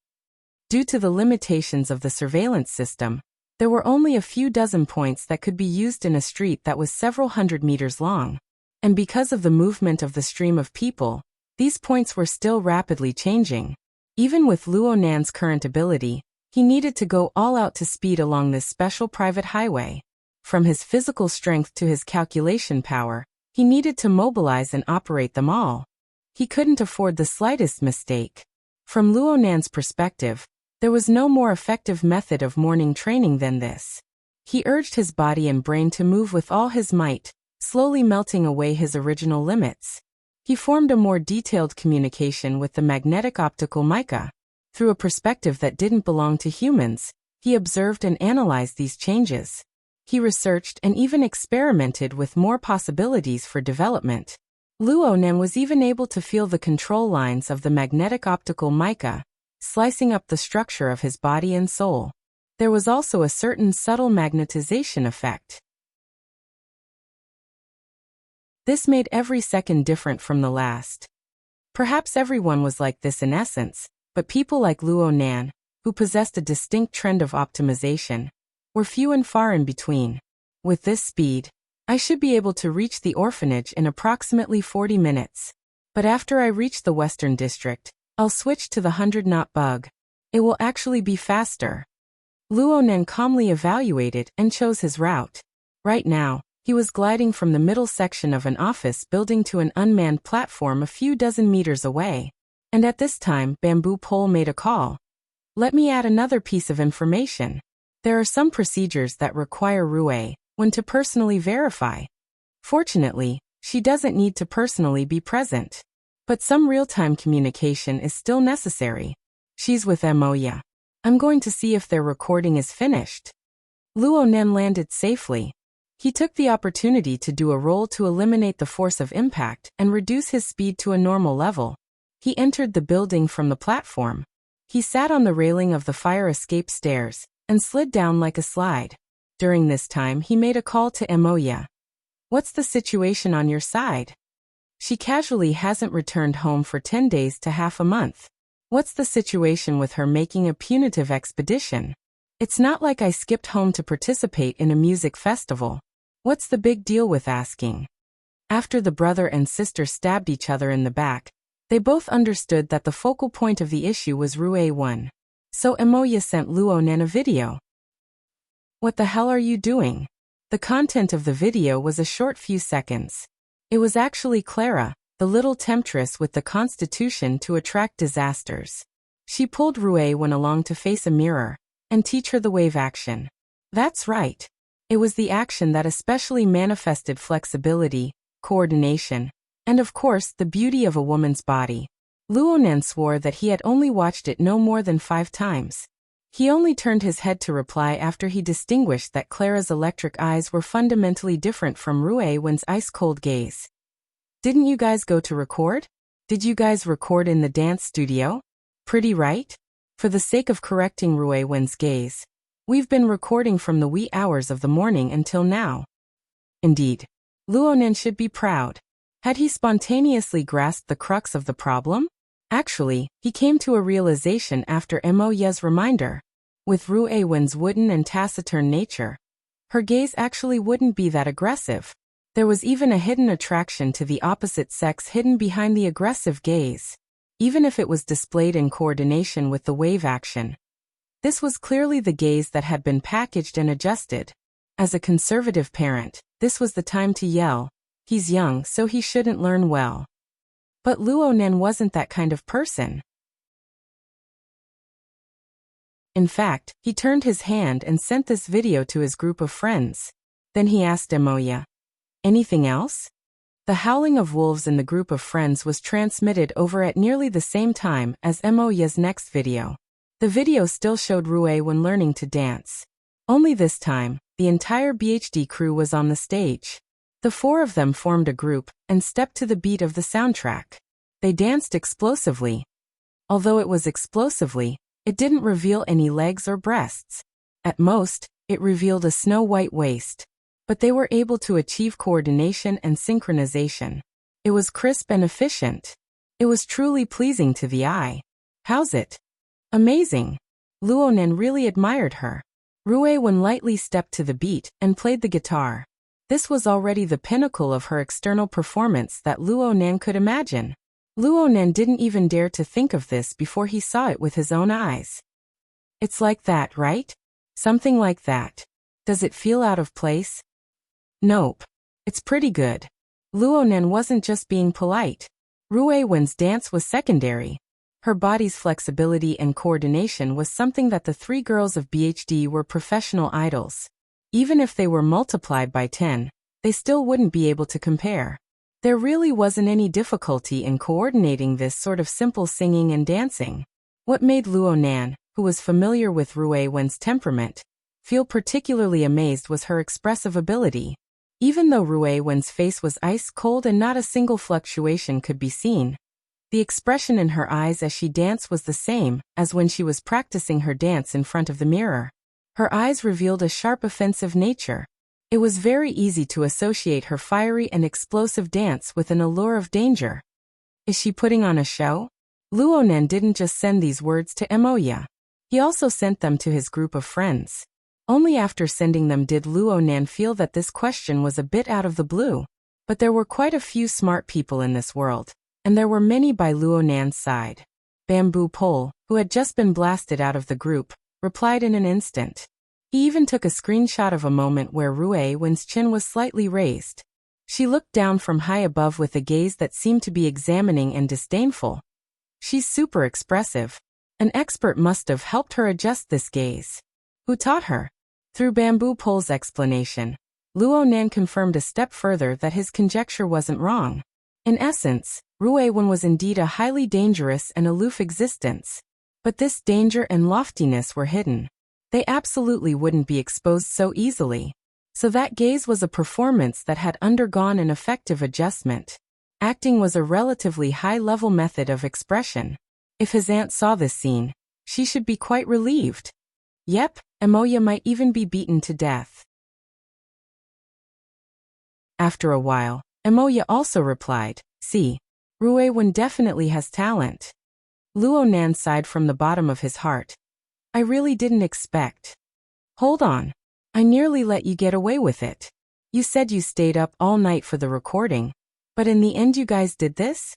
Due to the limitations of the surveillance system, there were only a few dozen points that could be used in a street that was several hundred meters long. And because of the movement of the stream of people, these points were still rapidly changing. Even with Luonan's current ability, he needed to go all out to speed along this special private highway. From his physical strength to his calculation power, he needed to mobilize and operate them all. He couldn't afford the slightest mistake. From Luonan's perspective, there was no more effective method of morning training than this. He urged his body and brain to move with all his might, slowly melting away his original limits. He formed a more detailed communication with the magnetic optical mica. Through a perspective that didn't belong to humans, he observed and analyzed these changes. He researched and even experimented with more possibilities for development. Luonan was even able to feel the control lines of the magnetic optical mica, slicing up the structure of his body and soul. There was also a certain subtle magnetization effect. This made every second different from the last. Perhaps everyone was like this in essence, but people like Luonan, who possessed a distinct trend of optimization, were few and far in between. With this speed, I should be able to reach the orphanage in approximately 40 minutes. But after I reach the Western District, I'll switch to the 100-knot bug. It will actually be faster. Luonan calmly evaluated and chose his route. Right now, he was gliding from the middle section of an office building to an unmanned platform a few dozen meters away. And at this time, Bamboo Pole made a call. Let me add another piece of information. There are some procedures that require Rue when to personally verify. Fortunately, she doesn't need to personally be present. But some real-time communication is still necessary. She's with Moya. I'm going to see if their recording is finished. Luonan landed safely. He took the opportunity to do a roll to eliminate the force of impact and reduce his speed to a normal level. He entered the building from the platform. He sat on the railing of the fire escape stairs and slid down like a slide. During this time, he made a call to Moya. What's the situation on your side? She casually hasn't returned home for 10 days to half a month. What's the situation with her making a punitive expedition? It's not like I skipped home to participate in a music festival. What's the big deal with asking? After the brother and sister stabbed each other in the back, they both understood that the focal point of the issue was Rue 1. So Moya sent Luonan a video. What the hell are you doing? The content of the video was a short few seconds. It was actually Clara, the little temptress with the constitution to attract disasters. She pulled Rue 1 along to face a mirror and teach her the wave action. That's right. It was the action that especially manifested flexibility, coordination, and of course the beauty of a woman's body. Luonan swore that he had only watched it no more than 5 times. He only turned his head to reply after he distinguished that Clara's electric eyes were fundamentally different from Rue 1's ice-cold gaze. Didn't you guys go to record? Did you guys record in the dance studio? Pretty right? For the sake of correcting Rue 1's gaze, we've been recording from the wee hours of the morning until now. Indeed, Luonan should be proud. Had he spontaneously grasped the crux of the problem? Actually, he came to a realization after Moya's reminder. With Rue 1's wooden and taciturn nature, her gaze actually wouldn't be that aggressive. There was even a hidden attraction to the opposite sex hidden behind the aggressive gaze, even if it was displayed in coordination with the wave action. This was clearly the gaze that had been packaged and adjusted. As a conservative parent, this was the time to yell, "He's young, so he shouldn't learn well." But Luo Nen wasn't that kind of person. In fact, he turned his hand and sent this video to his group of friends. Then he asked Emoya, "Anything else?" The howling of wolves in the group of friends was transmitted over at nearly the same time as Emoya's next video. The video still showed Rue when learning to dance. Only this time, the entire BHD crew was on the stage. The four of them formed a group and stepped to the beat of the soundtrack. They danced explosively. Although it was explosively, it didn't reveal any legs or breasts. At most, it revealed a snow-white waist. But they were able to achieve coordination and synchronization. It was crisp and efficient. It was truly pleasing to the eye. "How's it?" "Amazing." Luo Nen really admired her. Rue Wen lightly stepped to the beat and played the guitar. This was already the pinnacle of her external performance that Luo Nen could imagine. Luo Nen didn't even dare to think of this before he saw it with his own eyes. "It's like that, right? Something like that. Does it feel out of place?" "Nope. It's pretty good." Luo Nen wasn't just being polite. Rue Wen's dance was secondary. Her body's flexibility and coordination was something that the three girls of BHD were professional idols. Even if they were multiplied by 10, they still wouldn't be able to compare. There really wasn't any difficulty in coordinating this sort of simple singing and dancing. What made Luo Nan, who was familiar with Rue Wen's temperament, feel particularly amazed was her expressive ability. Even though Rue Wen's face was ice cold and not a single fluctuation could be seen, the expression in her eyes as she danced was the same as when she was practicing her dance in front of the mirror. Her eyes revealed a sharp offensive nature. It was very easy to associate her fiery and explosive dance with an allure of danger. Is she putting on a show? Luo Nen didn't just send these words to Emoya. He also sent them to his group of friends. Only after sending them did Luo Nen feel that this question was a bit out of the blue. But there were quite a few smart people in this world, and there were many by Luo Nan's side. Bamboo Pole, who had just been blasted out of the group, replied in an instant. He even took a screenshot of a moment where Rue Wen's chin was slightly raised. She looked down from high above with a gaze that seemed to be examining and disdainful. She's super expressive. An expert must have helped her adjust this gaze. Who taught her? Through Bamboo Pole's explanation, Luo Nan confirmed a step further that his conjecture wasn't wrong. In essence, Rue Wen was indeed a highly dangerous and aloof existence. But this danger and loftiness were hidden. They absolutely wouldn't be exposed so easily. So that gaze was a performance that had undergone an effective adjustment. Acting was a relatively high-level method of expression. If his aunt saw this scene, she should be quite relieved. Yep, Emoya might even be beaten to death. After a while, Emoya also replied, "See, Rue Wen definitely has talent." Luo Nan sighed from the bottom of his heart. "I really didn't expect." "Hold on. I nearly let you get away with it. You said you stayed up all night for the recording, but in the end you guys did this?"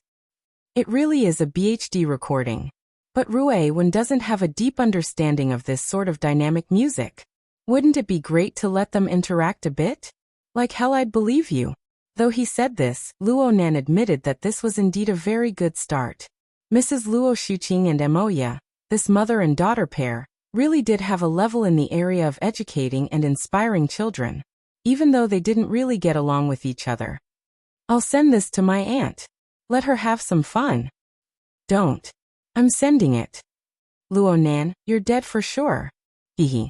It really is a BHD recording. But Rue Wen doesn't have a deep understanding of this sort of dynamic music. Wouldn't it be great to let them interact a bit? Like hell I'd believe you. Though he said this, Luo Nan admitted that this was indeed a very good start. Mrs. Luo Shuqing and Emoya, this mother and daughter pair, really did have a level in the area of educating and inspiring children, even though they didn't really get along with each other. "I'll send this to my aunt. Let her have some fun." "Don't. I'm sending it." "Luo Nan, you're dead for sure." Hehe.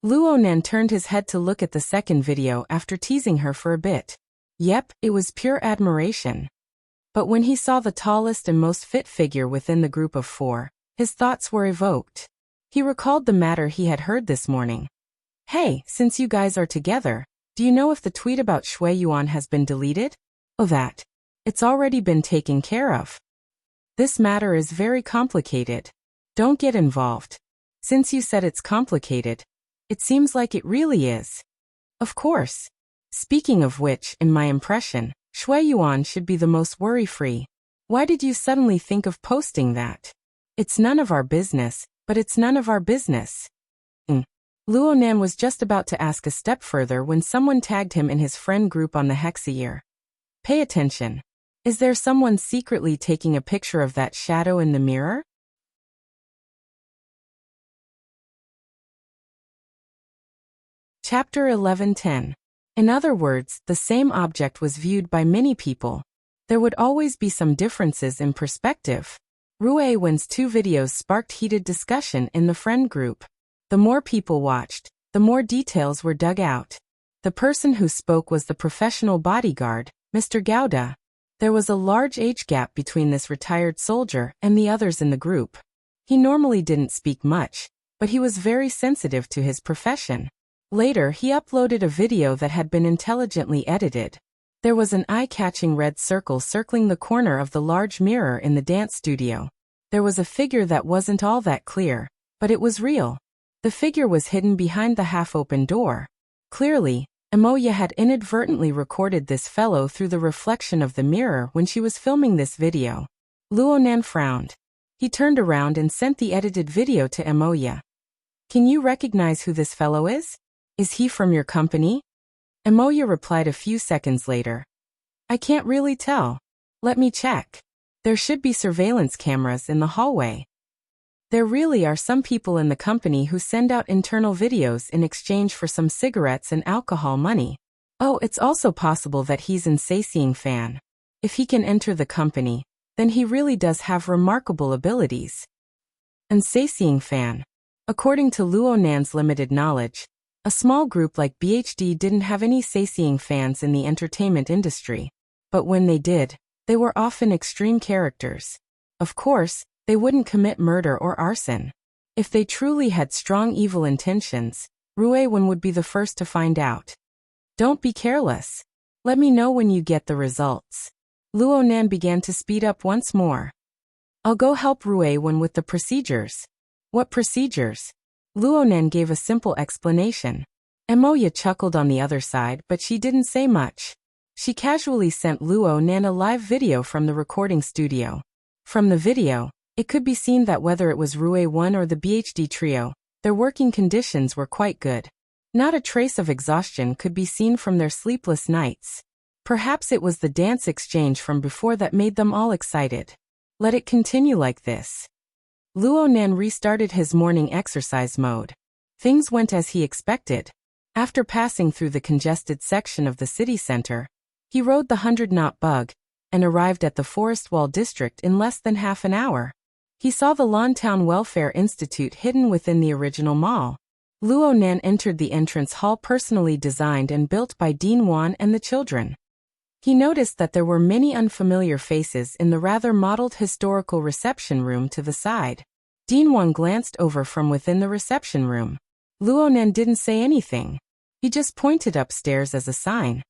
Luo Nan turned his head to look at the second video after teasing her for a bit. Yep, it was pure admiration. But when he saw the tallest and most fit figure within the group of four, his thoughts were evoked. He recalled the matter he had heard this morning. "Hey, since you guys are together, do you know if the tweet about Shui Yuan has been deleted?" "Oh that. It's already been taken care of." "This matter is very complicated. Don't get involved." "Since you said it's complicated, it seems like it really is." "Of course. Speaking of which, in my impression, Shui Yuan should be the most worry-free. Why did you suddenly think of posting that?" "It's none of our business, but it's none of our business. Luo Nan was just about to ask a step further when someone tagged him in his friend group on the Hexier. Pay attention. Is there someone secretly taking a picture of that shadow in the mirror? Chapter 11:10. In other words, the same object was viewed by many people. There would always be some differences in perspective. Rue Wen's 2 videos sparked heated discussion in the friend group. The more people watched, the more details were dug out. The person who spoke was the professional bodyguard, Mr. Gouda. There was a large age gap between this retired soldier and the others in the group. He normally didn't speak much, but he was very sensitive to his profession. Later, he uploaded a video that had been intelligently edited. There was an eye-catching red circle circling the corner of the large mirror in the dance studio. There was a figure that wasn't all that clear, but it was real. The figure was hidden behind the half-open door. Clearly, Emoya had inadvertently recorded this fellow through the reflection of the mirror when she was filming this video. Luo Nan frowned. He turned around and sent the edited video to Emoya. Can you recognize who this fellow is? Is he from your company? Emoya replied a few seconds later. I can't really tell. Let me check. There should be surveillance cameras in the hallway. There really are some people in the company who send out internal videos in exchange for some cigarettes and alcohol money. Oh, it's also possible that he's an Seising fan. If he can enter the company, then he really does have remarkable abilities. An Seising fan. According to Luo Nan's limited knowledge, a small group like BHD didn't have any Seising fans in the entertainment industry. But when they did, they were often extreme characters. Of course, they wouldn't commit murder or arson. If they truly had strong evil intentions, Rue Wen would be the first to find out. Don't be careless. Let me know when you get the results. Luo Nan began to speed up once more. I'll go help Rue Wen with the procedures. What procedures? Luo Nan gave a simple explanation. Emoya chuckled on the other side, but she didn't say much. She casually sent Luo Nan a live video from the recording studio. From the video, it could be seen that whether it was Rue Wen or the BHD trio, their working conditions were quite good. Not a trace of exhaustion could be seen from their sleepless nights. Perhaps it was the dance exchange from before that made them all excited. Let it continue like this. Luo Nan restarted his morning exercise mode. Things went as he expected. After passing through the congested section of the city center, he rode the 100-knot bug and arrived at the Forest Wall district in less than half an hour. He saw the Lantown Welfare Institute hidden within the original mall. Luo Nan entered the entrance hall personally designed and built by Dean Wan and the children. He noticed that there were many unfamiliar faces in the rather modeled historical reception room to the side. Dean Wan glanced over from within the reception room. Luo Nan didn't say anything. He just pointed upstairs as a sign.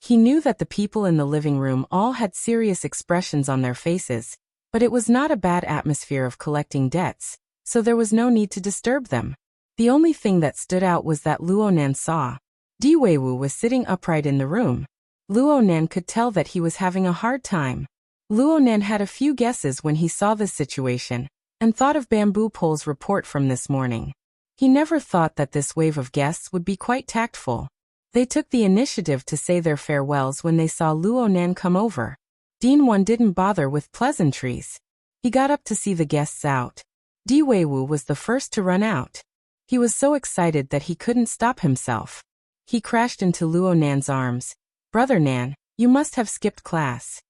He knew that the people in the living room all had serious expressions on their faces, but it was not a bad atmosphere of collecting debts, so there was no need to disturb them. The only thing that stood out was that Luo Nan saw. Di Weiwu was sitting upright in the room. Luo Nan could tell that he was having a hard time. Luo Nan had a few guesses when he saw this situation, and thought of Bamboo Pole's report from this morning. He never thought that this wave of guests would be quite tactful. They took the initiative to say their farewells when they saw Luo Nan come over. Dean Wan didn't bother with pleasantries. He got up to see the guests out. Di Weiwu was the first to run out. He was so excited that he couldn't stop himself. He crashed into Luo Nan's arms. Brother Nan, you must have skipped class.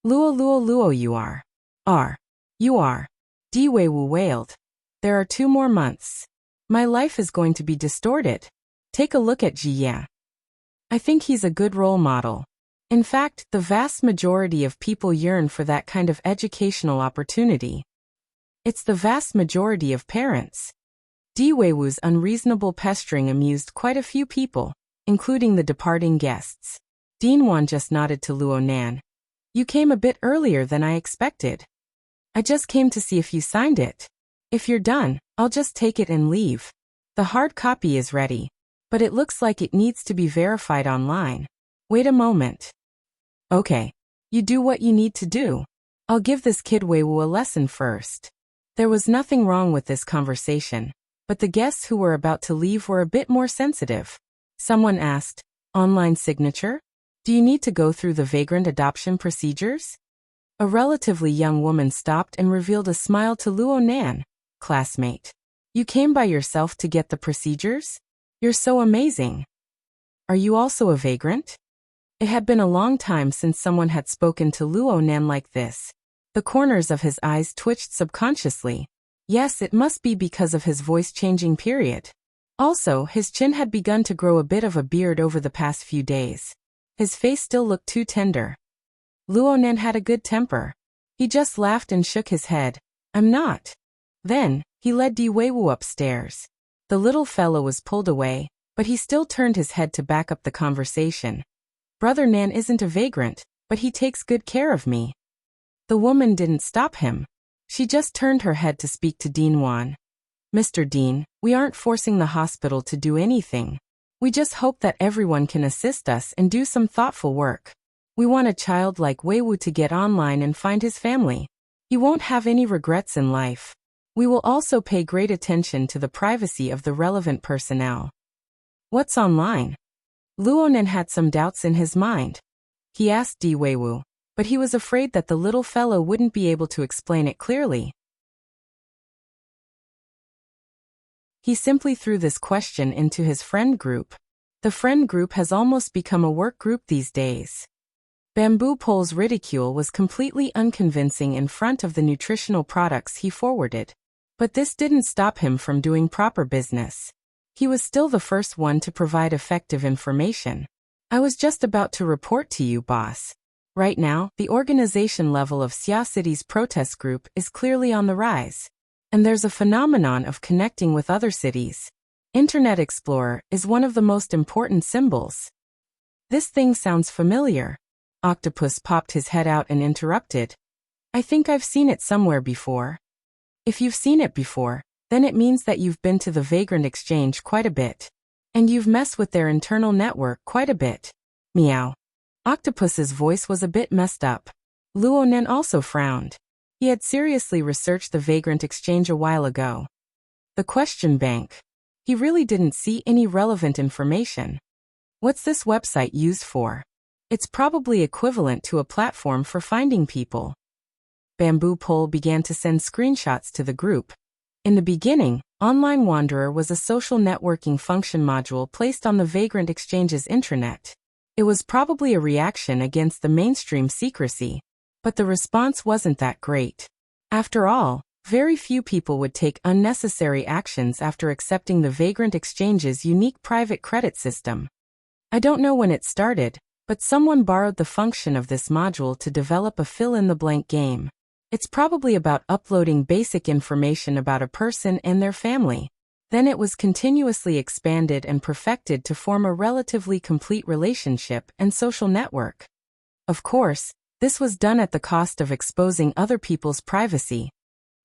Luo, you are. You are. Di Weiwu wailed. There are 2 more months. My life is going to be distorted. Take a look at Jia. I think he's a good role model. In fact, the vast majority of people yearn for that kind of educational opportunity. It's the vast majority of parents. Di Weiwu's unreasonable pestering amused quite a few people, including the departing guests. Dean Wan just nodded to Luo Nan. You came a bit earlier than I expected. I just came to see if you signed it. If you're done, I'll just take it and leave. The hard copy is ready, but it looks like it needs to be verified online. Wait a moment. Okay. You do what you need to do. I'll give this kid Weiwu a lesson first. There was nothing wrong with this conversation, but the guests who were about to leave were a bit more sensitive. Someone asked, online signature? Do you need to go through the vagrant adoption procedures? A relatively young woman stopped and revealed a smile to Luo Nan. Classmate. You came by yourself to get the procedures? You're so amazing. Are you also a vagrant? It had been a long time since someone had spoken to Luo Nan like this. The corners of his eyes twitched subconsciously. Yes, it must be because of his voice-changing period. Also, his chin had begun to grow a bit of a beard over the past few days. His face still looked too tender. Luo Nan had a good temper. He just laughed and shook his head. I'm not. Then, he led Di Weiwu upstairs. The little fellow was pulled away, but he still turned his head to back up the conversation. Brother Nan isn't a vagrant, but he takes good care of me. The woman didn't stop him. She just turned her head to speak to Dean Wan. Mr. Dean, we aren't forcing the hospital to do anything. We just hope that everyone can assist us and do some thoughtful work. We want a child like Weiwu to get online and find his family. He won't have any regrets in life. We will also pay great attention to the privacy of the relevant personnel. What's online? Luo Nan had some doubts in his mind. He asked Di Weiwu, but he was afraid that the little fellow wouldn't be able to explain it clearly. He simply threw this question into his friend group. The friend group has almost become a work group these days. Bamboo Pole's ridicule was completely unconvincing in front of the nutritional products he forwarded. But this didn't stop him from doing proper business. He was still the first one to provide effective information. I was just about to report to you, boss. Right now, the organization level of Xia City's protest group is clearly on the rise. And there's a phenomenon of connecting with other cities. Internet Explorer is one of the most important symbols. This thing sounds familiar. Octopus popped his head out and interrupted. I think I've seen it somewhere before. If you've seen it before, then it means that you've been to the Vagrant Exchange quite a bit. And you've messed with their internal network quite a bit. Meow. Octopus's voice was a bit messed up. Luo Nan also frowned. He had seriously researched the Vagrant Exchange a while ago. The question bank. He really didn't see any relevant information. What's this website used for? It's probably equivalent to a platform for finding people. Bamboo Pole began to send screenshots to the group. In the beginning, Online Wanderer was a social networking function module placed on the Vagrant Exchange's intranet. It was probably a reaction against the mainstream secrecy, but the response wasn't that great. After all, very few people would take unnecessary actions after accepting the Vagrant Exchange's unique private credit system. I don't know when it started, but someone borrowed the function of this module to develop a fill-in-the-blank game. It's probably about uploading basic information about a person and their family. Then it was continuously expanded and perfected to form a relatively complete relationship and social network. Of course, this was done at the cost of exposing other people's privacy.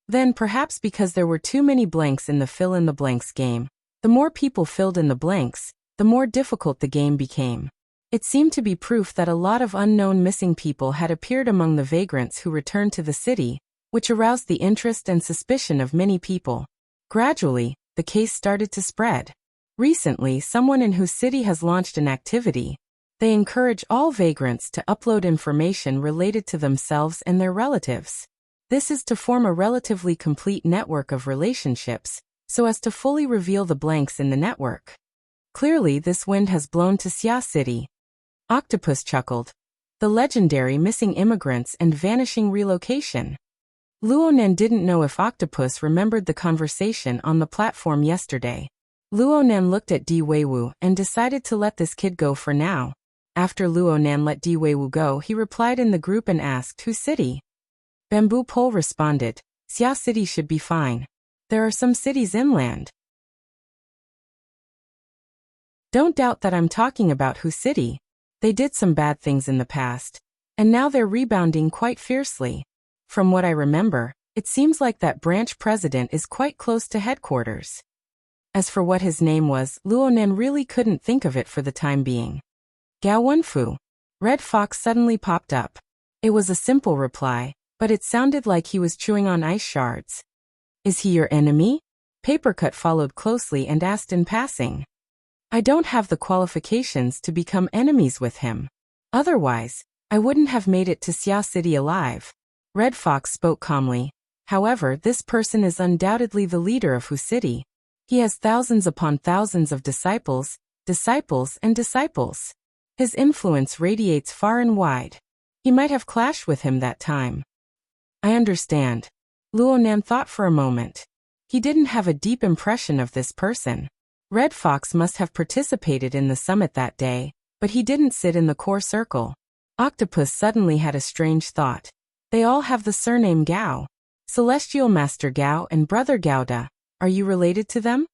Then perhaps because there were too many blanks in the fill-in-the-blanks game, the more people filled in the blanks, the more difficult the game became. It seemed to be proof that a lot of unknown missing people had appeared among the vagrants who returned to the city, which aroused the interest and suspicion of many people. Gradually, the case started to spread. Recently, someone in whose city has launched an activity. They encourage all vagrants to upload information related to themselves and their relatives. This is to form a relatively complete network of relationships, so as to fully reveal the blanks in the network. Clearly, this wind has blown to Xia City. Octopus chuckled. The legendary missing immigrants and vanishing relocation. Luo Nan didn't know if Octopus remembered the conversation on the platform yesterday. Luo Nan looked at Di Weiwu and decided to let this kid go for now. After Luo Nan let Di Weiwu go, he replied in the group and asked, whose city? Bamboo Pole responded, Xia City should be fine. There are some cities inland. Don't doubt that I'm talking about whose city. They did some bad things in the past, and now they're rebounding quite fiercely. From what I remember, it seems like that branch president is quite close to headquarters. As for what his name was, Luo Nan really couldn't think of it for the time being. Gao Wenfu. Red Fox suddenly popped up. It was a simple reply, but it sounded like he was chewing on ice shards. Is he your enemy? Papercut followed closely and asked in passing. I don't have the qualifications to become enemies with him. Otherwise, I wouldn't have made it to Xia City alive. Red Fox spoke calmly. However, this person is undoubtedly the leader of Hu City. He has thousands upon thousands of disciples, and disciples. His influence radiates far and wide. He might have clashed with him that time. I understand. Luonan thought for a moment. He didn't have a deep impression of this person. Red Fox must have participated in the summit that day, but he didn't sit in the core circle. Octopus suddenly had a strange thought. They all have the surname Gao. Celestial Master Gao and Brother Gauda. Are you related to them?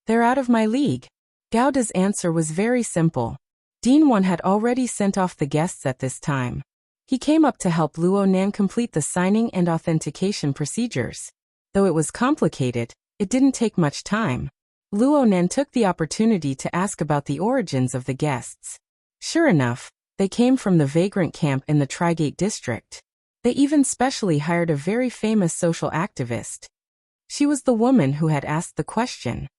They're out of my league. Gauda's answer was very simple. Dean Wan had already sent off the guests at this time. He came up to help Luonan complete the signing and authentication procedures. Though it was complicated, it didn't take much time. Luonan took the opportunity to ask about the origins of the guests. Sure enough, they came from the vagrant camp in the Trigate district. They even specially hired a very famous social activist. She was the woman who had asked the question.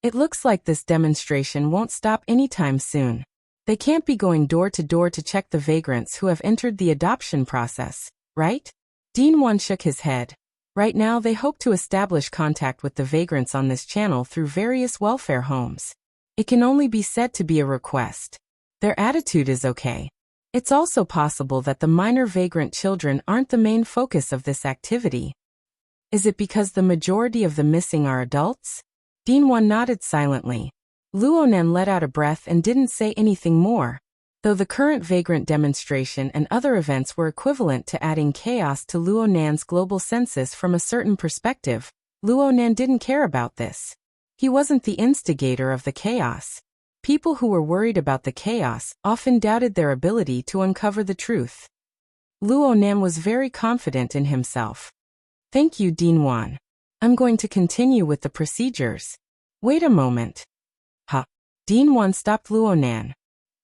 It looks like this demonstration won't stop anytime soon. They can't be going door to check the vagrants who have entered the adoption process, right? Dean Wan shook his head. Right now they hope to establish contact with the vagrants on this channel through various welfare homes. It can only be said to be a request. Their attitude is okay. It's also possible that the minor vagrant children aren't the main focus of this activity. Is it because the majority of the missing are adults? Dean Wan nodded silently. Luonan let out a breath and didn't say anything more. Though the current vagrant demonstration and other events were equivalent to adding chaos to Luonan's global census from a certain perspective, Luonan didn't care about this. He wasn't the instigator of the chaos. People who were worried about the chaos often doubted their ability to uncover the truth. Luonan was very confident in himself. Thank you, Dean Wan. I'm going to continue with the procedures. Wait a moment. Dean Wan stopped Luonan.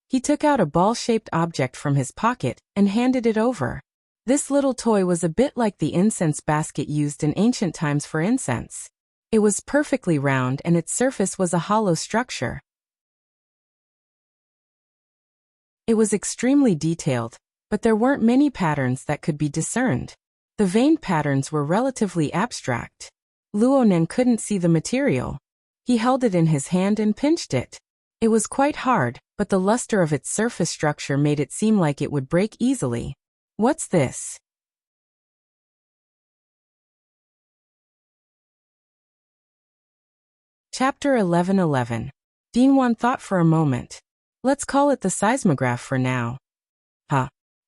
He took out a ball-shaped object from his pocket and handed it over. This little toy was a bit like the incense basket used in ancient times for incense. It was perfectly round and its surface was a hollow structure. It was extremely detailed, but there weren't many patterns that could be discerned. The vein patterns were relatively abstract. Luonan couldn't see the material. He held it in his hand and pinched it. It was quite hard, but the luster of its surface structure made it seem like it would break easily. What's this? Chapter 11:11. Dean Wan thought for a moment. Let's call it the seismograph for now.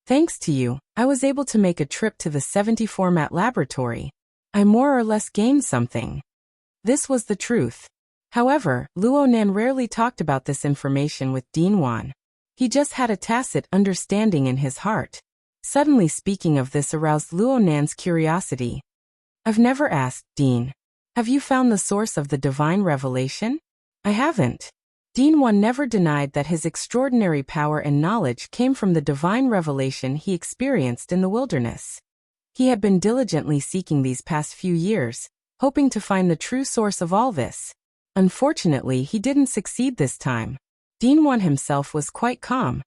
Thanks to you, I was able to make a trip to the 70-format laboratory. I more or less gained something. This was the truth. However, Luonan rarely talked about this information with Dean Wan. He just had a tacit understanding in his heart. Suddenly speaking of this aroused Luonan's curiosity. I've never asked, Dean. Have you found the source of the divine revelation? I haven't. Dean Wan never denied that his extraordinary power and knowledge came from the divine revelation he experienced in the wilderness. He had been diligently seeking these past few years, hoping to find the true source of all this. Unfortunately, he didn't succeed this time. Dean Wan himself was quite calm.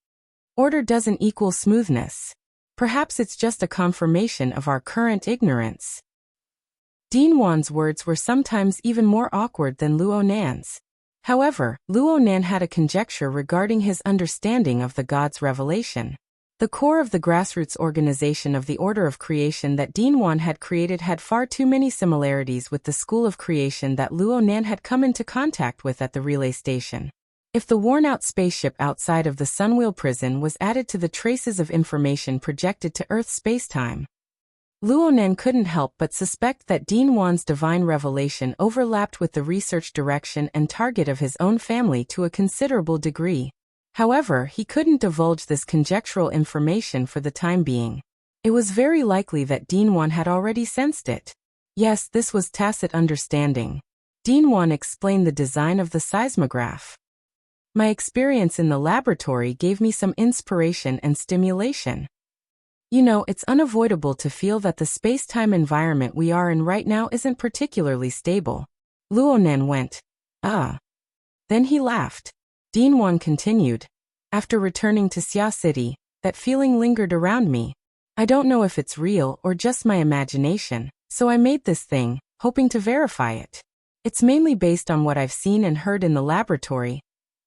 Order doesn't equal smoothness. Perhaps it's just a confirmation of our current ignorance. Dean Wan's words were sometimes even more awkward than Luonan's. However, Luonan had a conjecture regarding his understanding of the God's revelation. The core of the grassroots organization of the Order of Creation that Dean Wan had created had far too many similarities with the School of Creation that Luonan had come into contact with at the relay station. If the worn-out spaceship outside of the Sunwheel prison was added to the traces of information projected to Earth's spacetime, Luonan couldn't help but suspect that Dean Wan's divine revelation overlapped with the research direction and target of his own family to a considerable degree. However, he couldn't divulge this conjectural information for the time being. It was very likely that Dean Wan had already sensed it. Yes, this was tacit understanding. Dean Wan explained the design of the seismograph. My experience in the laboratory gave me some inspiration and stimulation. You know, it's unavoidable to feel that the space-time environment we are in right now isn't particularly stable. Luonan went, ah. Then he laughed. Dinwan continued. After returning to Xia City, that feeling lingered around me. I don't know if it's real or just my imagination, so I made this thing, hoping to verify it. It's mainly based on what I've seen and heard in the laboratory,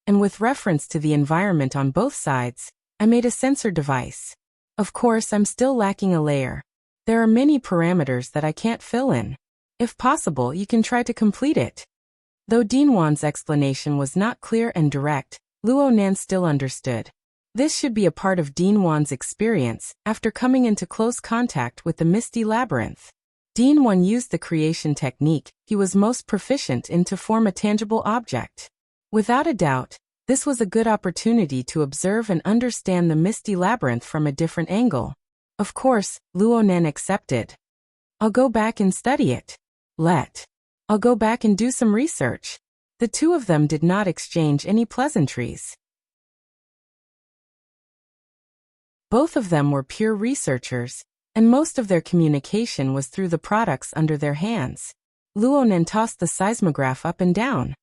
and with reference to the environment on both sides, I made a sensor device. Of course, I'm still lacking a layer. There are many parameters that I can't fill in. If possible, you can try to complete it. Though Dinwan's explanation was not clear and direct, Luonan still understood. This should be a part of Dinwan's experience after coming into close contact with the Misty Labyrinth. Dinwan used the creation technique he was most proficient in to form a tangible object. Without a doubt, this was a good opportunity to observe and understand the Misty Labyrinth from a different angle. Of course, Luonan accepted. I'll go back and study it. I'll go back and do some research. The two of them did not exchange any pleasantries. Both of them were pure researchers, and most of their communication was through the products under their hands. Luonan tossed the seismograph up and down.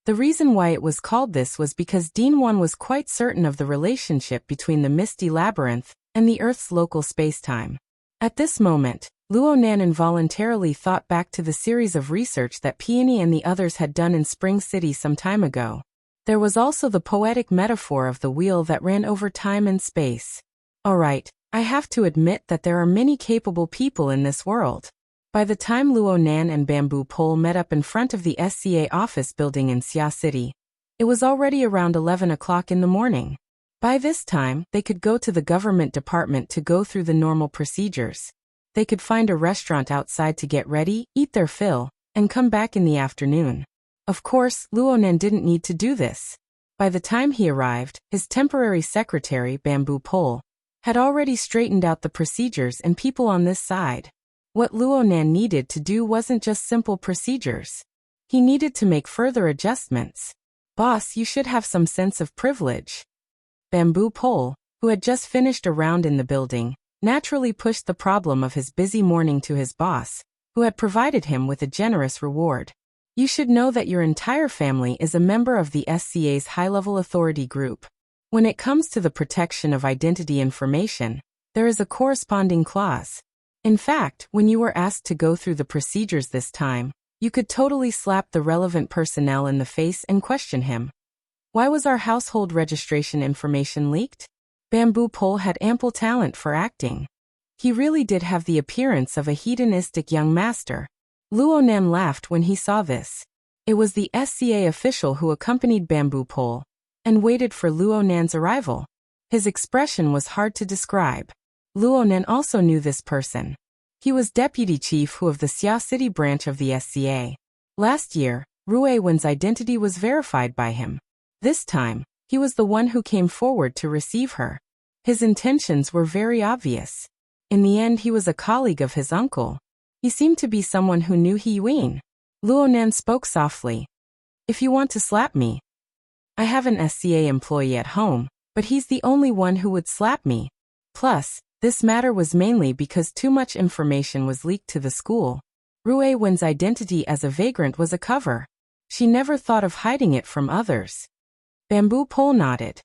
The reason why it was called this was because Dinwan was quite certain of the relationship between the Misty Labyrinth and the Earth's local spacetime. At this moment, Luonan involuntarily thought back to the series of research that Peony and the others had done in Spring City some time ago. There was also the poetic metaphor of the wheel that ran over time and space. Alright, I have to admit that there are many capable people in this world. By the time Luonan and Bamboo Pole met up in front of the SCA office building in Xia City, it was already around 11 o'clock in the morning. By this time, they could go to the government department to go through the normal procedures. They could find a restaurant outside to get ready, eat their fill, and come back in the afternoon. Of course, Luonan didn't need to do this. By the time he arrived, his temporary secretary, Bamboo Pole, had already straightened out the procedures and people on this side. What Luonan needed to do wasn't just simple procedures. He needed to make further adjustments. Boss, you should have some sense of privilege. Bamboo Pole, who had just finished a round in the building, naturally pushed the problem of his busy morning to his boss, who had provided him with a generous reward. You should know that your entire family is a member of the SCA's high-level authority group. When it comes to the protection of identity information, there is a corresponding clause. In fact, when you were asked to go through the procedures this time, you could totally slap the relevant personnel in the face and question him. Why was our household registration information leaked? Bamboo Pole had ample talent for acting. He really did have the appearance of a hedonistic young master. Luonan laughed when he saw this. It was the SCA official who accompanied Bamboo Pole and waited for Luonan's arrival. His expression was hard to describe. Luonan also knew this person. He was deputy chief of the Xia City branch of the SCA. Last year, Rue Wen's identity was verified by him. This time, he was the one who came forward to receive her. His intentions were very obvious. In the end, he was a colleague of his uncle. He seemed to be someone who knew He Yuan. Luonan spoke softly. If you want to slap me, I have an SCA employee at home, but he's the only one who would slap me. Plus, this matter was mainly because too much information was leaked to the school. Rue Wen's identity as a vagrant was a cover. She never thought of hiding it from others. Bamboo Pole nodded.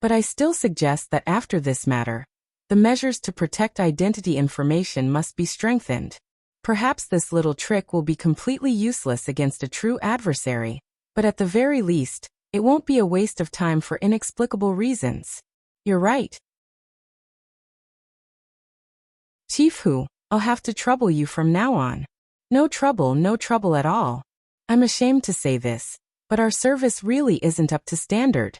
But I still suggest that after this matter, the measures to protect identity information must be strengthened. Perhaps this little trick will be completely useless against a true adversary, but at the very least, it won't be a waste of time for inexplicable reasons. You're right. Chief Hu, I'll have to trouble you from now on. No trouble at all. I'm ashamed to say this, but our service really isn't up to standard.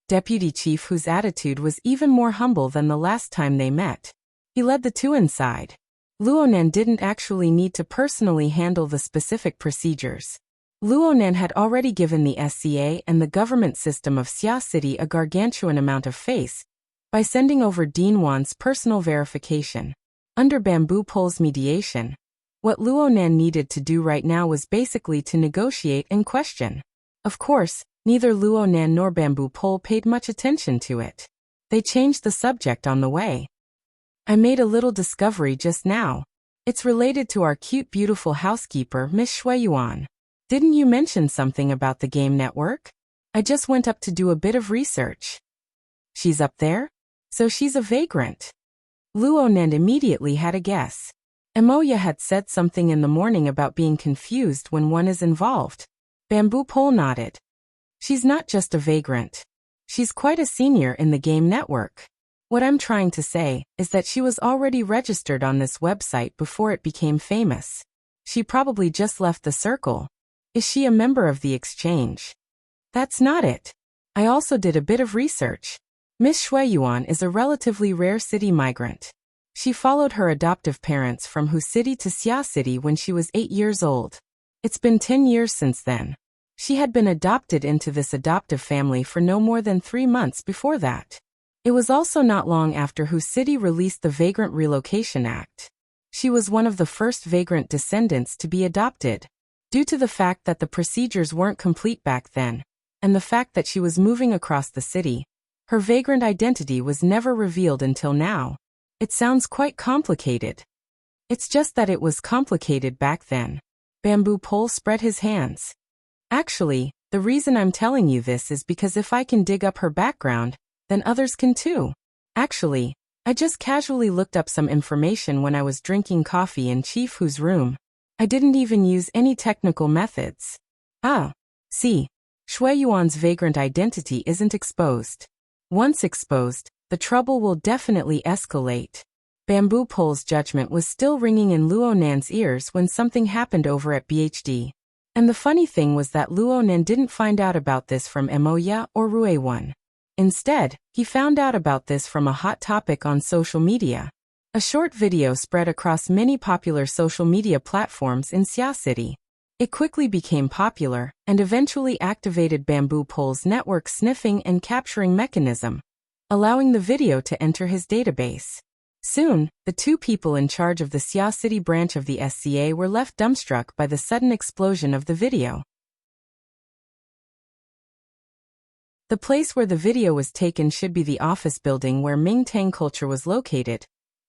Deputy Chief Hu's attitude was even more humble than the last time they met. He led the two inside. Luonan didn't actually need to personally handle the specific procedures. Luonan had already given the SCA and the government system of Xia City a gargantuan amount of face by sending over Dinwan's personal verification. Under Bamboo Pole's mediation, what Luonan needed to do right now was basically to negotiate and question. Of course, neither Luonan nor Bamboo Pole paid much attention to it. They changed the subject on the way. I made a little discovery just now. It's related to our cute beautiful housekeeper, Miss Shueyuan. Didn't you mention something about the game network? I just went up to do a bit of research. She's up there? So she's a vagrant. Luonan immediately had a guess. Emoya had said something in the morning about being confused when one is involved. Bamboo Pole nodded. She's not just a vagrant. She's quite a senior in the game network. What I'm trying to say is that she was already registered on this website before it became famous. She probably just left the circle. Is she a member of the exchange? That's not it. I also did a bit of research. Miss Shueyuan is a relatively rare city migrant. She followed her adoptive parents from Hu City to Xia City when she was 8 years old. It's been 10 years since then. She had been adopted into this adoptive family for no more than 3 months before that. It was also not long after Hu City released the Vagrant Relocation Act. She was one of the first vagrant descendants to be adopted. Due to the fact that the procedures weren't complete back then, and the fact that she was moving across the city, her vagrant identity was never revealed until now. It sounds quite complicated. It's just that it was complicated back then. Bamboo Pole spread his hands. Actually, the reason I'm telling you this is because if I can dig up her background, then others can too. Actually, I just casually looked up some information when I was drinking coffee in Chief Hu's room. I didn't even use any technical methods. See, Shueyuan's vagrant identity isn't exposed. Once exposed, the trouble will definitely escalate. Bamboo Pole's judgment was still ringing in Luonan's ears when something happened over at BHD. And the funny thing was that Luonan didn't find out about this from Emoya or Ruewan. Instead, he found out about this from a hot topic on social media. A short video spread across many popular social media platforms in Xia City. It quickly became popular and eventually activated Bamboo Pole's network sniffing and capturing mechanism, allowing the video to enter his database. Soon, the 2 people in charge of the Xia City branch of the SCA were left dumbstruck by the sudden explosion of the video. The place where the video was taken should be the office building where Mingtang Culture was located,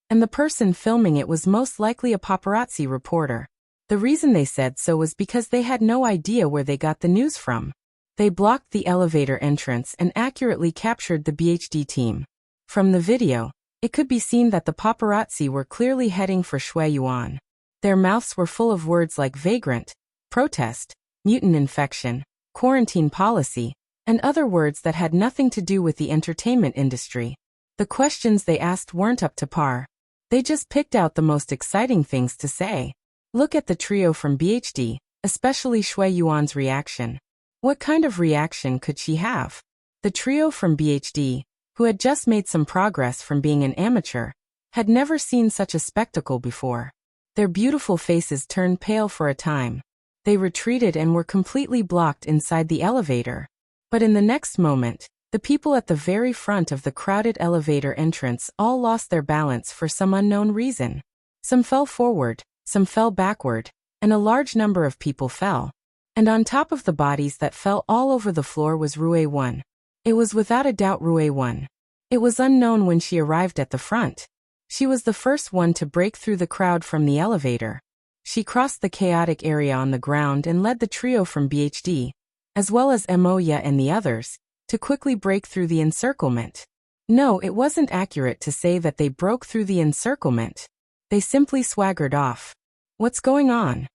and the person filming it was most likely a paparazzi reporter. The reason they said so was because they had no idea where they got the news from. They blocked the elevator entrance and accurately captured the BHD team. From the video, it could be seen that the paparazzi were clearly heading for Shueyuan. Their mouths were full of words like vagrant, protest, mutant infection, quarantine policy, and other words that had nothing to do with the entertainment industry. The questions they asked weren't up to par. They just picked out the most exciting things to say. Look at the trio from BHD, especially Shueyuan's reaction. What kind of reaction could she have? The trio from BHD, who had just made some progress from being an amateur, had never seen such a spectacle before. Their beautiful faces turned pale for a time. They retreated and were completely blocked inside the elevator. But in the next moment, the people at the very front of the crowded elevator entrance all lost their balance for some unknown reason. Some fell forward, some fell backward, and a large number of people fell. And on top of the bodies that fell all over the floor was Rue-1. It was without a doubt Rue-1. It was unknown when she arrived at the front. She was the first one to break through the crowd from the elevator. She crossed the chaotic area on the ground and led the trio from BHD, as well as Emoya and the others, to quickly break through the encirclement. No, it wasn't accurate to say that they broke through the encirclement. They simply swaggered off. What's going on?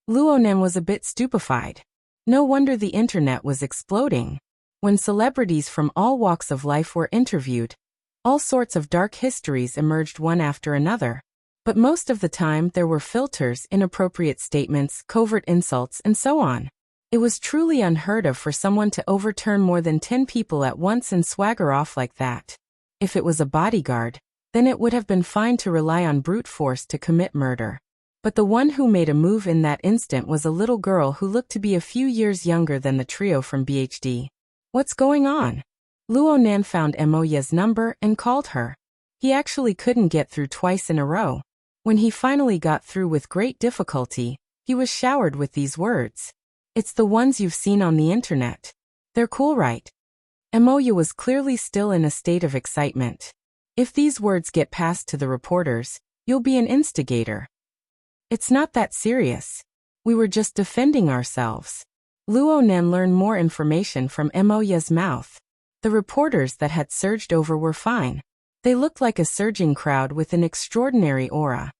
Luonan was a bit stupefied. No wonder the internet was exploding. When celebrities from all walks of life were interviewed, all sorts of dark histories emerged one after another. But most of the time there were filters, inappropriate statements, covert insults, and so on. It was truly unheard of for someone to overturn more than 10 people at once and swagger off like that. If it was a bodyguard, then it would have been fine to rely on brute force to commit murder. But the one who made a move in that instant was a little girl who looked to be a few years younger than the trio from BHD. What's going on? Luonan found Emoya's number and called her. He actually couldn't get through twice in a row. When he finally got through with great difficulty, he was showered with these words. It's the ones you've seen on the internet. They're cool, right? Emoya was clearly still in a state of excitement. If these words get passed to the reporters, you'll be an instigator. It's not that serious. We were just defending ourselves. Luo Nan learned more information from Moya's mouth. The reporters that had surged over were fine. They looked like a surging crowd with an extraordinary aura.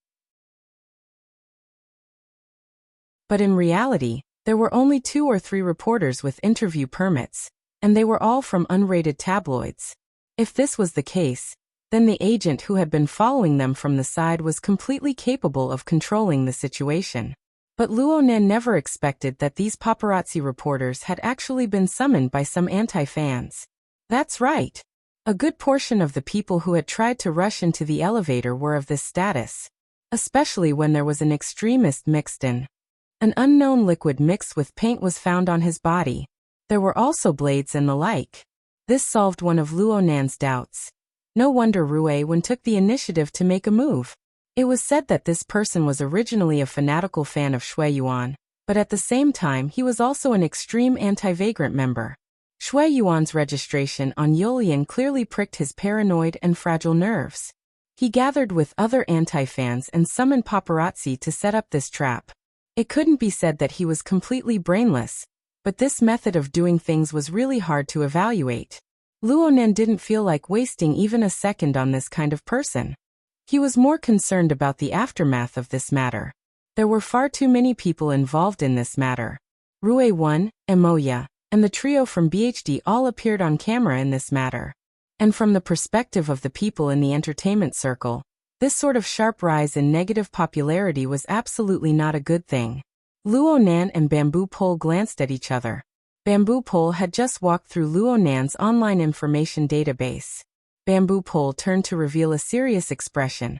But in reality, there were only 2 or 3 reporters with interview permits, and they were all from unrated tabloids. If this was the case, then the agent who had been following them from the side was completely capable of controlling the situation. But Luo Nan never expected that these paparazzi reporters had actually been summoned by some anti-fans. That's right. A good portion of the people who had tried to rush into the elevator were of this status, especially when there was an extremist mixed in. An unknown liquid mixed with paint was found on his body. There were also blades and the like. This solved one of Luo Nan's doubts. No wonder Rui Wen took the initiative to make a move. It was said that this person was originally a fanatical fan of Shui Yuan, but at the same time he was also an extreme anti-vagrant member. Shui Yuan's registration on Yulian clearly pricked his paranoid and fragile nerves. He gathered with other anti-fans and summoned paparazzi to set up this trap. It couldn't be said that he was completely brainless, but this method of doing things was really hard to evaluate. Luo Nan didn't feel like wasting even a second on this kind of person. He was more concerned about the aftermath of this matter. There were far too many people involved in this matter. Rui Wen, Moya, and the trio from BHD all appeared on camera in this matter. And from the perspective of the people in the entertainment circle, this sort of sharp rise in negative popularity was absolutely not a good thing. Luo Nan and Bamboo Pole glanced at each other. Bamboo Pole had just walked through Luo Nan's online information database. Bamboo Pole turned to reveal a serious expression.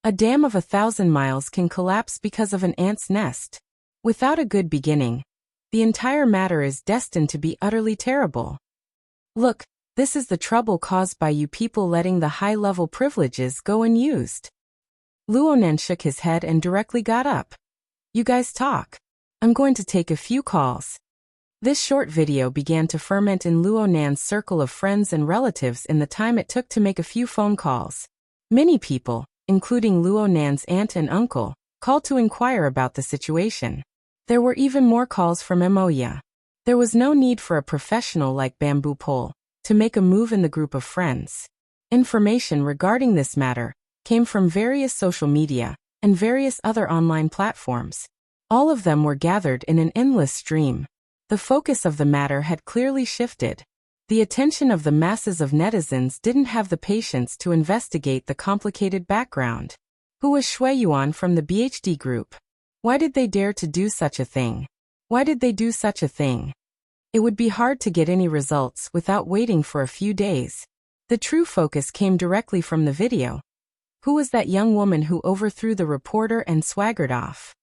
A dam of 1,000 miles can collapse because of an ant's nest. Without a good beginning, the entire matter is destined to be utterly terrible. Look, this is the trouble caused by you people letting the high-level privileges go unused. Luo Nan shook his head and directly got up. You guys talk. I'm going to take a few calls. This short video began to ferment in Luo Nan's circle of friends and relatives in the time it took to make a few phone calls. Many people, including Luo Nan's aunt and uncle, called to inquire about the situation. There were even more calls from Moya. There was no need for a professional like Bamboo Pole to make a move in the group of friends. Information regarding this matter came from various social media and various other online platforms. All of them were gathered in an endless stream. The focus of the matter had clearly shifted. The attention of the masses of netizens didn't have the patience to investigate the complicated background. Who was Shui Yuan from the BHD group? Why did they dare to do such a thing? Why did they do such a thing? It would be hard to get any results without waiting for a few days. The true focus came directly from the video. Who was that young woman who overthrew the reporter and swaggered off?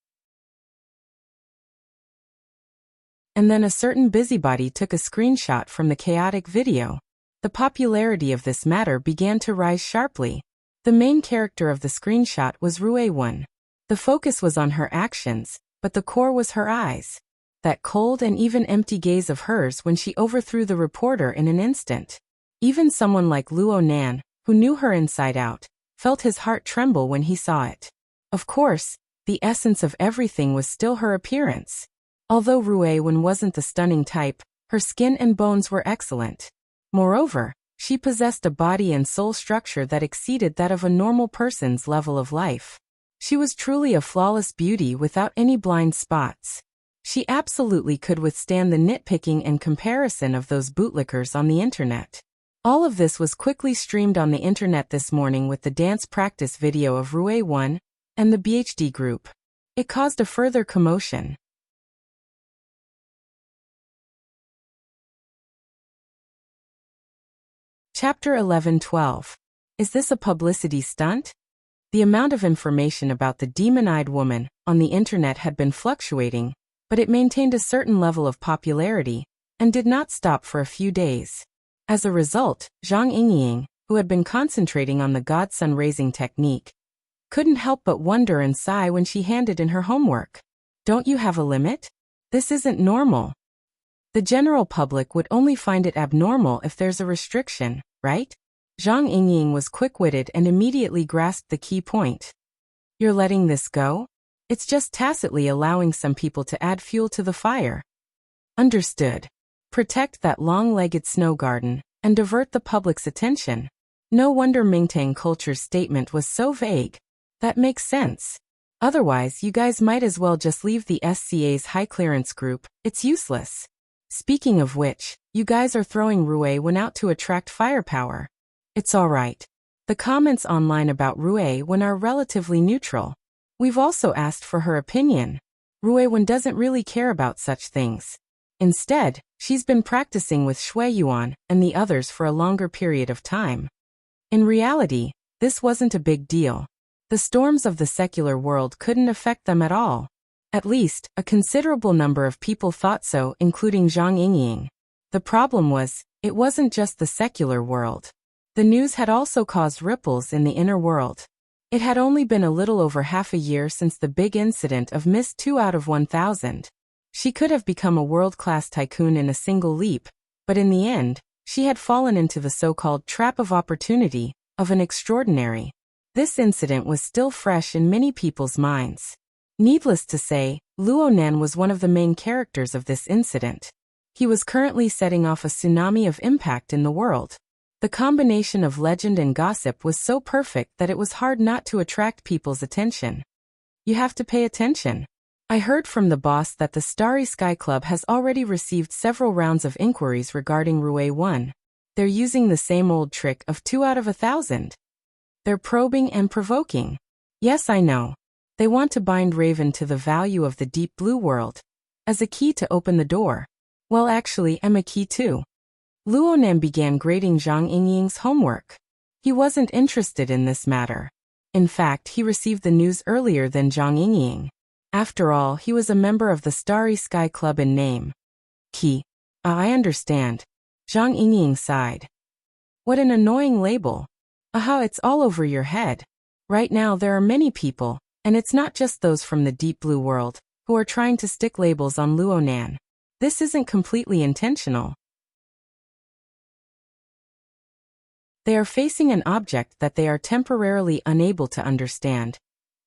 And then a certain busybody took a screenshot from the chaotic video. The popularity of this matter began to rise sharply. The main character of the screenshot was Rui Wen. The focus was on her actions, but the core was her eyes. That cold and even empty gaze of hers when she overthrew the reporter in an instant. Even someone like Luo Nan, who knew her inside out, felt his heart tremble when he saw it. Of course, the essence of everything was still her appearance. Although Rui Wen wasn't the stunning type, her skin and bones were excellent. Moreover, she possessed a body and soul structure that exceeded that of a normal person's level of life. She was truly a flawless beauty without any blind spots. She absolutely could withstand the nitpicking and comparison of those bootlickers on the internet. All of this was quickly streamed on the internet this morning with the dance practice video of Rui Wen and the BHD group. It caused a further commotion. Chapter 11-12. Is this a publicity stunt? The amount of information about the demon-eyed woman on the internet had been fluctuating, but it maintained a certain level of popularity and did not stop for a few days. As a result, Zhang Yingying, who had been concentrating on the godson raising technique, couldn't help but wonder and sigh when she handed in her homework. Don't you have a limit? This isn't normal. The general public would only find it abnormal if there's a restriction, right? Zhang Yingying was quick-witted and immediately grasped the key point. You're letting this go? It's just tacitly allowing some people to add fuel to the fire. Understood. Protect that long-legged snow garden and divert the public's attention. No wonder Mingtang culture's statement was so vague. That makes sense. Otherwise, you guys might as well just leave the SCA's high-clearance group. It's useless. Speaking of which, you guys are throwing Rue Wen out to attract firepower. It's alright. The comments online about Rue Wen are relatively neutral. We've also asked for her opinion. Rue Wen doesn't really care about such things. Instead, she's been practicing with Shui Yuan and the others for a longer period of time. In reality, this wasn't a big deal. The storms of the secular world couldn't affect them at all. At least, a considerable number of people thought so, including Zhang Yingying. The problem was, it wasn't just the secular world. The news had also caused ripples in the inner world. It had only been a little over half a year since the big incident of Miss 2 out of 1000. She could have become a world-class tycoon in a single leap, but in the end, she had fallen into the so-called trap of opportunity of an extraordinary. This incident was still fresh in many people's minds. Needless to say, Luo Nan was one of the main characters of this incident. He was currently setting off a tsunami of impact in the world. The combination of legend and gossip was so perfect that it was hard not to attract people's attention. You have to pay attention. I heard from the boss that the Starry Sky Club has already received several rounds of inquiries regarding Rue Wen. They're using the same old trick of 2 out of 1000. They're probing and provoking. Yes, I know. They want to bind Raven to the value of the deep blue world as a key to open the door. Well, actually, I'm a key too. Luo Nan began grading Zhang Yingying's homework. He wasn't interested in this matter. In fact, he received the news earlier than Zhang Yingying. After all, he was a member of the Starry Sky Club in name. Key. I understand. Zhang Yingying sighed. What an annoying label. Aha, it's all over your head. Right now there are many people, and it's not just those from the deep blue world, who are trying to stick labels on Luo Nan. This isn't completely intentional. They are facing an object that they are temporarily unable to understand,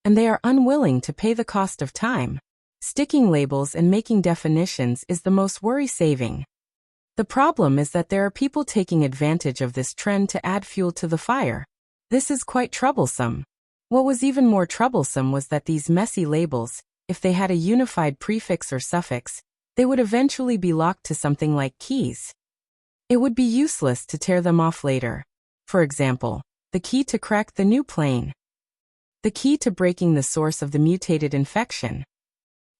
and they are unwilling to pay the cost of time. Sticking labels and making definitions is the most worry-saving. The problem is that there are people taking advantage of this trend to add fuel to the fire. This is quite troublesome. What was even more troublesome was that these messy labels, if they had a unified prefix or suffix, they would eventually be locked to something like keys. It would be useless to tear them off later. For example, the key to crack the new plane. The key to breaking the source of the mutated infection.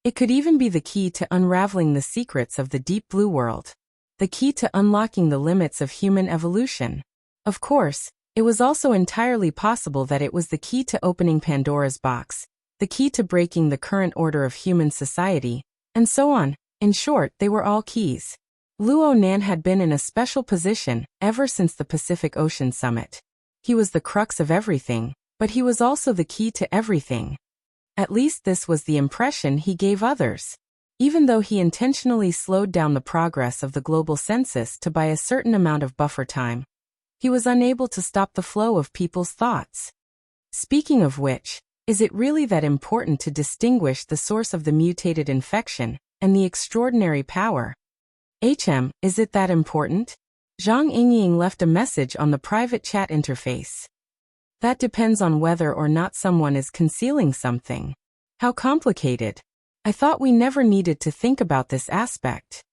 It could even be the key to unraveling the secrets of the deep blue world. The key to unlocking the limits of human evolution. Of course, it was also entirely possible that it was the key to opening Pandora's box, the key to breaking the current order of human society, and so on. In short, they were all keys. Luo Nan had been in a special position ever since the Pacific Ocean Summit. He was the crux of everything, but he was also the key to everything. At least this was the impression he gave others. Even though he intentionally slowed down the progress of the global census to buy a certain amount of buffer time, he was unable to stop the flow of people's thoughts. Speaking of which, is it really that important to distinguish the source of the mutated infection and the extraordinary power? Is it that important? Zhang Yingying left a message on the private chat interface. That depends on whether or not someone is concealing something. How complicated. I thought we never needed to think about this aspect.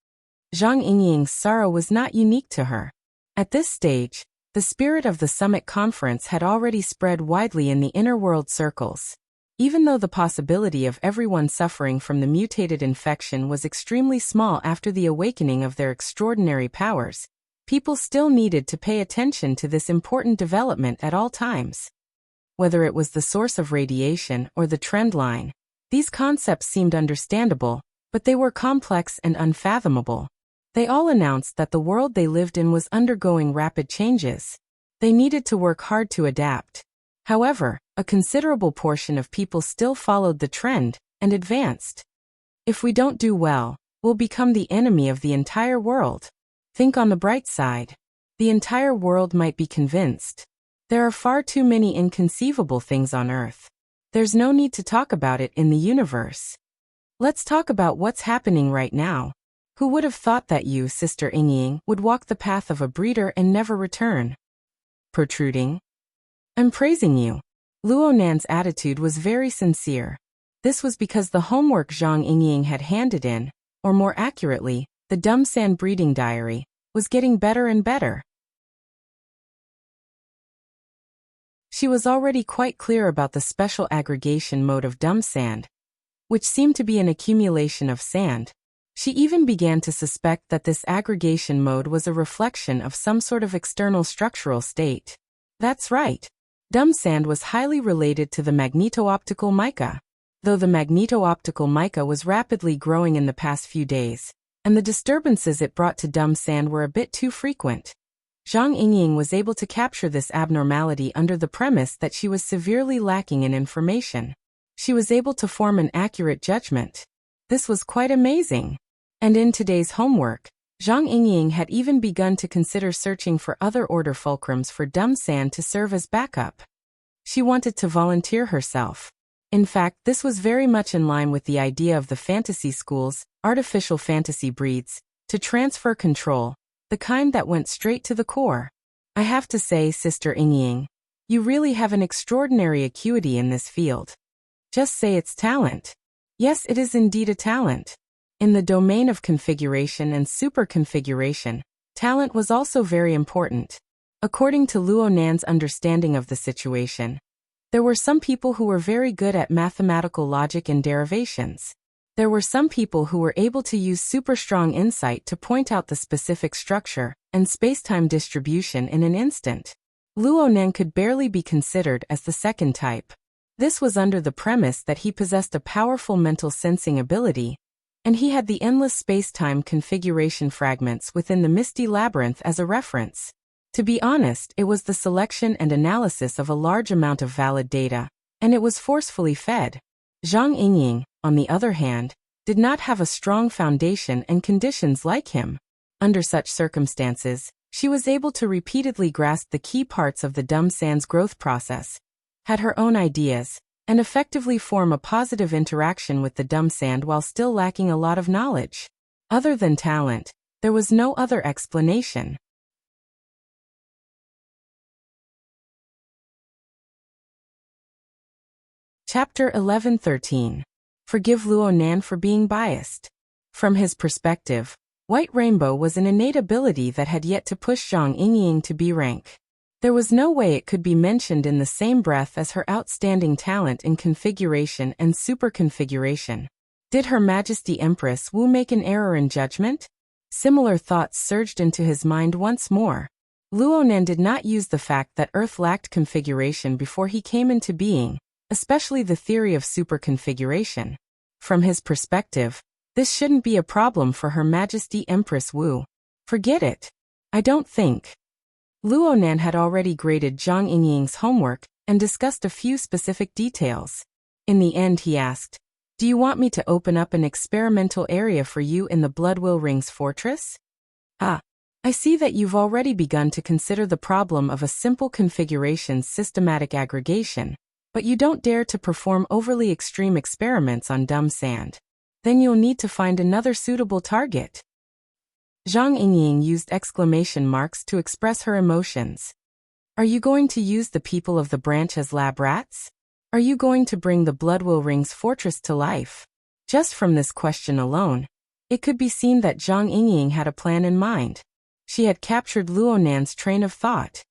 Zhang Yingying's sorrow was not unique to her. At this stage, the spirit of the summit conference had already spread widely in the inner world circles. Even though the possibility of everyone suffering from the mutated infection was extremely small after the awakening of their extraordinary powers, people still needed to pay attention to this important development at all times. Whether it was the source of radiation or the trend line, these concepts seemed understandable, but they were complex and unfathomable. They all announced that the world they lived in was undergoing rapid changes. They needed to work hard to adapt. However, a considerable portion of people still followed the trend and advanced. If we don't do well, we'll become the enemy of the entire world. Think on the bright side. The entire world might be convinced. There are far too many inconceivable things on Earth. There's no need to talk about it in the universe. Let's talk about what's happening right now. Who would have thought that you, Sister Yingying, would walk the path of a breeder and never return? Protruding. I'm praising you. Luo Nan's attitude was very sincere. This was because the homework Zhang Yingying had handed in, or more accurately, the Dumb Sand breeding diary, was getting better and better. She was already quite clear about the special aggregation mode of dumb sand, which seemed to be an accumulation of sand. She even began to suspect that this aggregation mode was a reflection of some sort of external structural state. That's right. Dumb sand was highly related to the magneto-optical mica, though the magneto-optical mica was rapidly growing in the past few days, and the disturbances it brought to dumb sand were a bit too frequent. Zhang Yingying was able to capture this abnormality under the premise that she was severely lacking in information. She was able to form an accurate judgment. This was quite amazing. And in today's homework, Zhang Yingying had even begun to consider searching for other order fulcrums for dumb sand to serve as backup. She wanted to volunteer herself. In fact, this was very much in line with the idea of the fantasy schools, artificial fantasy breeds, to transfer control, the kind that went straight to the core. I have to say, Sister Yingying, you really have an extraordinary acuity in this field. Just say it's talent. Yes, it is indeed a talent. In the domain of configuration and superconfiguration, talent was also very important. According to Luo Nan's understanding of the situation, there were some people who were very good at mathematical logic and derivations. There were some people who were able to use super strong insight to point out the specific structure and spacetime distribution in an instant. Luo Nan could barely be considered as the second type. This was under the premise that he possessed a powerful mental sensing ability, and he had the endless spacetime configuration fragments within the Misty Labyrinth as a reference. To be honest, it was the selection and analysis of a large amount of valid data, and it was forcefully fed. Zhang Yingying, on the other hand, did not have a strong foundation and conditions like him. Under such circumstances, she was able to repeatedly grasp the key parts of the dumb sand's growth process, had her own ideas, and effectively form a positive interaction with the dumb sand while still lacking a lot of knowledge. Other than talent, there was no other explanation. Chapter 11-13. Forgive Luo Nan for being biased. From his perspective, White Rainbow was an innate ability that had yet to push Zhang Yingying to B rank. There was no way it could be mentioned in the same breath as her outstanding talent in configuration and superconfiguration. Did Her Majesty Empress Wu make an error in judgment? Similar thoughts surged into his mind once more. Luo Nan did not use the fact that Earth lacked configuration before he came into being, especially the theory of superconfiguration. From his perspective, this shouldn't be a problem for Her Majesty Empress Wu. Forget it. I don't think. Luo Nan had already graded Zhang Yingying's homework and discussed a few specific details. In the end he asked, "Do you want me to open up an experimental area for you in the Bloodwill Rings fortress?" "Ah, I see that you've already begun to consider the problem of a simple configuration's systematic aggregation, but you don't dare to perform overly extreme experiments on dumb sand. Then you'll need to find another suitable target." Zhang Yingying used exclamation marks to express her emotions. "Are you going to use the people of the branch as lab rats? Are you going to bring the Bloodwill Rings fortress to life?" Just from this question alone, it could be seen that Zhang Yingying had a plan in mind. She had captured Luo Nan's train of thought.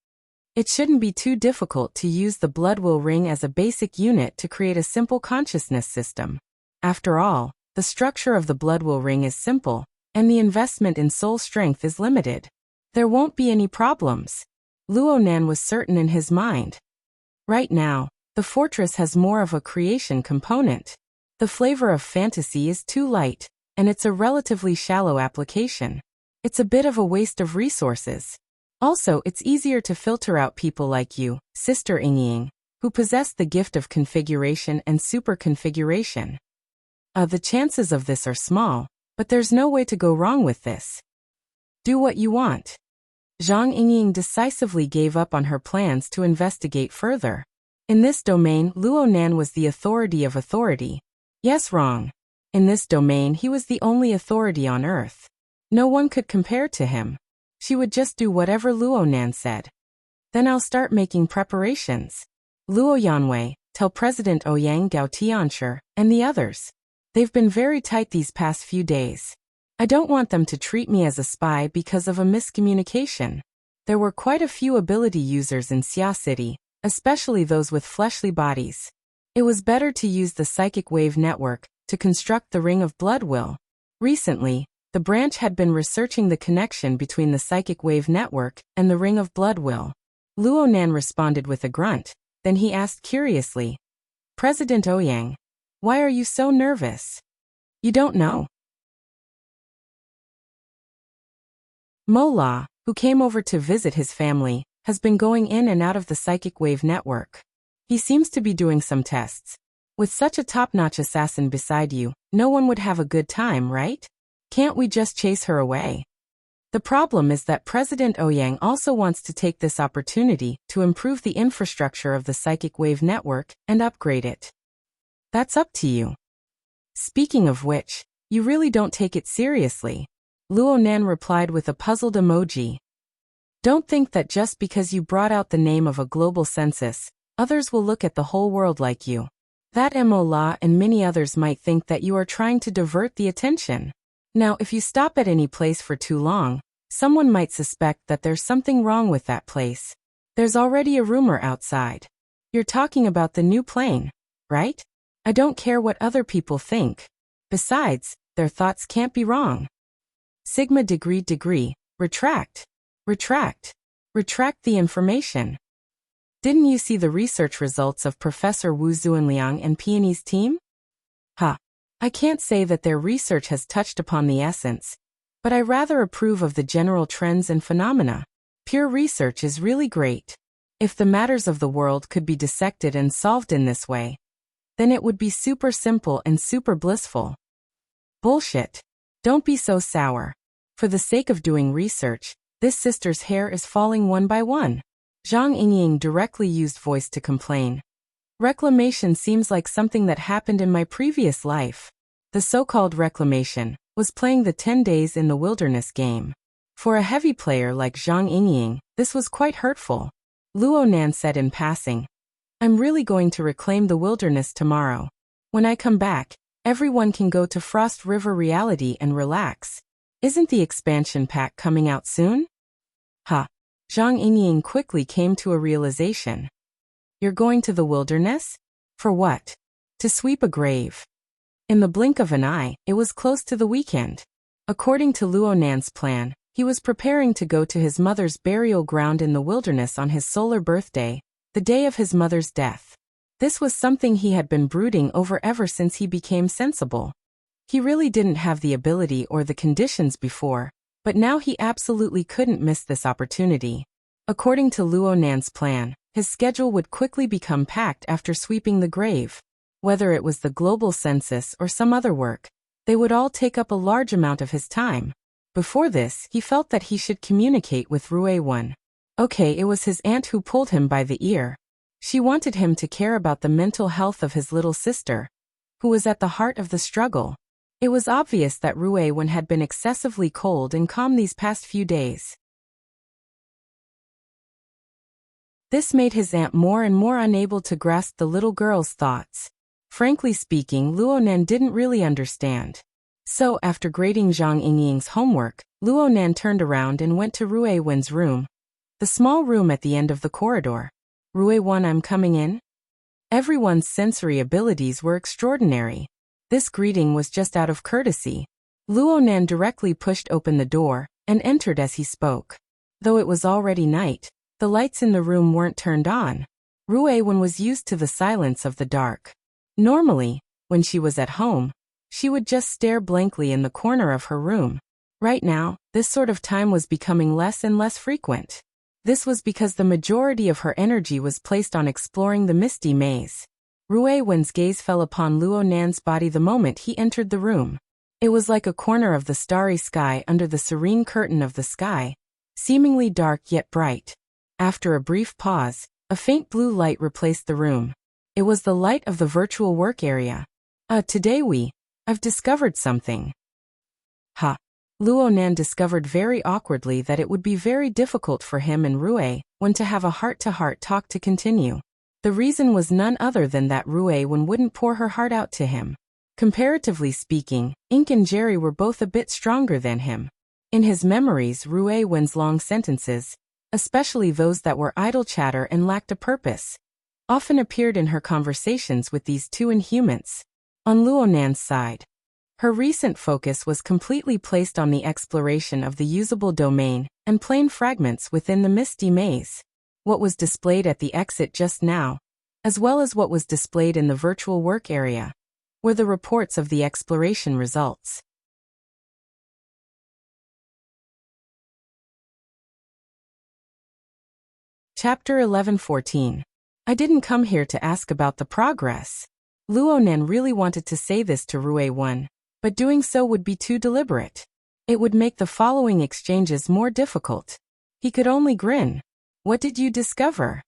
It shouldn't be too difficult to use the Bloodwill Ring as a basic unit to create a simple consciousness system. After all, the structure of the Bloodwill Ring is simple, and the investment in soul strength is limited. There won't be any problems. Luo Nan was certain in his mind. Right now, the fortress has more of a creation component. The flavor of fantasy is too light, and it's a relatively shallow application. It's a bit of a waste of resources. Also, it's easier to filter out people like you, Sister Yingying, who possess the gift of configuration and superconfiguration. The chances of this are small, but there's no way to go wrong with this. Do what you want. Zhang Yingying decisively gave up on her plans to investigate further. In this domain, Luo Nan was the authority of authority. Yes, wrong. In this domain, he was the only authority on Earth. No one could compare to him. She would just do whatever Luo Nan said. Then I'll start making preparations. Luo Yanwei, tell President Ouyang Gao Tianshi, and the others. They've been very tight these past few days. I don't want them to treat me as a spy because of a miscommunication. There were quite a few ability users in Xia City, especially those with fleshly bodies. It was better to use the psychic wave network to construct the Ring of Blood Will. Recently, the branch had been researching the connection between the psychic wave network and the Ring of Blood Will. Luo Nan responded with a grunt. Then he asked curiously, President Ouyang, why are you so nervous? You don't know. Mo La, who came over to visit his family, has been going in and out of the psychic wave network. He seems to be doing some tests. With such a top-notch assassin beside you, no one would have a good time, right? Can't we just chase her away? The problem is that President Ouyang also wants to take this opportunity to improve the infrastructure of the psychic wave network and upgrade it. That's up to you. Speaking of which, you really don't take it seriously. Luo Nan replied with a puzzled emoji. Don't think that just because you brought out the name of a global census, others will look at the whole world like you. That Mo La and many others might think that you are trying to divert the attention. Now, if you stop at any place for too long, someone might suspect that there's something wrong with that place. There's already a rumor outside. You're talking about the new plane, right? I don't care what other people think. Besides, their thoughts can't be wrong. Sigma degree, retract. Retract the information. Didn't you see the research results of Professor Wu Zuanliang and Peony's team? I can't say that their research has touched upon the essence, but I rather approve of the general trends and phenomena. Pure research is really great. If the matters of the world could be dissected and solved in this way, then it would be super simple and super blissful. Bullshit. Don't be so sour. For the sake of doing research, this sister's hair is falling one by one. Zhang Yingying directly used voice to complain. Reclamation seems like something that happened in my previous life. The so-called reclamation was playing the 10 days in the wilderness game. For a heavy player like Zhang Yingying, this was quite hurtful. Luo Nan said in passing, I'm really going to reclaim the wilderness tomorrow. When I come back, everyone can go to Frost River Reality and relax. Isn't the expansion pack coming out soon? Zhang Yingying quickly came to a realization. You're going to the wilderness? For what? To sweep a grave. In the blink of an eye, it was close to the weekend. According to Luo Nan's plan, he was preparing to go to his mother's burial ground in the wilderness on his solar birthday, the day of his mother's death. This was something he had been brooding over ever since he became sensible. He really didn't have the ability or the conditions before, but now he absolutely couldn't miss this opportunity. According to Luo Nan's plan, his schedule would quickly become packed after sweeping the grave. Whether it was the global census or some other work, they would all take up a large amount of his time. Before this, he felt that he should communicate with Rui-1. Okay, it was his aunt who pulled him by the ear. She wanted him to care about the mental health of his little sister, who was at the heart of the struggle. It was obvious that Rui-1 had been excessively cold and calm these past few days. This made his aunt more and more unable to grasp the little girl's thoughts. Frankly speaking, Luo Nan didn't really understand. So, after grading Zhang Yingying's homework, Luo Nan turned around and went to Rui-1's room. The small room at the end of the corridor. Rui-1, I'm coming in? Everyone's sensory abilities were extraordinary. This greeting was just out of courtesy. Luo Nan directly pushed open the door and entered as he spoke. Though it was already night, the lights in the room weren't turned on. Rui-1 was used to the silence of the dark. Normally, when she was at home, she would just stare blankly in the corner of her room. Right now, this sort of time was becoming less and less frequent. This was because the majority of her energy was placed on exploring the misty maze. Rui-1's gaze fell upon Luo Nan's body the moment he entered the room. It was like a corner of the starry sky under the serene curtain of the sky, seemingly dark yet bright. After a brief pause, a faint blue light replaced the room. It was the light of the virtual work area. Today I've discovered something. Luo Nan discovered very awkwardly that it would be very difficult for him and Rue Wen to have a heart-to-heart talk to continue. The reason was none other than that Rue Wen wouldn't pour her heart out to him. Comparatively speaking, Ink and Jerry were both a bit stronger than him. In his memories, Rue Wen's long sentences, especially those that were idle chatter and lacked a purpose, often appeared in her conversations with these two inhumans. On Luo Nan's side, her recent focus was completely placed on the exploration of the usable domain and plane fragments within the misty maze. What was displayed at the exit just now, as well as what was displayed in the virtual work area, were the reports of the exploration results. Chapter 11:14. I didn't come here to ask about the progress. Luo Nan really wanted to say this to Rue Wen, but doing so would be too deliberate. It would make the following exchanges more difficult. He could only grin. What did you discover?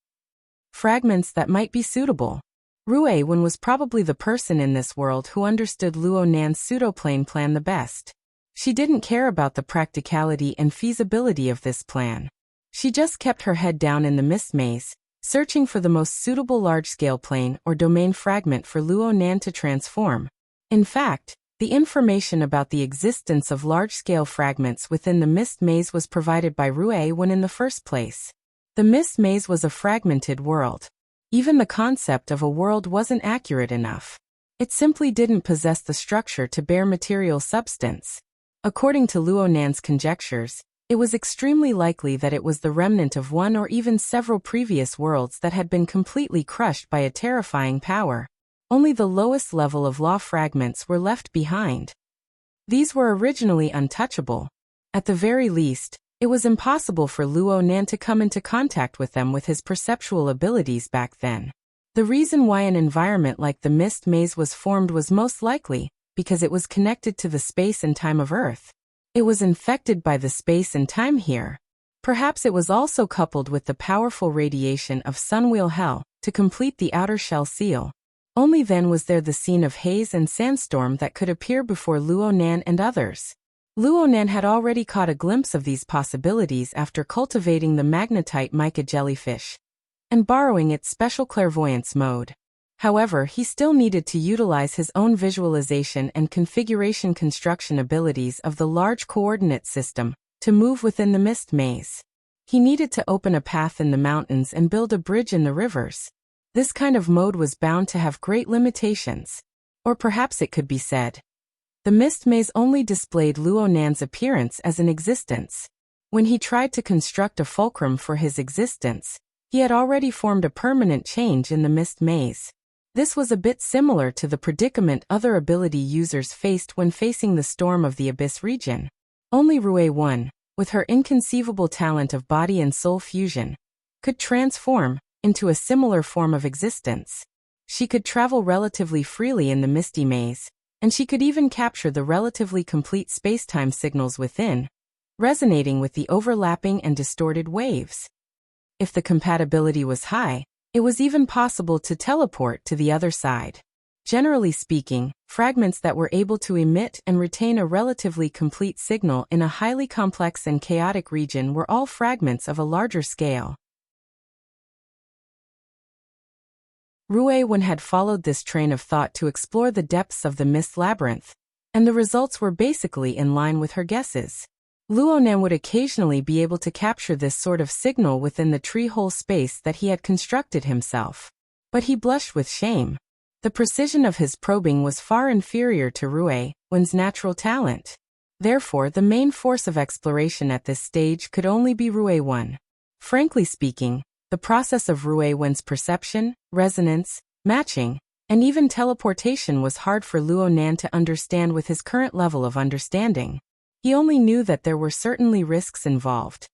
Fragments that might be suitable. Rue Wen was probably the person in this world who understood Luo Nan's pseudoplane plan the best. She didn't care about the practicality and feasibility of this plan. She just kept her head down in the mist maze, searching for the most suitable large-scale plane or domain fragment for Luo Nan to transform. In fact, the information about the existence of large-scale fragments within the mist maze was provided by Rue Wen in the first place. The mist maze was a fragmented world. Even the concept of a world wasn't accurate enough. It simply didn't possess the structure to bear material substance. According to Luo Nan's conjectures, it was extremely likely that it was the remnant of one or even several previous worlds that had been completely crushed by a terrifying power. Only the lowest level of law fragments were left behind. These were originally untouchable. At the very least, it was impossible for Luo Nan to come into contact with them with his perceptual abilities back then. The reason why an environment like the mist maze was formed was most likely because it was connected to the space and time of Earth. It was infected by the space and time here. Perhaps it was also coupled with the powerful radiation of Sunwheel Hell to complete the outer shell seal. Only then was there the scene of haze and sandstorm that could appear before Luo Nan and others. Luo Nan had already caught a glimpse of these possibilities after cultivating the magnetite mica jellyfish and borrowing its special clairvoyance mode. However, he still needed to utilize his own visualization and configuration construction abilities of the large coordinate system to move within the mist maze. He needed to open a path in the mountains and build a bridge in the rivers. This kind of mode was bound to have great limitations. Or perhaps it could be said, the mist maze only displayed Luo Nan's appearance as an existence. When he tried to construct a fulcrum for his existence, he had already formed a permanent change in the mist maze. This was a bit similar to the predicament other ability users faced when facing the storm of the Abyss region. Only Rue Wen, with her inconceivable talent of body and soul fusion, could transform into a similar form of existence. She could travel relatively freely in the misty maze, and she could even capture the relatively complete space-time signals within, resonating with the overlapping and distorted waves. If the compatibility was high, it was even possible to teleport to the other side. Generally speaking, fragments that were able to emit and retain a relatively complete signal in a highly complex and chaotic region were all fragments of a larger scale. Rue Wen had followed this train of thought to explore the depths of the mist labyrinth, and the results were basically in line with her guesses. Luo Nan would occasionally be able to capture this sort of signal within the tree-hole space that he had constructed himself. But he blushed with shame. The precision of his probing was far inferior to Rue Wen's natural talent. Therefore, the main force of exploration at this stage could only be Rue Wen. Frankly speaking, the process of Rue Wen's perception, resonance, matching, and even teleportation was hard for Luo Nan to understand with his current level of understanding. He only knew that there were certainly risks involved.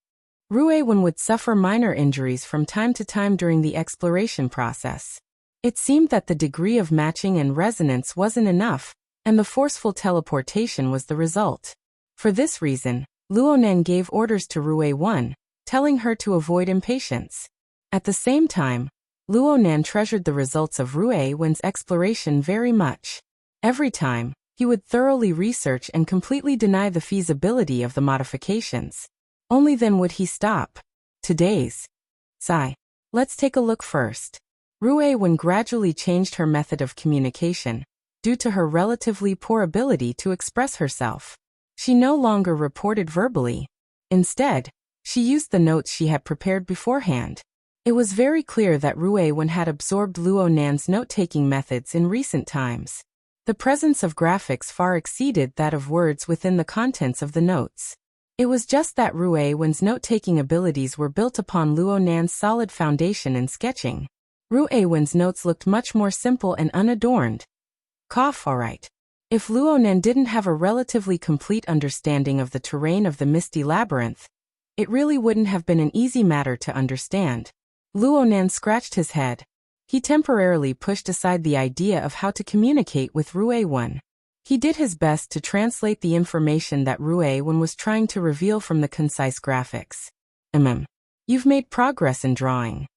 Rue Wen would suffer minor injuries from time to time during the exploration process. It seemed that the degree of matching and resonance wasn't enough, and the forceful teleportation was the result. For this reason, Luonan gave orders to Rue-1, telling her to avoid impatience. At the same time, Luonan treasured the results of Rue-1's exploration very much. Every time, he would thoroughly research and completely deny the feasibility of the modifications. Only then would he stop. Today's sigh. Let's take a look first. Rue-1 gradually changed her method of communication, due to her relatively poor ability to express herself. She no longer reported verbally. Instead, she used the notes she had prepared beforehand. It was very clear that Rue-1 had absorbed Luonan's note-taking methods in recent times. The presence of graphics far exceeded that of words within the contents of the notes. It was just that Rue-1's note-taking abilities were built upon Luonan's solid foundation in sketching. Rue-1's notes looked much more simple and unadorned. Alright. If Luonan didn't have a relatively complete understanding of the terrain of the Misty Labyrinth, it really wouldn't have been an easy matter to understand. Luonan scratched his head. He temporarily pushed aside the idea of how to communicate with Rue-1. He did his best to translate the information that Rue-1 was trying to reveal from the concise graphics. You've made progress in drawing.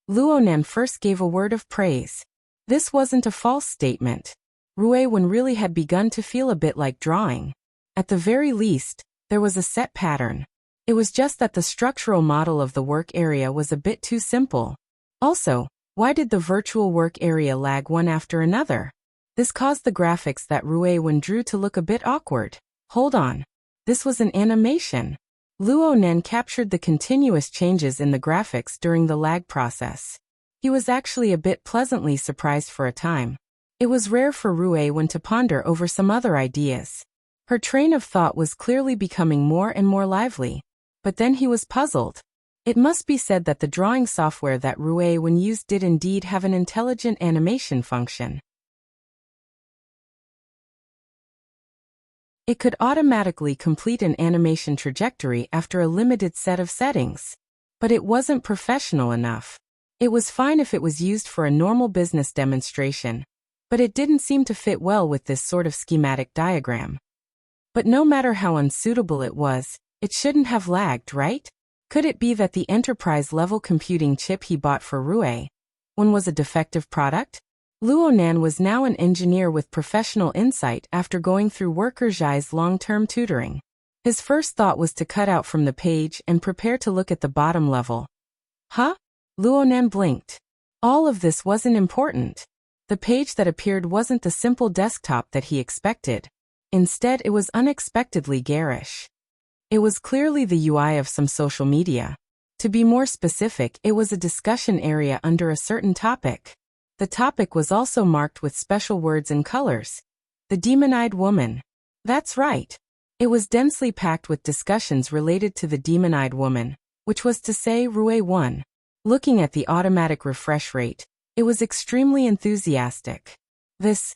Luonan first gave a word of praise. This wasn't a false statement. Rue-1 really had begun to feel a bit like drawing. At the very least, there was a set pattern. It was just that the structural model of the work area was a bit too simple. Also, why did the virtual work area lag one after another? This caused the graphics that Rue-1 drew to look a bit awkward. Hold on. This was an animation. Luonan captured the continuous changes in the graphics during the lag process. He was actually a bit pleasantly surprised for a time. It was rare for Rue-1 to ponder over some other ideas. Her train of thought was clearly becoming more and more lively. But then he was puzzled. It must be said that the drawing software that Rue-1 used did indeed have an intelligent animation function. It could automatically complete an animation trajectory after a limited set of settings. But it wasn't professional enough. It was fine if it was used for a normal business demonstration, but it didn't seem to fit well with this sort of schematic diagram. But no matter how unsuitable it was, it shouldn't have lagged, right? Could it be that the enterprise-level computing chip he bought for Rue-1 was a defective product? Luonan was now an engineer with professional insight after going through Worker Zhai's long-term tutoring. His first thought was to cut out from the page and prepare to look at the bottom level. Huh? Luonan blinked. All of this wasn't important. The page that appeared wasn't the simple desktop that he expected. Instead, it was unexpectedly garish. It was clearly the UI of some social media. To be more specific, it was a discussion area under a certain topic. The topic was also marked with special words and colors. The demon-eyed woman. That's right. It was densely packed with discussions related to the demon-eyed woman, which was to say Rue-1. Looking at the automatic refresh rate, it was extremely enthusiastic. This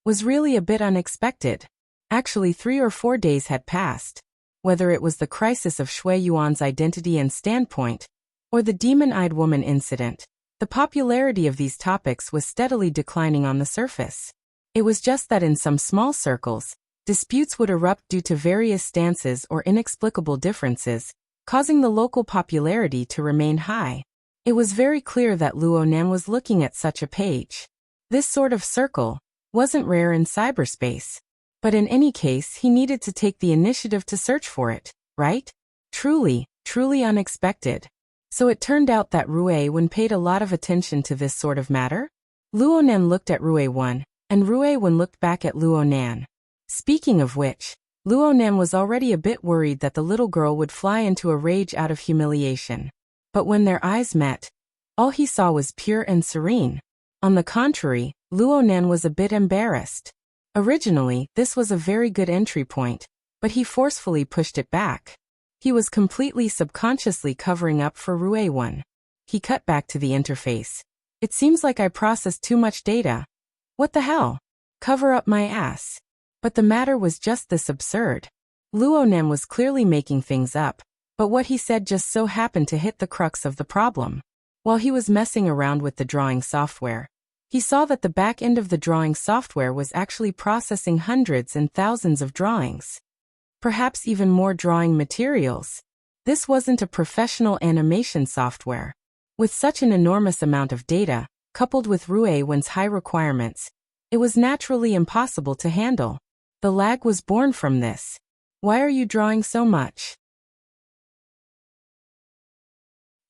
was really a bit unexpected. Actually, 3 or 4 days had passed. Whether it was the crisis of Shui Yuan's identity and standpoint, or the demon-eyed woman incident, the popularity of these topics was steadily declining on the surface. It was just that in some small circles, disputes would erupt due to various stances or inexplicable differences, causing the local popularity to remain high. It was very clear that Luonan was looking at such a page. This sort of circle wasn't rare in cyberspace. But in any case, he needed to take the initiative to search for it, right? Truly unexpected. So it turned out that Rue-1 paid a lot of attention to this sort of matter? Luonan looked at Rue-1, and Rue-1 looked back at Luonan. Speaking of which, Luonan was already a bit worried that the little girl would fly into a rage out of humiliation. But when their eyes met, all he saw was pure and serene. On the contrary, Luonan was a bit embarrassed. Originally, this was a very good entry point, but he forcefully pushed it back. He was completely subconsciously covering up for Rue-1. He cut back to the interface. It seems like I processed too much data. What the hell? Cover up my ass. But the matter was just this absurd. Luonan was clearly making things up, but what he said just so happened to hit the crux of the problem. While he was messing around with the drawing software, he saw that the back end of the drawing software was actually processing hundreds and thousands of drawings. Perhaps even more drawing materials. This wasn't a professional animation software. With such an enormous amount of data, coupled with Rue Wen's high requirements, it was naturally impossible to handle. The lag was born from this. Why are you drawing so much?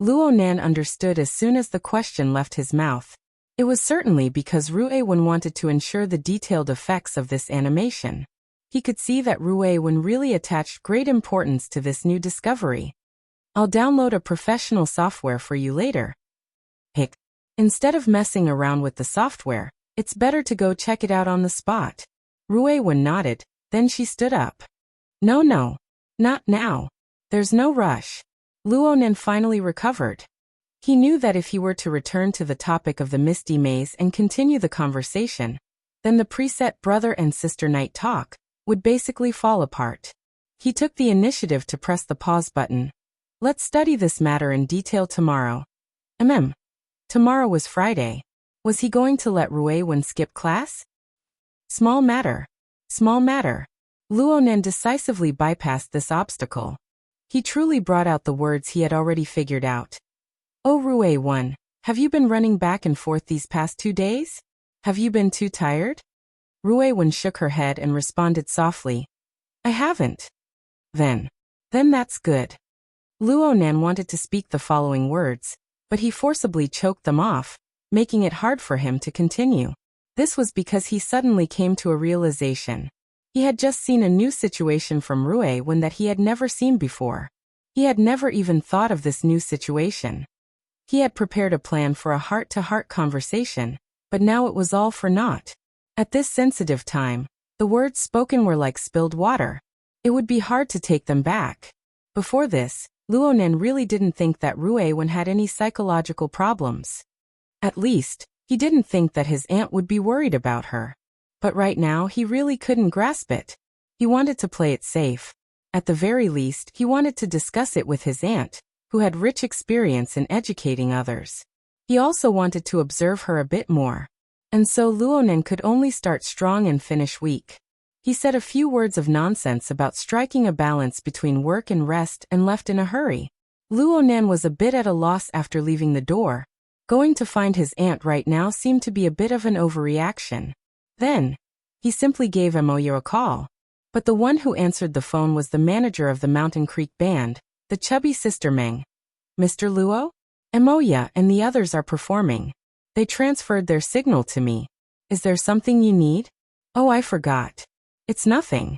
Luo Nan understood as soon as the question left his mouth. It was certainly because Rue Wen wanted to ensure the detailed effects of this animation. He could see that Rue Wen really attached great importance to this new discovery. I'll download a professional software for you later. Hick. Instead of messing around with the software, it's better to go check it out on the spot. Rue Wen nodded, then she stood up. No, not now. There's no rush. Luo Nan finally recovered. He knew that if he were to return to the topic of the Misty Maze and continue the conversation, then the preset brother and sister night talk would basically fall apart. He took the initiative to press the pause button. Let's study this matter in detail tomorrow. Tomorrow was Friday. Was he going to let Rue Wen skip class? Small matter. Luo Nan decisively bypassed this obstacle. He truly brought out the words he had already figured out. Oh Rue Wen, have you been running back and forth these past 2 days? Have you been too tired? Rue Wen shook her head and responded softly. I haven't. Then that's good. Luo Nan wanted to speak the following words, but he forcibly choked them off, making it hard for him to continue. This was because he suddenly came to a realization. He had just seen a new situation from Rue Wen that he had never seen before. He had never even thought of this new situation. He had prepared a plan for a heart-to-heart conversation, but now it was all for naught. At this sensitive time, the words spoken were like spilled water. It would be hard to take them back. Before this, Luo Nan really didn't think that Rue Wen had any psychological problems. At least, he didn't think that his aunt would be worried about her. But right now he really couldn't grasp it. He wanted to play it safe. At the very least, he wanted to discuss it with his aunt, who had rich experience in educating others. He also wanted to observe her a bit more. And so Luo Nan could only start strong and finish weak. He said a few words of nonsense about striking a balance between work and rest and left in a hurry. Luo Nan was a bit at a loss after leaving the door. Going to find his aunt right now seemed to be a bit of an overreaction. Then, he simply gave Moya a call. But the one who answered the phone was the manager of the Mountain Creek Band, the chubby sister Meng. Mr. Luo? Moya and the others are performing. They transferred their signal to me. Is there something you need? Oh, I forgot. It's nothing.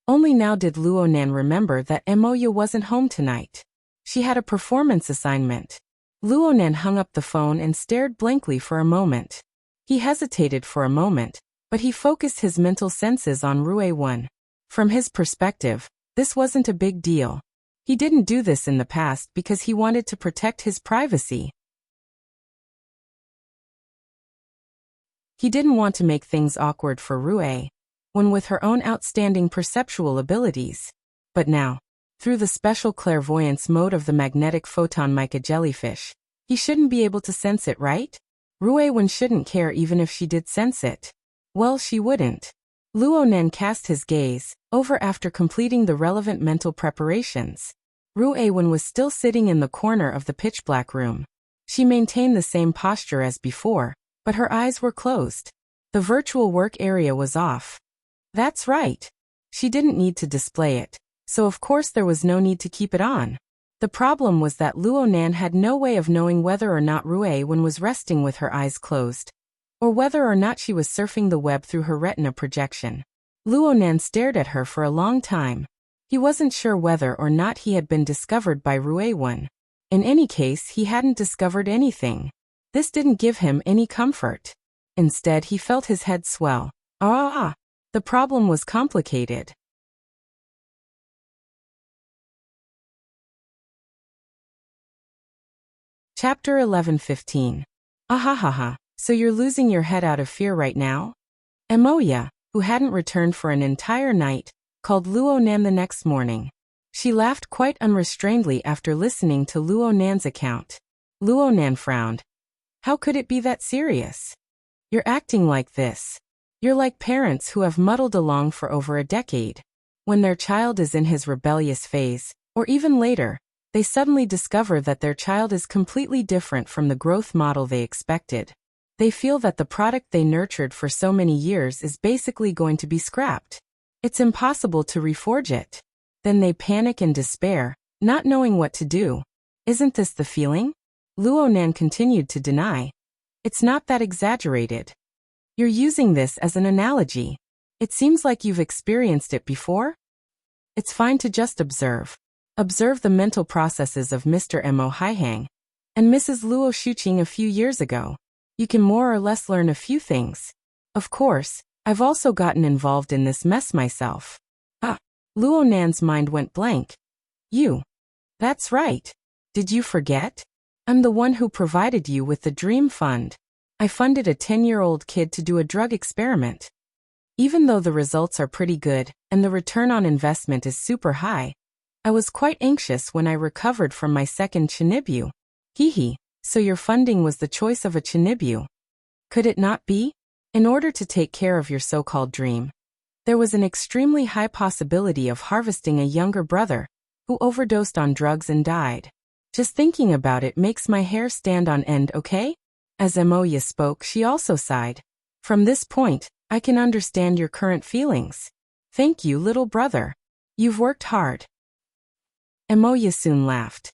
Only now did Luo Nan remember that Moya wasn't home tonight. She had a performance assignment. Luo Nan hung up the phone and stared blankly for a moment. He hesitated for a moment, but he focused his mental senses on Rue Wen. From his perspective, this wasn't a big deal. He didn't do this in the past because he wanted to protect his privacy. He didn't want to make things awkward for Rue Wen with her own outstanding perceptual abilities. But now, through the special clairvoyance mode of the magnetic photon mica jellyfish, he shouldn't be able to sense it, right? Rue Wen shouldn't care even if she did sense it. Well, she wouldn't. Luo Nan cast his gaze over after completing the relevant mental preparations. Rue Wen was still sitting in the corner of the pitch-black room. She maintained the same posture as before, but her eyes were closed. The virtual work area was off. That's right. She didn't need to display it, so of course there was no need to keep it on. The problem was that Luo Nan had no way of knowing whether or not Rue Wen was resting with her eyes closed, or whether or not she was surfing the web through her retina projection. Luo Nan stared at her for a long time. He wasn't sure whether or not he had been discovered by Rue Wen. In any case, he hadn't discovered anything. This didn't give him any comfort. Instead, he felt his head swell. The problem was complicated. Chapter 11:15. So you're losing your head out of fear right now? Moya, who hadn't returned for an entire night, called Luo Nan the next morning. She laughed quite unrestrainedly after listening to Luo Nan's account. Luo Nan frowned. How could it be that serious? You're acting like this. You're like parents who have muddled along for over a decade. When their child is in his rebellious phase, or even later, they suddenly discover that their child is completely different from the growth model they expected. They feel that the product they nurtured for so many years is basically going to be scrapped. It's impossible to reforge it. Then they panic and despair, not knowing what to do. Isn't this the feeling? Luo Nan continued to deny. It's not that exaggerated. You're using this as an analogy. It seems like you've experienced it before. It's fine to just observe. Observe the mental processes of Mr. Mo Haihang and Mrs. Luo Shuqing a few years ago. You can more or less learn a few things. Of course, I've also gotten involved in this mess myself. Luo Nan's mind went blank. You. That's right. Did you forget? I'm the one who provided you with the Dream Fund. I funded a 10-year-old kid to do a drug experiment. Even though the results are pretty good, and the return on investment is super high, I was quite anxious when I recovered from my second Chinibyu. Hee. So your funding was the choice of a Chinibyu. Could it not be? In order to take care of your so-called dream, there was an extremely high possibility of harvesting a younger brother, who overdosed on drugs and died. Just thinking about it makes my hair stand on end, okay? As Emoya spoke, she also sighed. From this point, I can understand your current feelings. Thank you, little brother. You've worked hard. Emoya soon laughed.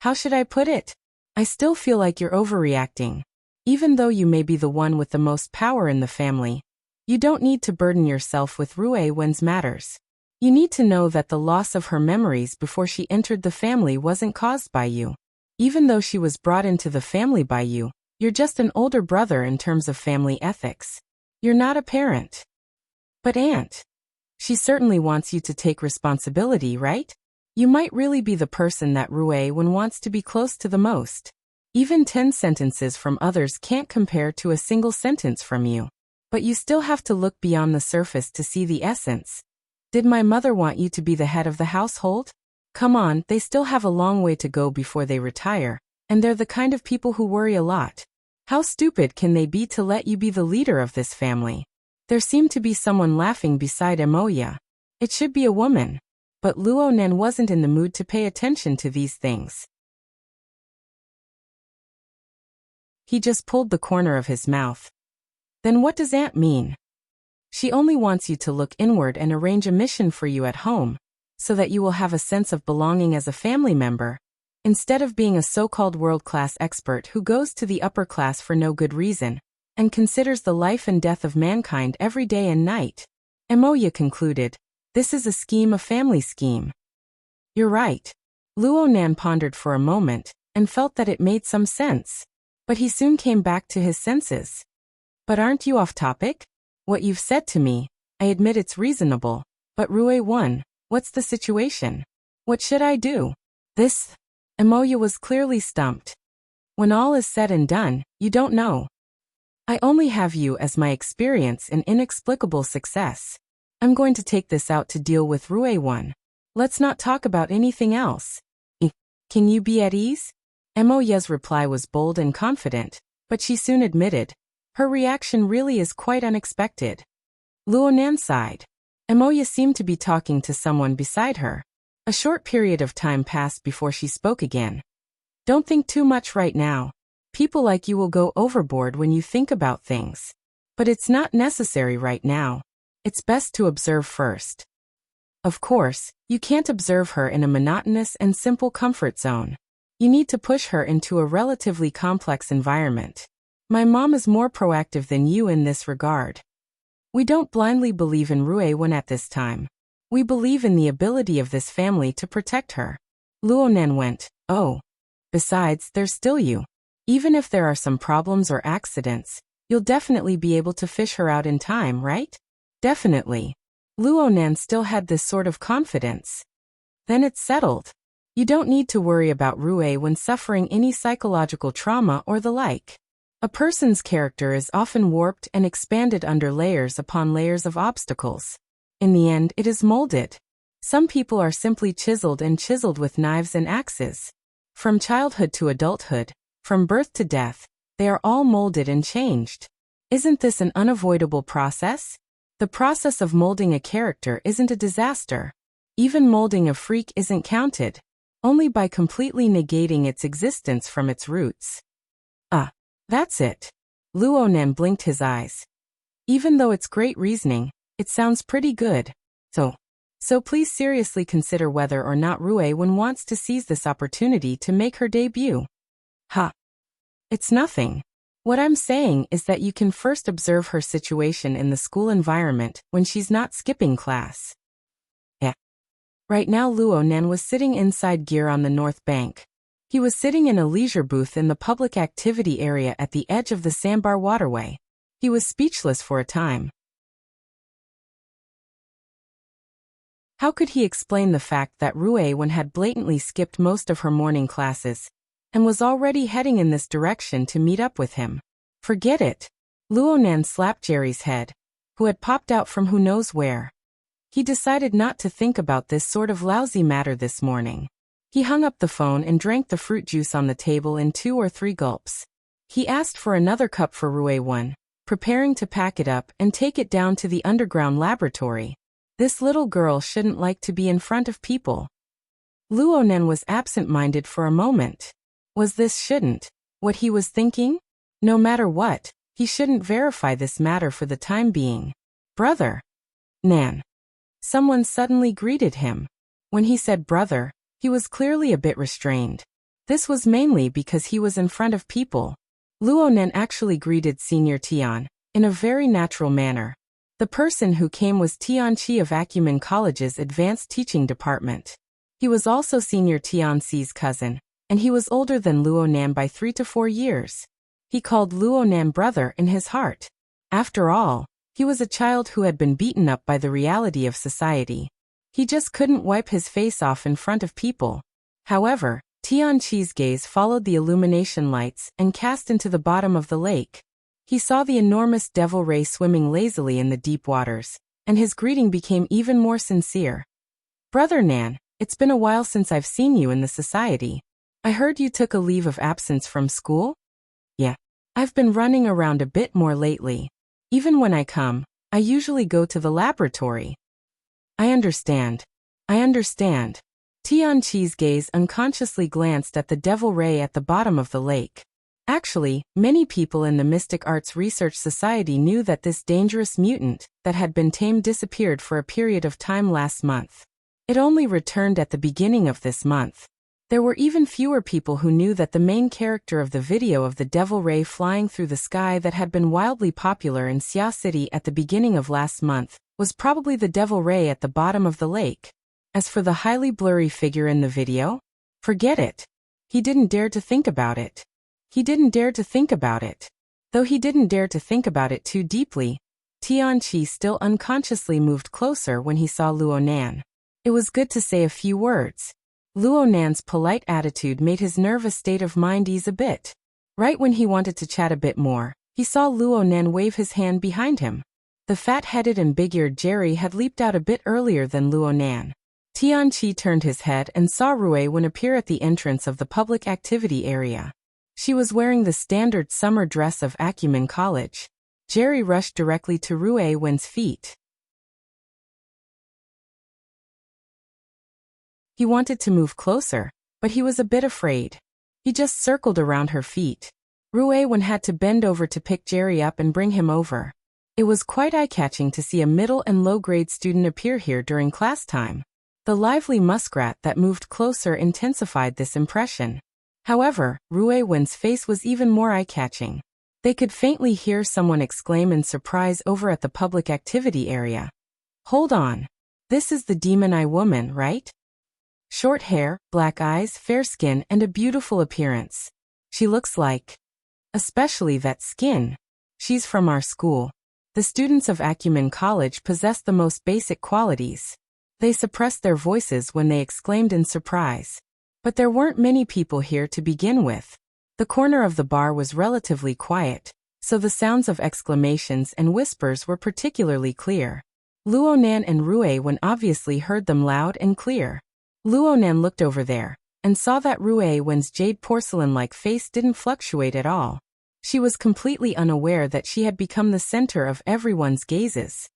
How should I put it? I still feel like you're overreacting. Even though you may be the one with the most power in the family, you don't need to burden yourself with Rue Wen's matters. You need to know that the loss of her memories before she entered the family wasn't caused by you. Even though she was brought into the family by you, you're just an older brother in terms of family ethics. You're not a parent. But Aunt, she certainly wants you to take responsibility, right? You might really be the person that Rue Wen wants to be close to the most. Even 10 sentences from others can't compare to a single sentence from you. But you still have to look beyond the surface to see the essence. Did my mother want you to be the head of the household? Come on, they still have a long way to go before they retire, and they're the kind of people who worry a lot. How stupid can they be to let you be the leader of this family? There seemed to be someone laughing beside Emoya. It should be a woman. But Luo Nan wasn't in the mood to pay attention to these things. He just pulled the corner of his mouth. Then what does Aunt mean? She only wants you to look inward and arrange a mission for you at home, so that you will have a sense of belonging as a family member, instead of being a so-called world-class expert who goes to the upper class for no good reason, and considers the life and death of mankind every day and night. Emoya concluded. This is a family scheme. You're right. Luo Nan pondered for a moment, and felt that it made some sense. But he soon came back to his senses. But aren't you off topic? What you've said to me, I admit it's reasonable. But Rue Wen, what's the situation? What should I do? This? Emoya was clearly stumped. When all is said and done, you don't know. I only have you as my experience and inexplicable success. I'm going to take this out to deal with Rue Wen. Let's not talk about anything else. Can you be at ease? Emoya's reply was bold and confident, but she soon admitted. Her reaction really is quite unexpected. Luo Nan sighed. Emoya seemed to be talking to someone beside her. A short period of time passed before she spoke again. Don't think too much right now. People like you will go overboard when you think about things. But it's not necessary right now. It's best to observe first. Of course, you can't observe her in a monotonous and simple comfort zone. You need to push her into a relatively complex environment. My mom is more proactive than you in this regard. We don't blindly believe in Rue Wen at this time. We believe in the ability of this family to protect her. Luo Nan went, oh. Besides, there's still you. Even if there are some problems or accidents, you'll definitely be able to fish her out in time, right? Definitely. Luo Nan still had this sort of confidence. Then it's settled. You don't need to worry about Rue Wen suffering any psychological trauma or the like. A person's character is often warped and expanded under layers upon layers of obstacles. In the end, it is molded. Some people are simply chiseled with knives and axes. From childhood to adulthood, from birth to death, they are all molded and changed. Isn't this an unavoidable process? The process of molding a character isn't a disaster. Even molding a freak isn't counted, only by completely negating its existence from its roots. That's it. Luo Nan blinked his eyes. Even though it's great reasoning, it sounds pretty good. So please seriously consider whether or not Rue Wen wants to seize this opportunity to make her debut. It's nothing. What I'm saying is that you can first observe her situation in the school environment when she's not skipping class. Right now Luo Nan was sitting inside gear on the north bank. He was sitting in a leisure booth in the public activity area at the edge of the sandbar waterway. He was speechless for a time. How could he explain the fact that Rue Wen had blatantly skipped most of her morning classes and was already heading in this direction to meet up with him? Forget it. Luo Nan slapped Jerry's head, who had popped out from who knows where. He decided not to think about this sort of lousy matter this morning. He hung up the phone and drank the fruit juice on the table in 2 or 3 gulps. He asked for another cup for Rue Wen, preparing to pack it up and take it down to the underground laboratory. This little girl shouldn't like to be in front of people. Luo Nan was absent-minded for a moment. Was this shouldn't what he was thinking? No matter what, he shouldn't verify this matter for the time being. Brother. Nan. Someone suddenly greeted him. When he said brother, he was clearly a bit restrained. This was mainly because he was in front of people. Luo Nan actually greeted Senior Tian in a very natural manner. The person who came was Tian Chi of Acumen College's Advanced Teaching Department. He was also Senior Tian Xi's cousin, and he was older than Luo Nan by 3 to 4 years. He called Luo Nan brother in his heart. After all, he was a child who had been beaten up by the reality of society. He just couldn't wipe his face off in front of people. However, Tian Chi's gaze followed the illumination lights and cast into the bottom of the lake. He saw the enormous devil ray swimming lazily in the deep waters, and his greeting became even more sincere. Brother Nan, it's been a while since I've seen you in the society. I heard you took a leave of absence from school? Yeah. I've been running around a bit more lately. Even when I come, I usually go to the laboratory. I understand. Tian Chi's gaze unconsciously glanced at the devil ray at the bottom of the lake. Actually, many people in the Mystic Arts Research Society knew that this dangerous mutant that had been tamed disappeared for a period of time last month. It only returned at the beginning of this month. There were even fewer people who knew that the main character of the video of the devil ray flying through the sky that had been wildly popular in Xia City at the beginning of last month was probably the devil ray at the bottom of the lake. As for the highly blurry figure in the video, forget it. He didn't dare to think about it. Though he didn't dare to think about it too deeply, Tian Chi still unconsciously moved closer when he saw Luo Nan. It was good to say a few words. Luo Nan's polite attitude made his nervous state of mind ease a bit. Right when he wanted to chat a bit more, he saw Luo Nan wave his hand behind him. The fat-headed and big-eared Jerry had leaped out a bit earlier than Luo Nan. Tian Chi turned his head and saw Rue Wen appear at the entrance of the public activity area. She was wearing the standard summer dress of Acumen College. Jerry rushed directly to Rue Wen's feet. He wanted to move closer, but he was a bit afraid. He just circled around her feet. Rue Wen had to bend over to pick Jerry up and bring him over. It was quite eye-catching to see a middle and low-grade student appear here during class time. The lively muskrat that moved closer intensified this impression. However, Rue Wen's face was even more eye-catching. They could faintly hear someone exclaim in surprise over at the public activity area. Hold on. This is the Demon Eye woman, right? Short hair, black eyes, fair skin, and a beautiful appearance. She looks like... especially that skin. She's from our school. The students of Acumen College possess the most basic qualities. They suppressed their voices when they exclaimed in surprise. But there weren't many people here to begin with. The corner of the bar was relatively quiet, so the sounds of exclamations and whispers were particularly clear. Luo Nan and Rue Wen obviously heard them loud and clear. Luo Nan looked over there, and saw that Rue Wen's jade porcelain-like face didn't fluctuate at all. She was completely unaware that she had become the center of everyone's gazes.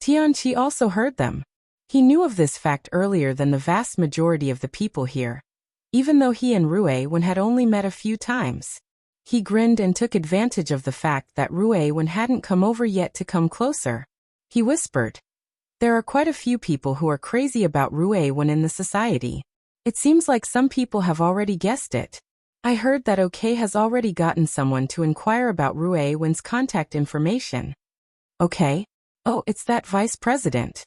Tianqi also heard them. He knew of this fact earlier than the vast majority of the people here, even though he and Rue Wen had only met a few times. He grinned and took advantage of the fact that Rue Wen hadn't come over yet to come closer. He whispered, "There are quite a few people who are crazy about Rue Wen in the society. It seems like some people have already guessed it. I heard that OK has already gotten someone to inquire about Rue Wen's contact information." "OK? Oh, it's that vice president."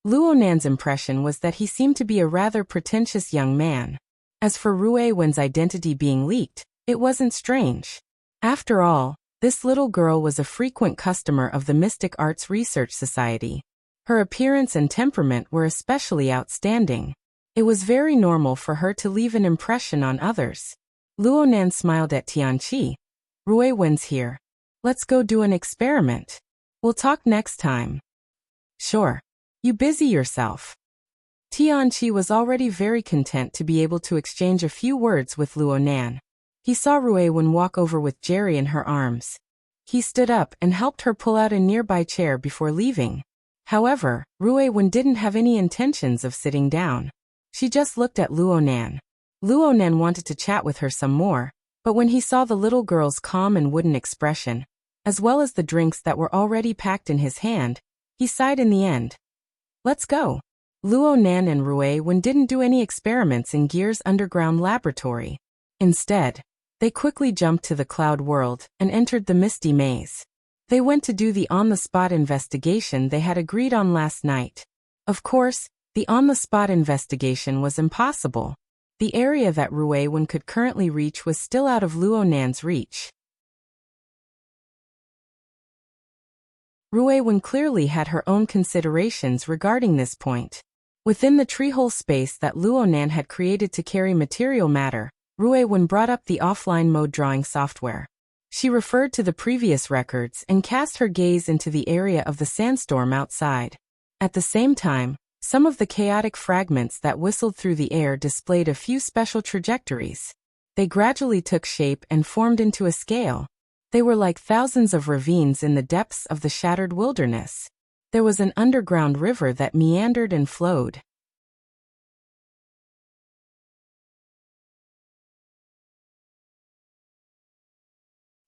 Luo Nan's impression was that he seemed to be a rather pretentious young man. As for Rue Wen's identity being leaked, it wasn't strange. After all, this little girl was a frequent customer of the Mystic Arts Research Society. Her appearance and temperament were especially outstanding. It was very normal for her to leave an impression on others. Luo Nan smiled at Tianqi. "Rue Wen's here. Let's go do an experiment. We'll talk next time." "Sure. You busy yourself." Tianqi was already very content to be able to exchange a few words with Luo Nan. He saw Rue Wen walk over with Jerry in her arms. He stood up and helped her pull out a nearby chair before leaving. However, Rue Wen didn't have any intentions of sitting down. She just looked at Luo Nan. Luo Nan wanted to chat with her some more, but when he saw the little girl's calm and wooden expression, as well as the drinks that were already packed in his hand, he sighed in the end. "Let's go." Luo Nan and Rue Wen didn't do any experiments in Gear's underground laboratory. Instead, they quickly jumped to the cloud world and entered the misty maze. They went to do the on-the-spot investigation they had agreed on last night. Of course, the on-the-spot investigation was impossible. The area that Rue Wen could currently reach was still out of Luo Nan's reach. Rue Wen clearly had her own considerations regarding this point. Within the treehole space that Luo Nan had created to carry material matter, Rue Wen brought up the offline mode drawing software. She referred to the previous records and cast her gaze into the area of the sandstorm outside. At the same time, some of the chaotic fragments that whistled through the air displayed a few special trajectories. They gradually took shape and formed into a scale. They were like thousands of ravines in the depths of the shattered wilderness. There was an underground river that meandered and flowed.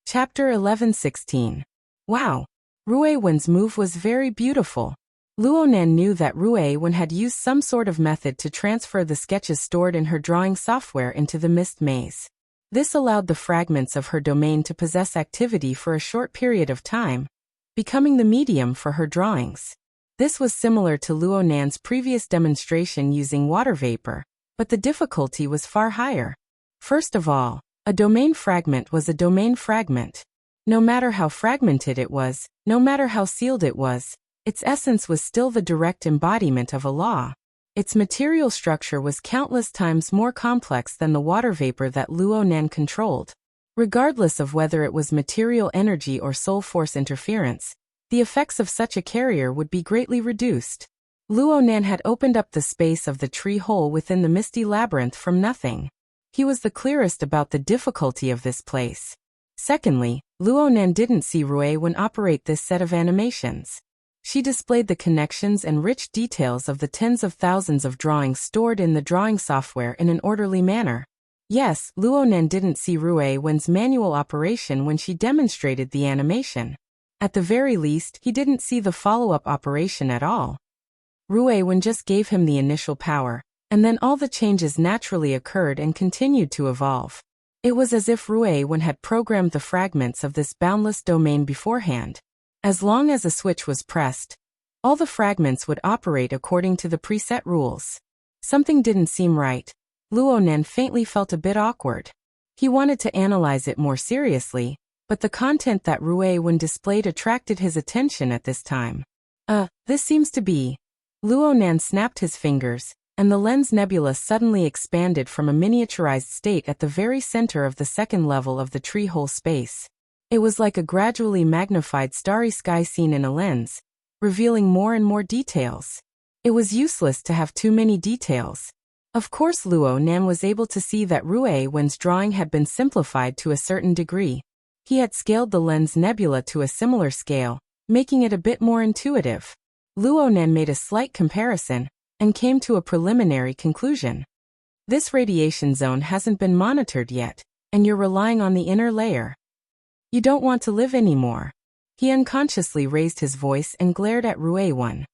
Chapter 11:16. Wow! Rue Wen's move was very beautiful. Luo Nan knew that Rue Wen had used some sort of method to transfer the sketches stored in her drawing software into the mist maze. This allowed the fragments of her domain to possess activity for a short period of time, becoming the medium for her drawings. This was similar to Luo Nan's previous demonstration using water vapor, but the difficulty was far higher. First of all, a domain fragment was a domain fragment. No matter how fragmented it was, no matter how sealed it was, its essence was still the direct embodiment of a law. Its material structure was countless times more complex than the water vapor that Luo Nan controlled. Regardless of whether it was material energy or soul force interference, the effects of such a carrier would be greatly reduced. Luo Nan had opened up the space of the tree hole within the misty labyrinth from nothing. He was the clearest about the difficulty of this place. Secondly, Luo Nan didn't see Rue Wen operate this set of animations. She displayed the connections and rich details of the tens of thousands of drawings stored in the drawing software in an orderly manner. Yes, Luo Nan didn't see Rue Wen's manual operation when she demonstrated the animation. At the very least, he didn't see the follow-up operation at all. Rue Wen just gave him the initial power, and then all the changes naturally occurred and continued to evolve. It was as if Rue Wen had programmed the fragments of this boundless domain beforehand. As long as a switch was pressed, all the fragments would operate according to the preset rules. Something didn't seem right. Luo Nan faintly felt a bit awkward. He wanted to analyze it more seriously, but the content that Rue Wen displayed attracted his attention at this time. This seems to be... Luo Nan snapped his fingers, and the lens nebula suddenly expanded from a miniaturized state at the very center of the second level of the tree hole space. It was like a gradually magnified starry sky seen in a lens, revealing more and more details. It was useless to have too many details. Of course Luo Nan was able to see that Rue Wen's drawing had been simplified to a certain degree. He had scaled the lens nebula to a similar scale, making it a bit more intuitive. Luonan made a slight comparison and came to a preliminary conclusion. This radiation zone hasn't been monitored yet, and you're relying on the inner layer. You don't want to live anymore. He unconsciously raised his voice and glared at Ruei-1.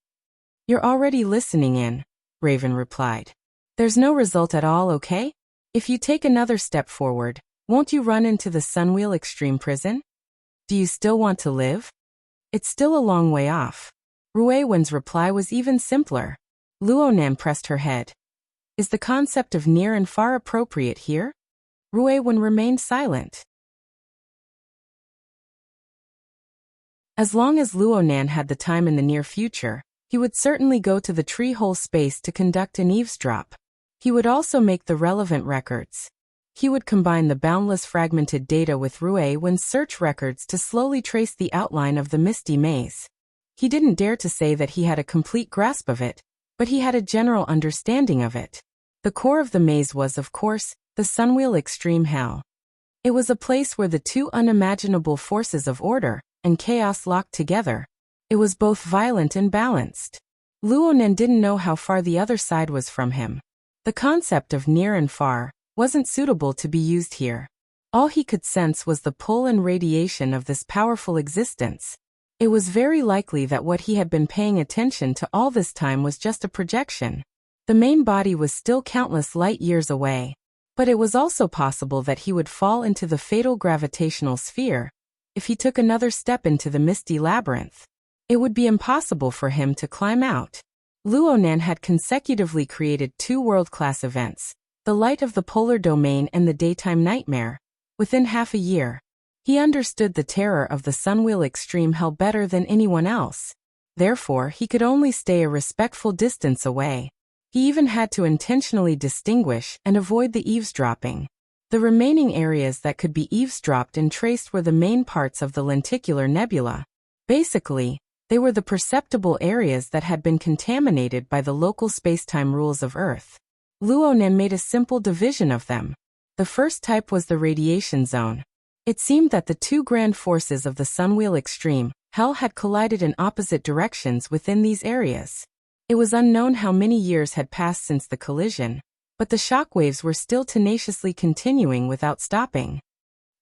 You're already listening in, Raven replied. There's no result at all, okay? If you take another step forward, won't you run into the Sunwheel Extreme Prison? Do you still want to live? It's still a long way off. Ruei-1's reply was even simpler. Luonan pressed her head. Is the concept of near and far appropriate here? Ruei-1 remained silent. As long as Luonan had the time in the near future, he would certainly go to the tree-hole space to conduct an eavesdrop. He would also make the relevant records. He would combine the boundless fragmented data with Ruei-1's search records to slowly trace the outline of the misty maze. He didn't dare to say that he had a complete grasp of it, but he had a general understanding of it. The core of the maze was, of course, the Sunwheel Extreme Hell. It was a place where the two unimaginable forces of order and chaos locked together. It was both violent and balanced. Luonan didn't know how far the other side was from him. The concept of near and far wasn't suitable to be used here. All he could sense was the pull and radiation of this powerful existence. It was very likely that what he had been paying attention to all this time was just a projection. The main body was still countless light years away, but it was also possible that he would fall into the fatal gravitational sphere if he took another step into the misty labyrinth. It would be impossible for him to climb out. Luonan had consecutively created two world-class events, the light of the polar domain and the daytime nightmare, within half a year. He understood the terror of the Sunwheel Extreme Hell better than anyone else. Therefore, he could only stay a respectful distance away. He even had to intentionally distinguish and avoid the eavesdropping. The remaining areas that could be eavesdropped and traced were the main parts of the lenticular nebula. Basically, they were the perceptible areas that had been contaminated by the local spacetime rules of Earth. Luonan made a simple division of them. The first type was the radiation zone. It seemed that the two grand forces of the Sunwheel Extreme Hell had collided in opposite directions within these areas. It was unknown how many years had passed since the collision, but the shockwaves were still tenaciously continuing without stopping.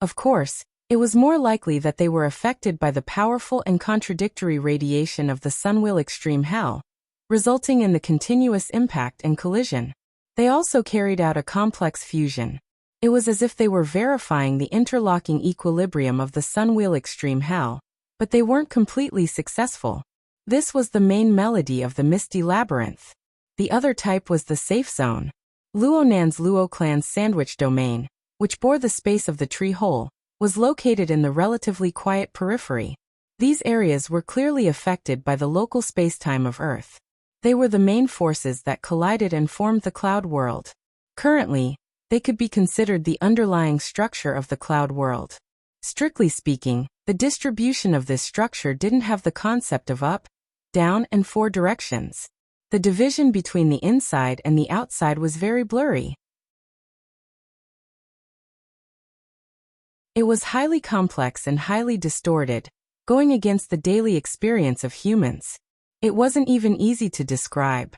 Of course, it was more likely that they were affected by the powerful and contradictory radiation of the Sunwheel Extreme Hell, resulting in the continuous impact and collision. They also carried out a complex fusion. It was as if they were verifying the interlocking equilibrium of the Sunwheel Extreme Hell, but they weren't completely successful. This was the main melody of the misty labyrinth. The other type was the safe zone. Luonan's Luo clan's sandwich domain, which bore the space of the tree hole, was located in the relatively quiet periphery. These areas were clearly affected by the local spacetime of Earth. They were the main forces that collided and formed the cloud world. Currently, they could be considered the underlying structure of the cloud world. Strictly speaking, the distribution of this structure didn't have the concept of up, down, and four directions. The division between the inside and the outside was very blurry. It was highly complex and highly distorted, going against the daily experience of humans. It wasn't even easy to describe.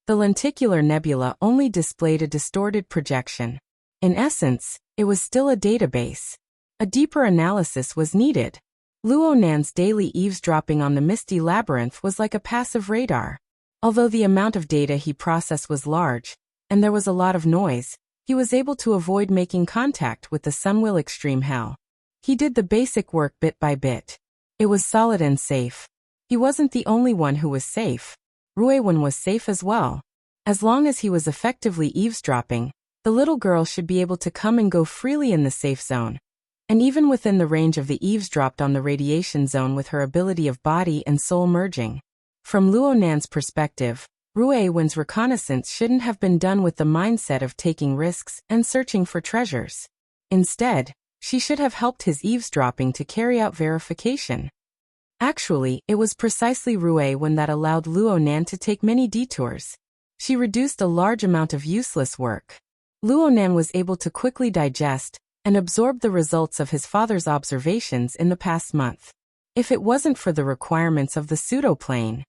The lenticular nebula only displayed a distorted projection. In essence, it was still a database. A deeper analysis was needed. Luonan's daily eavesdropping on the misty labyrinth was like a passive radar. Although the amount of data he processed was large, and there was a lot of noise, he was able to avoid making contact with the Sunwheel Extreme Hell. He did the basic work bit by bit. It was solid and safe. He wasn't the only one who was safe. Ruei-1 was safe as well. As long as he was effectively eavesdropping, the little girl should be able to come and go freely in the safe zone. And even within the range of the eavesdropped on the radiation zone with her ability of body and soul merging. From Luonan's perspective, Ruei-1's reconnaissance shouldn't have been done with the mindset of taking risks and searching for treasures. Instead, she should have helped his eavesdropping to carry out verification. Actually, it was precisely Ruei-1 that allowed Luonan to take many detours. She reduced a large amount of useless work. Luonan was able to quickly digest and absorb the results of his father's observations in the past month. If it wasn't for the requirements of the pseudoplane,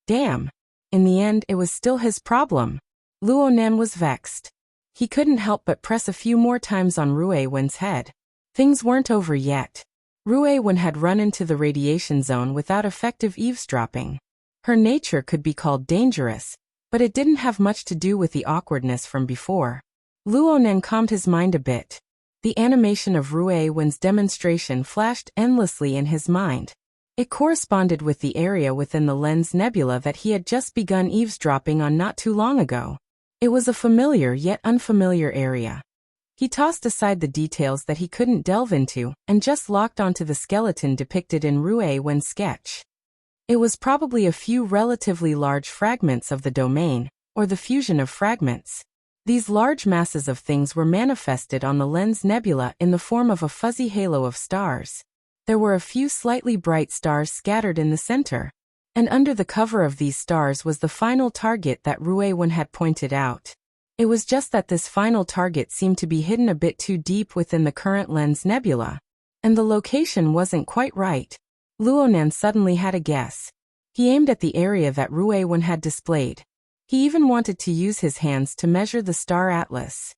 Damn. In the end, it was still his problem. Luonan was vexed. He couldn't help but press a few more times on Rui Wen's head. Things weren't over yet. Rui Wen had run into the radiation zone without effective eavesdropping. Her nature could be called dangerous, but it didn't have much to do with the awkwardness from before. Luonan calmed his mind a bit. The animation of Rui Wen's demonstration flashed endlessly in his mind. It corresponded with the area within the lens nebula that he had just begun eavesdropping on not too long ago. It was a familiar yet unfamiliar area. He tossed aside the details that he couldn't delve into and just locked onto the skeleton depicted in Rui Wen's sketch. It was probably a few relatively large fragments of the domain, or the fusion of fragments. These large masses of things were manifested on the lens nebula in the form of a fuzzy halo of stars. There were a few slightly bright stars scattered in the center, and under the cover of these stars was the final target that Rui Wen had pointed out. It was just that this final target seemed to be hidden a bit too deep within the current lens nebula, and the location wasn't quite right. Luonan suddenly had a guess. He aimed at the area that Rui Wen had displayed. He even wanted to use his hands to measure the star atlas.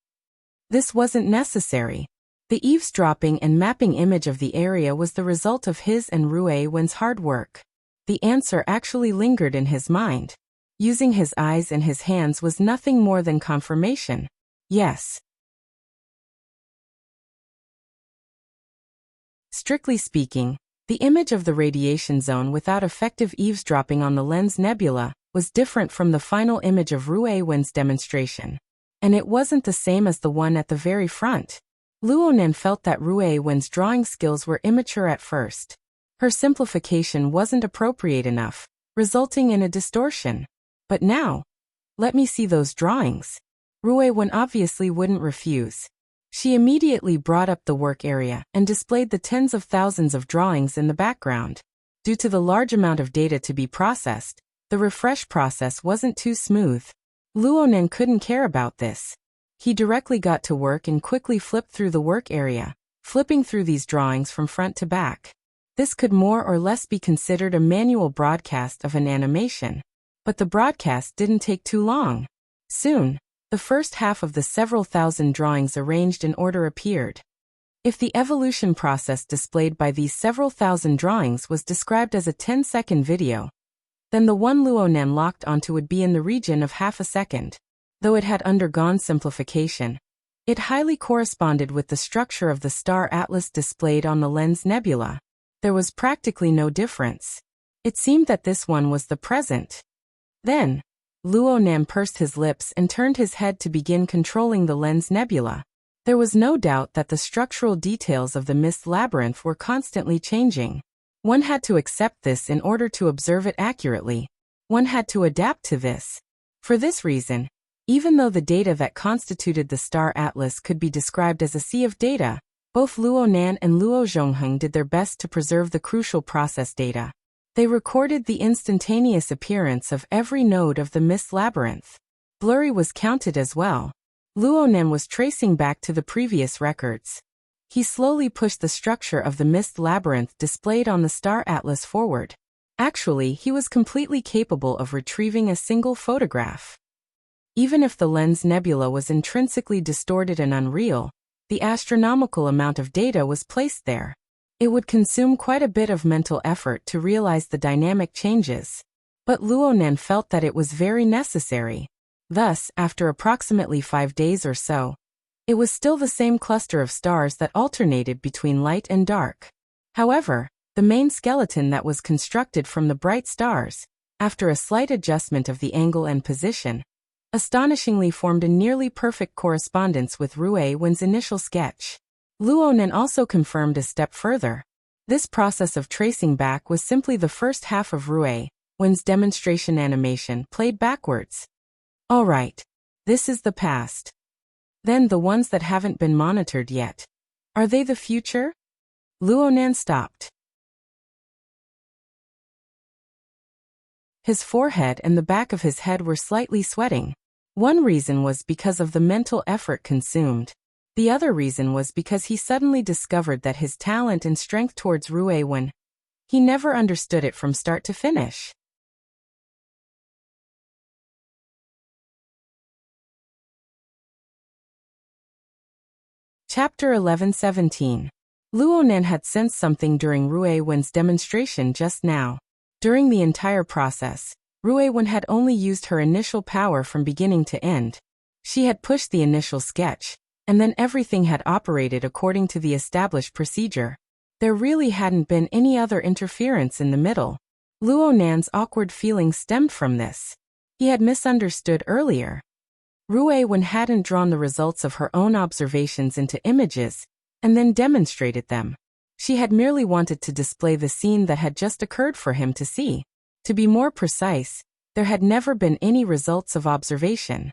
This wasn't necessary. The eavesdropping and mapping image of the area was the result of his and Rui Wen's hard work. The answer actually lingered in his mind. Using his eyes and his hands was nothing more than confirmation. Yes. Strictly speaking, the image of the radiation zone without effective eavesdropping on the lens nebula was different from the final image of Rui Wen's demonstration. And it wasn't the same as the one at the very front. Luonan felt that Rui Wen's drawing skills were immature at first. Her simplification wasn't appropriate enough, resulting in a distortion. But now, let me see those drawings. Rui Wen obviously wouldn't refuse. She immediately brought up the work area and displayed the tens of thousands of drawings in the background. Due to the large amount of data to be processed, the refresh process wasn't too smooth. Luonan couldn't care about this. He directly got to work and quickly flipped through the work area, flipping through these drawings from front to back. This could more or less be considered a manual broadcast of an animation. But the broadcast didn't take too long. Soon, the first half of the several thousand drawings arranged in order appeared. If the evolution process displayed by these several thousand drawings was described as a 10-second video, then the one Luonan locked onto would be in the region of half a second. Though it had undergone simplification, it highly corresponded with the structure of the star atlas displayed on the lens nebula. There was practically no difference. It seemed that this one was the present. Then, Luonan pursed his lips and turned his head to begin controlling the lens nebula. There was no doubt that the structural details of the mist labyrinth were constantly changing. One had to accept this in order to observe it accurately. One had to adapt to this. For this reason, even though the data that constituted the star atlas could be described as a sea of data, both Luonan and Luo Zhongheng did their best to preserve the crucial process data. They recorded the instantaneous appearance of every node of the mist labyrinth. Blurry was counted as well. Luonan was tracing back to the previous records. He slowly pushed the structure of the mist labyrinth displayed on the star atlas forward. Actually, he was completely capable of retrieving a single photograph. Even if the lens nebula was intrinsically distorted and unreal, the astronomical amount of data was placed there. It would consume quite a bit of mental effort to realize the dynamic changes. But Luonan felt that it was very necessary. Thus, after approximately 5 days or so, it was still the same cluster of stars that alternated between light and dark. However, the main skeleton that was constructed from the bright stars, after a slight adjustment of the angle and position, astonishingly formed a nearly perfect correspondence with Rui Wen's initial sketch. Luonan also confirmed a step further. This process of tracing back was simply the first half of Rui Wen's demonstration animation played backwards. Alright, this is the past. Then the ones that haven't been monitored yet. Are they the future? Luonan stopped. His forehead and the back of his head were slightly sweating. One reason was because of the mental effort consumed. The other reason was because he suddenly discovered that his talent and strength towards Rui Wen, he never understood it from start to finish. Chapter 11:17. Luonan had sensed something during Ruiwen's demonstration just now. During the entire process, Ruiwen had only used her initial power from beginning to end. She had pushed the initial sketch, and then everything had operated according to the established procedure. There really hadn't been any other interference in the middle. Luonan's awkward feeling stemmed from this. He had misunderstood earlier. Ruiwen hadn't drawn the results of her own observations into images, and then demonstrated them. She had merely wanted to display the scene that had just occurred for him to see. To be more precise, there had never been any results of observation.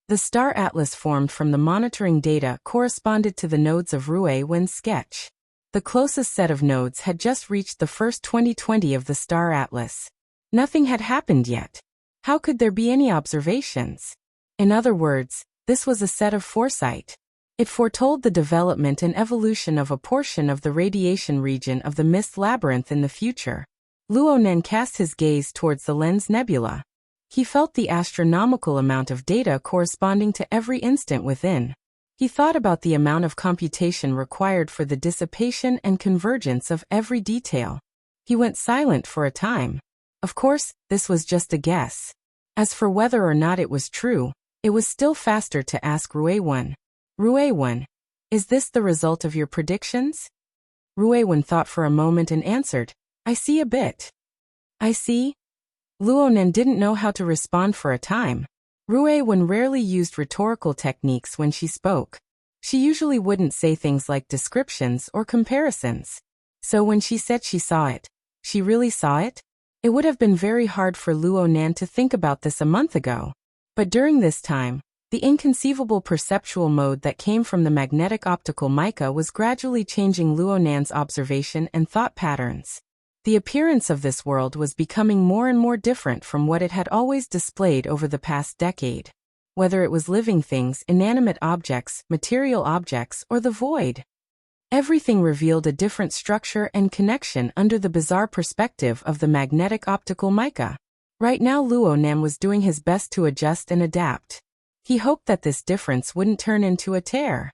The star atlas formed from the monitoring data corresponded to the nodes of Ruiwen's sketch. The closest set of nodes had just reached the first 2020 of the star atlas. Nothing had happened yet. How could there be any observations? In other words, this was a set of foresight. It foretold the development and evolution of a portion of the radiation region of the Mist Labyrinth in the future. Luonan cast his gaze towards the Lens Nebula. He felt the astronomical amount of data corresponding to every instant within. He thought about the amount of computation required for the dissipation and convergence of every detail. He went silent for a time. Of course, this was just a guess. As for whether or not it was true, it was still faster to ask Ruiwen. Ruiwen, is this the result of your predictions? Ruiwen thought for a moment and answered, I see a bit. I see? Luonan didn't know how to respond for a time. Ruiwen rarely used rhetorical techniques when she spoke. She usually wouldn't say things like descriptions or comparisons. So when she said she saw it, she really saw it? It would have been very hard for Luonan to think about this a month ago. But during this time, the inconceivable perceptual mode that came from the magnetic optical mica was gradually changing Luonan's observation and thought patterns. The appearance of this world was becoming more and more different from what it had always displayed over the past decade. Whether it was living things, inanimate objects, material objects, or the void. Everything revealed a different structure and connection under the bizarre perspective of the magnetic optical mica. Right now Luonan was doing his best to adjust and adapt. He hoped that this difference wouldn't turn into a tear.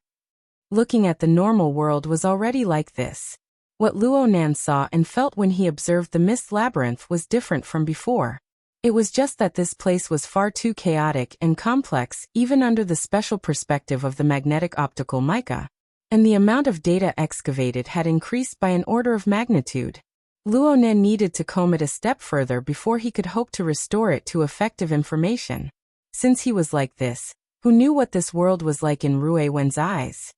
Looking at the normal world was already like this. What Luonan saw and felt when he observed the Mist Labyrinth was different from before. It was just that this place was far too chaotic and complex even under the special perspective of the magnetic optical mica. And the amount of data excavated had increased by an order of magnitude. Luonan needed to comb it a step further before he could hope to restore it to effective information. Since he was like this, who knew what this world was like in Ruiwen's eyes?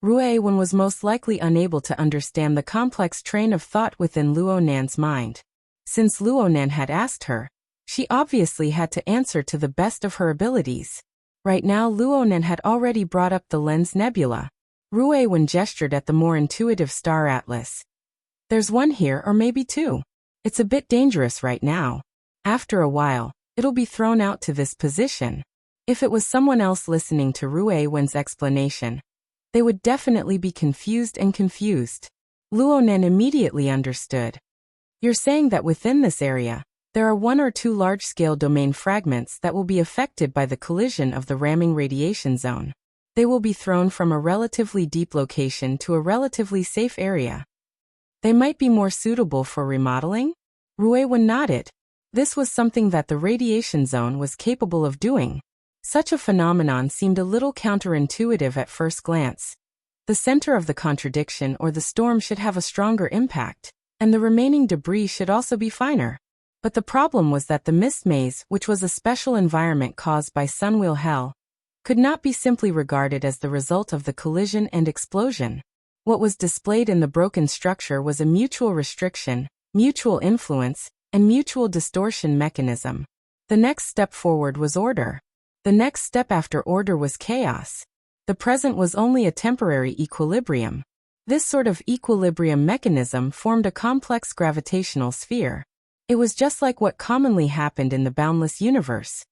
Ruiwen was most likely unable to understand the complex train of thought within Luonan's mind. Since Luonan had asked her, she obviously had to answer to the best of her abilities. Right now Luonan had already brought up the Lens Nebula. Ruiwen gestured at the more intuitive star atlas. There's one here or maybe two. It's a bit dangerous right now. After a while, it'll be thrown out to this position. If it was someone else listening to Ruiwen's explanation, they would definitely be confused. Luonan immediately understood. You're saying that within this area, there are one or two large-scale domain fragments that will be affected by the collision of the ramming radiation zone. They will be thrown from a relatively deep location to a relatively safe area. They might be more suitable for remodeling? Ruiwen nodded. This was something that the radiation zone was capable of doing. Such a phenomenon seemed a little counterintuitive at first glance. The center of the contradiction or the storm should have a stronger impact, and the remaining debris should also be finer. But the problem was that the mist maze, which was a special environment caused by sunwheel hell, could not be simply regarded as the result of the collision and explosion. What was displayed in the broken structure was a mutual restriction, mutual influence, and mutual distortion mechanism. The next step forward was order. The next step after order was chaos. The present was only a temporary equilibrium. This sort of equilibrium mechanism formed a complex gravitational sphere. It was just like what commonly happened in the boundless universe.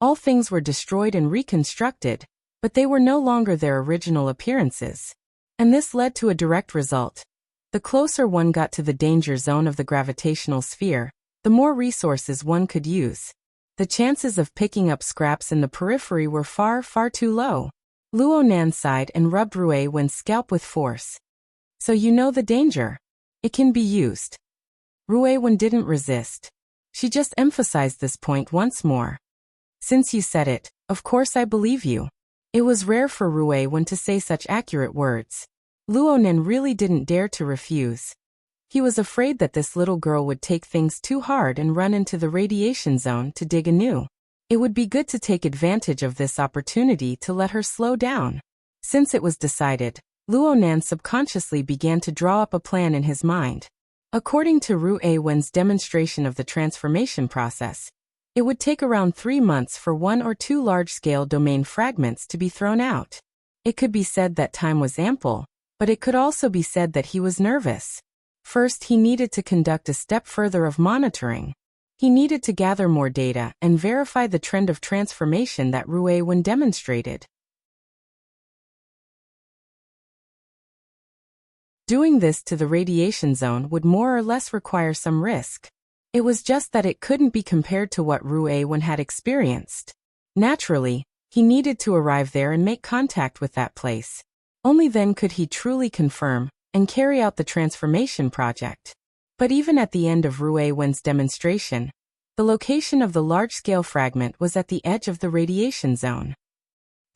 All things were destroyed and reconstructed, but they were no longer their original appearances. And this led to a direct result. The closer one got to the danger zone of the gravitational sphere, the more resources one could use. The chances of picking up scraps in the periphery were far, far too low. Luo Nan sighed and rubbed Rui Wen's scalp with force. So you know the danger. It can be used. Rui Wen didn't resist. She just emphasized this point once more. Since you said it, of course I believe you. It was rare for Rui Wen to say such accurate words. Luo Nan really didn't dare to refuse. He was afraid that this little girl would take things too hard and run into the radiation zone to dig anew. It would be good to take advantage of this opportunity to let her slow down. Since it was decided, Luo Nan subconsciously began to draw up a plan in his mind. According to Rui Wen's demonstration of the transformation process, it would take around 3 months for 1 or 2 large-scale domain fragments to be thrown out. It could be said that time was ample, but it could also be said that he was nervous. First, he needed to conduct a step further of monitoring. He needed to gather more data and verify the trend of transformation that Rui Wen demonstrated. Doing this to the radiation zone would more or less require some risk. It was just that it couldn't be compared to what Rui Wen had experienced. Naturally, he needed to arrive there and make contact with that place. Only then could he truly confirm and carry out the transformation project. But even at the end of Rui Wen's demonstration, the location of the large-scale fragment was at the edge of the radiation zone.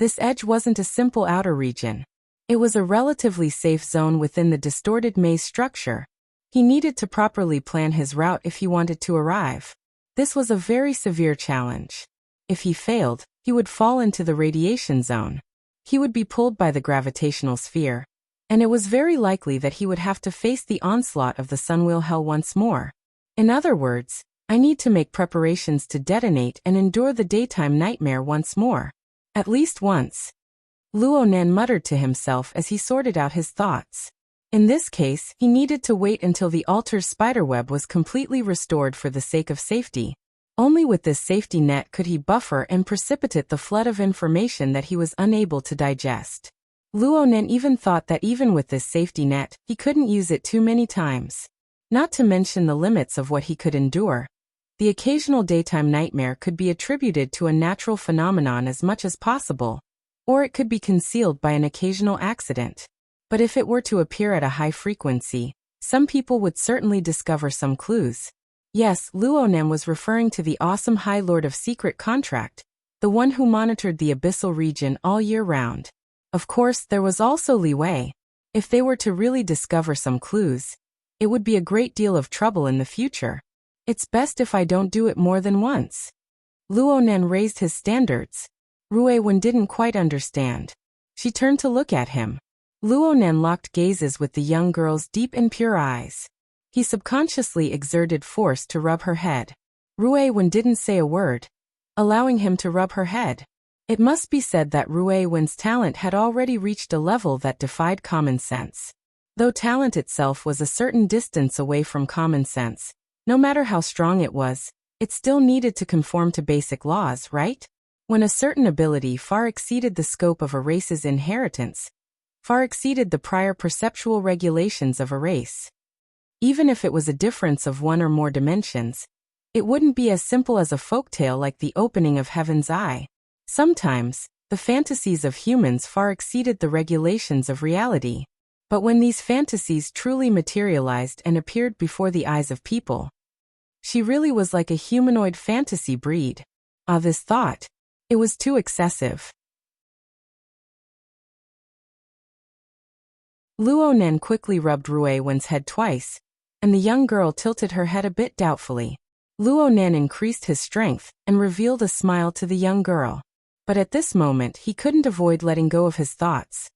This edge wasn't a simple outer region. It was a relatively safe zone within the distorted maze structure. He needed to properly plan his route if he wanted to arrive. This was a very severe challenge. If he failed, he would fall into the radiation zone. He would be pulled by the gravitational sphere, and it was very likely that he would have to face the onslaught of the Sunwheel Hell once more. In other words, I need to make preparations to detonate and endure the daytime nightmare once more. At least once. Luo Nan muttered to himself as he sorted out his thoughts. In this case, he needed to wait until the altar's spiderweb was completely restored for the sake of safety. Only with this safety net could he buffer and precipitate the flood of information that he was unable to digest. Luo Nan even thought that even with this safety net, he couldn't use it too many times. Not to mention the limits of what he could endure. The occasional daytime nightmare could be attributed to a natural phenomenon as much as possible, or it could be concealed by an occasional accident. But if it were to appear at a high frequency, some people would certainly discover some clues. Yes, Luo Nan was referring to the awesome High Lord of Secret Contract, the one who monitored the abyssal region all year round. Of course, there was also Li Wei. If they were to really discover some clues, it would be a great deal of trouble in the future. It's best if I don't do it more than once. Luo Nan raised his standards. Rui Wen didn't quite understand. She turned to look at him. Luo Nan locked gazes with the young girl's deep and pure eyes. He subconsciously exerted force to rub her head. Rui Wen didn't say a word, allowing him to rub her head. It must be said that Rui Wen's talent had already reached a level that defied common sense. Though talent itself was a certain distance away from common sense, no matter how strong it was, it still needed to conform to basic laws, right? When a certain ability far exceeded the scope of a race's inheritance, far exceeded the prior perceptual regulations of a race. Even if it was a difference of 1 or more dimensions, it wouldn't be as simple as a folktale like the opening of Heaven's Eye. Sometimes, the fantasies of humans far exceeded the regulations of reality. But when these fantasies truly materialized and appeared before the eyes of people, she really was like a humanoid fantasy breed. This thought. It was too excessive. Luo Nan quickly rubbed Rui Wen's head twice, and the young girl tilted her head a bit doubtfully. Luo Nan increased his strength and revealed a smile to the young girl. But at this moment he couldn't avoid letting go of his thoughts.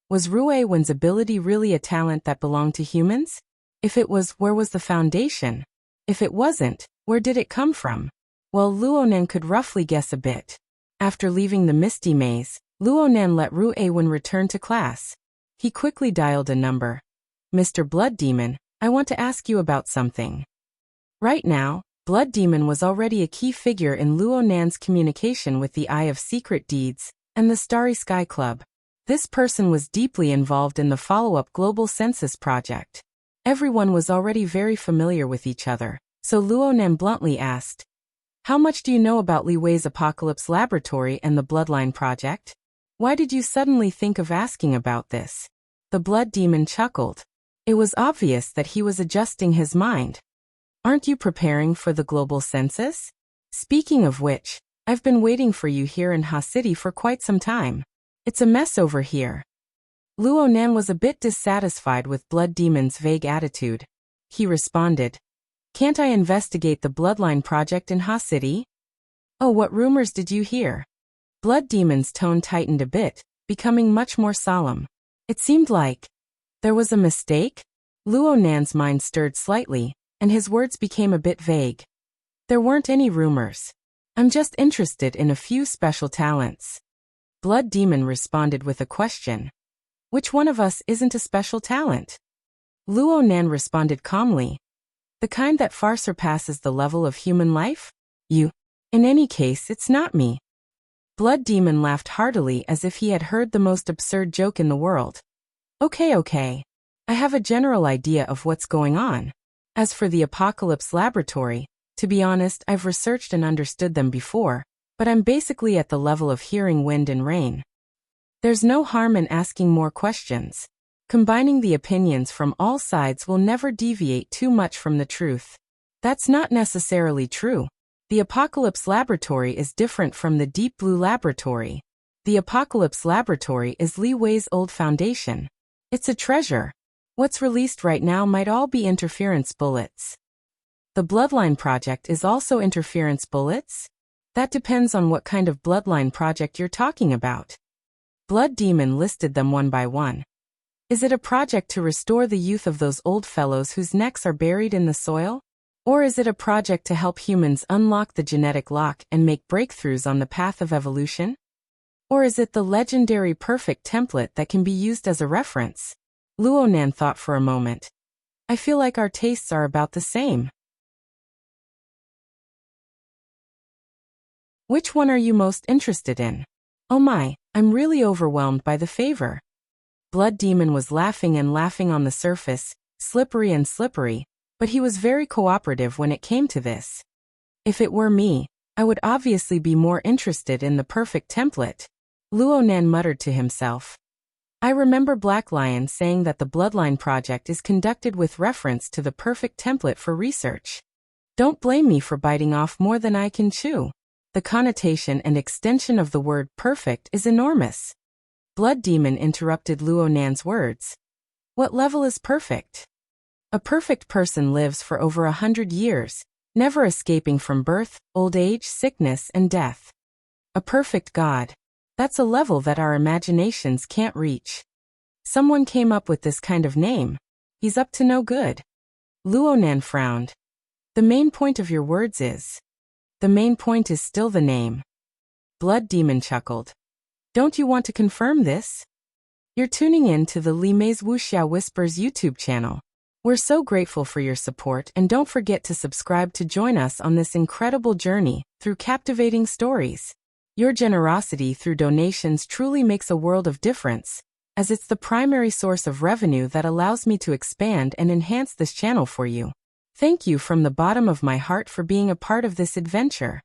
Was Rui Wen's ability really a talent that belonged to humans? If it was, where was the foundation? If it wasn't, where did it come from? Well, Luo Nan could roughly guess a bit. After leaving the misty maze, Luo Nan let Rui Wen return to class. He quickly dialed a number. Mr. Blood Demon, I want to ask you about something. Right now, Blood Demon was already a key figure in Luo Nan's communication with the Eye of Secret Deeds and the Starry Sky Club. This person was deeply involved in the follow-up global census project. Everyone was already very familiar with each other, so Luo Nan bluntly asked, How much do you know about Li Wei's Apocalypse Laboratory and the Bloodline Project? Why did you suddenly think of asking about this? The blood demon chuckled. It was obvious that he was adjusting his mind. Aren't you preparing for the global census? Speaking of which, I've been waiting for you here in Ha City for quite some time. It's a mess over here. Luo Nan was a bit dissatisfied with Blood Demon's vague attitude. He responded, "Can't I investigate the Bloodline Project in Ha City?" "Oh, what rumors did you hear?" Blood Demon's tone tightened a bit, becoming much more solemn. It seemed like there was a mistake. Luo Nan's mind stirred slightly, and his words became a bit vague. "There weren't any rumors. I'm just interested in a few special talents." Blood Demon responded with a question. "Which one of us isn't a special talent?" Luo Nan responded calmly. "The kind that far surpasses the level of human life? You. In any case, it's not me." Blood Demon laughed heartily as if he had heard the most absurd joke in the world. Okay. I have a general idea of what's going on. As for the Apocalypse Laboratory, to be honest, I've researched and understood them before, but I'm basically at the level of hearing wind and rain. There's no harm in asking more questions. Combining the opinions from all sides will never deviate too much from the truth. That's not necessarily true. The Apocalypse Laboratory is different from the Deep Blue Laboratory. The Apocalypse Laboratory is Li Wei's old foundation. It's a treasure. What's released right now might all be interference bullets. The Bloodline Project is also interference bullets? That depends on what kind of Bloodline Project you're talking about. Blood Demon listed them one by one. Is it a project to restore the youth of those old fellows whose necks are buried in the soil? Or is it a project to help humans unlock the genetic lock and make breakthroughs on the path of evolution? Or is it the legendary perfect template that can be used as a reference? Luo Nan thought for a moment. I feel like our tastes are about the same. Which one are you most interested in? Oh my, I'm really overwhelmed by the favor. Blood Demon was laughing and laughing on the surface, slippery and slippery, but he was very cooperative when it came to this. If it were me, I would obviously be more interested in the perfect template. Luo Nan muttered to himself. I remember Black Lion saying that the Bloodline Project is conducted with reference to the perfect template for research. Don't blame me for biting off more than I can chew. The connotation and extension of the word perfect is enormous. Blood Demon interrupted Luo Nan's words. What level is perfect? A perfect person lives for over 100 years, never escaping from birth, old age, sickness, and death. A perfect God. That's a level that our imaginations can't reach. Someone came up with this kind of name. He's up to no good. Luo Nan frowned. The main point of your words is. The main point is still the name. Blood Demon chuckled. Don't you want to confirm this? You're tuning in to the Li Mei's Wuxia Whispers YouTube channel. We're so grateful for your support, and don't forget to subscribe to join us on this incredible journey through captivating stories. Your generosity through donations truly makes a world of difference, as it's the primary source of revenue that allows me to expand and enhance this channel for you. Thank you from the bottom of my heart for being a part of this adventure.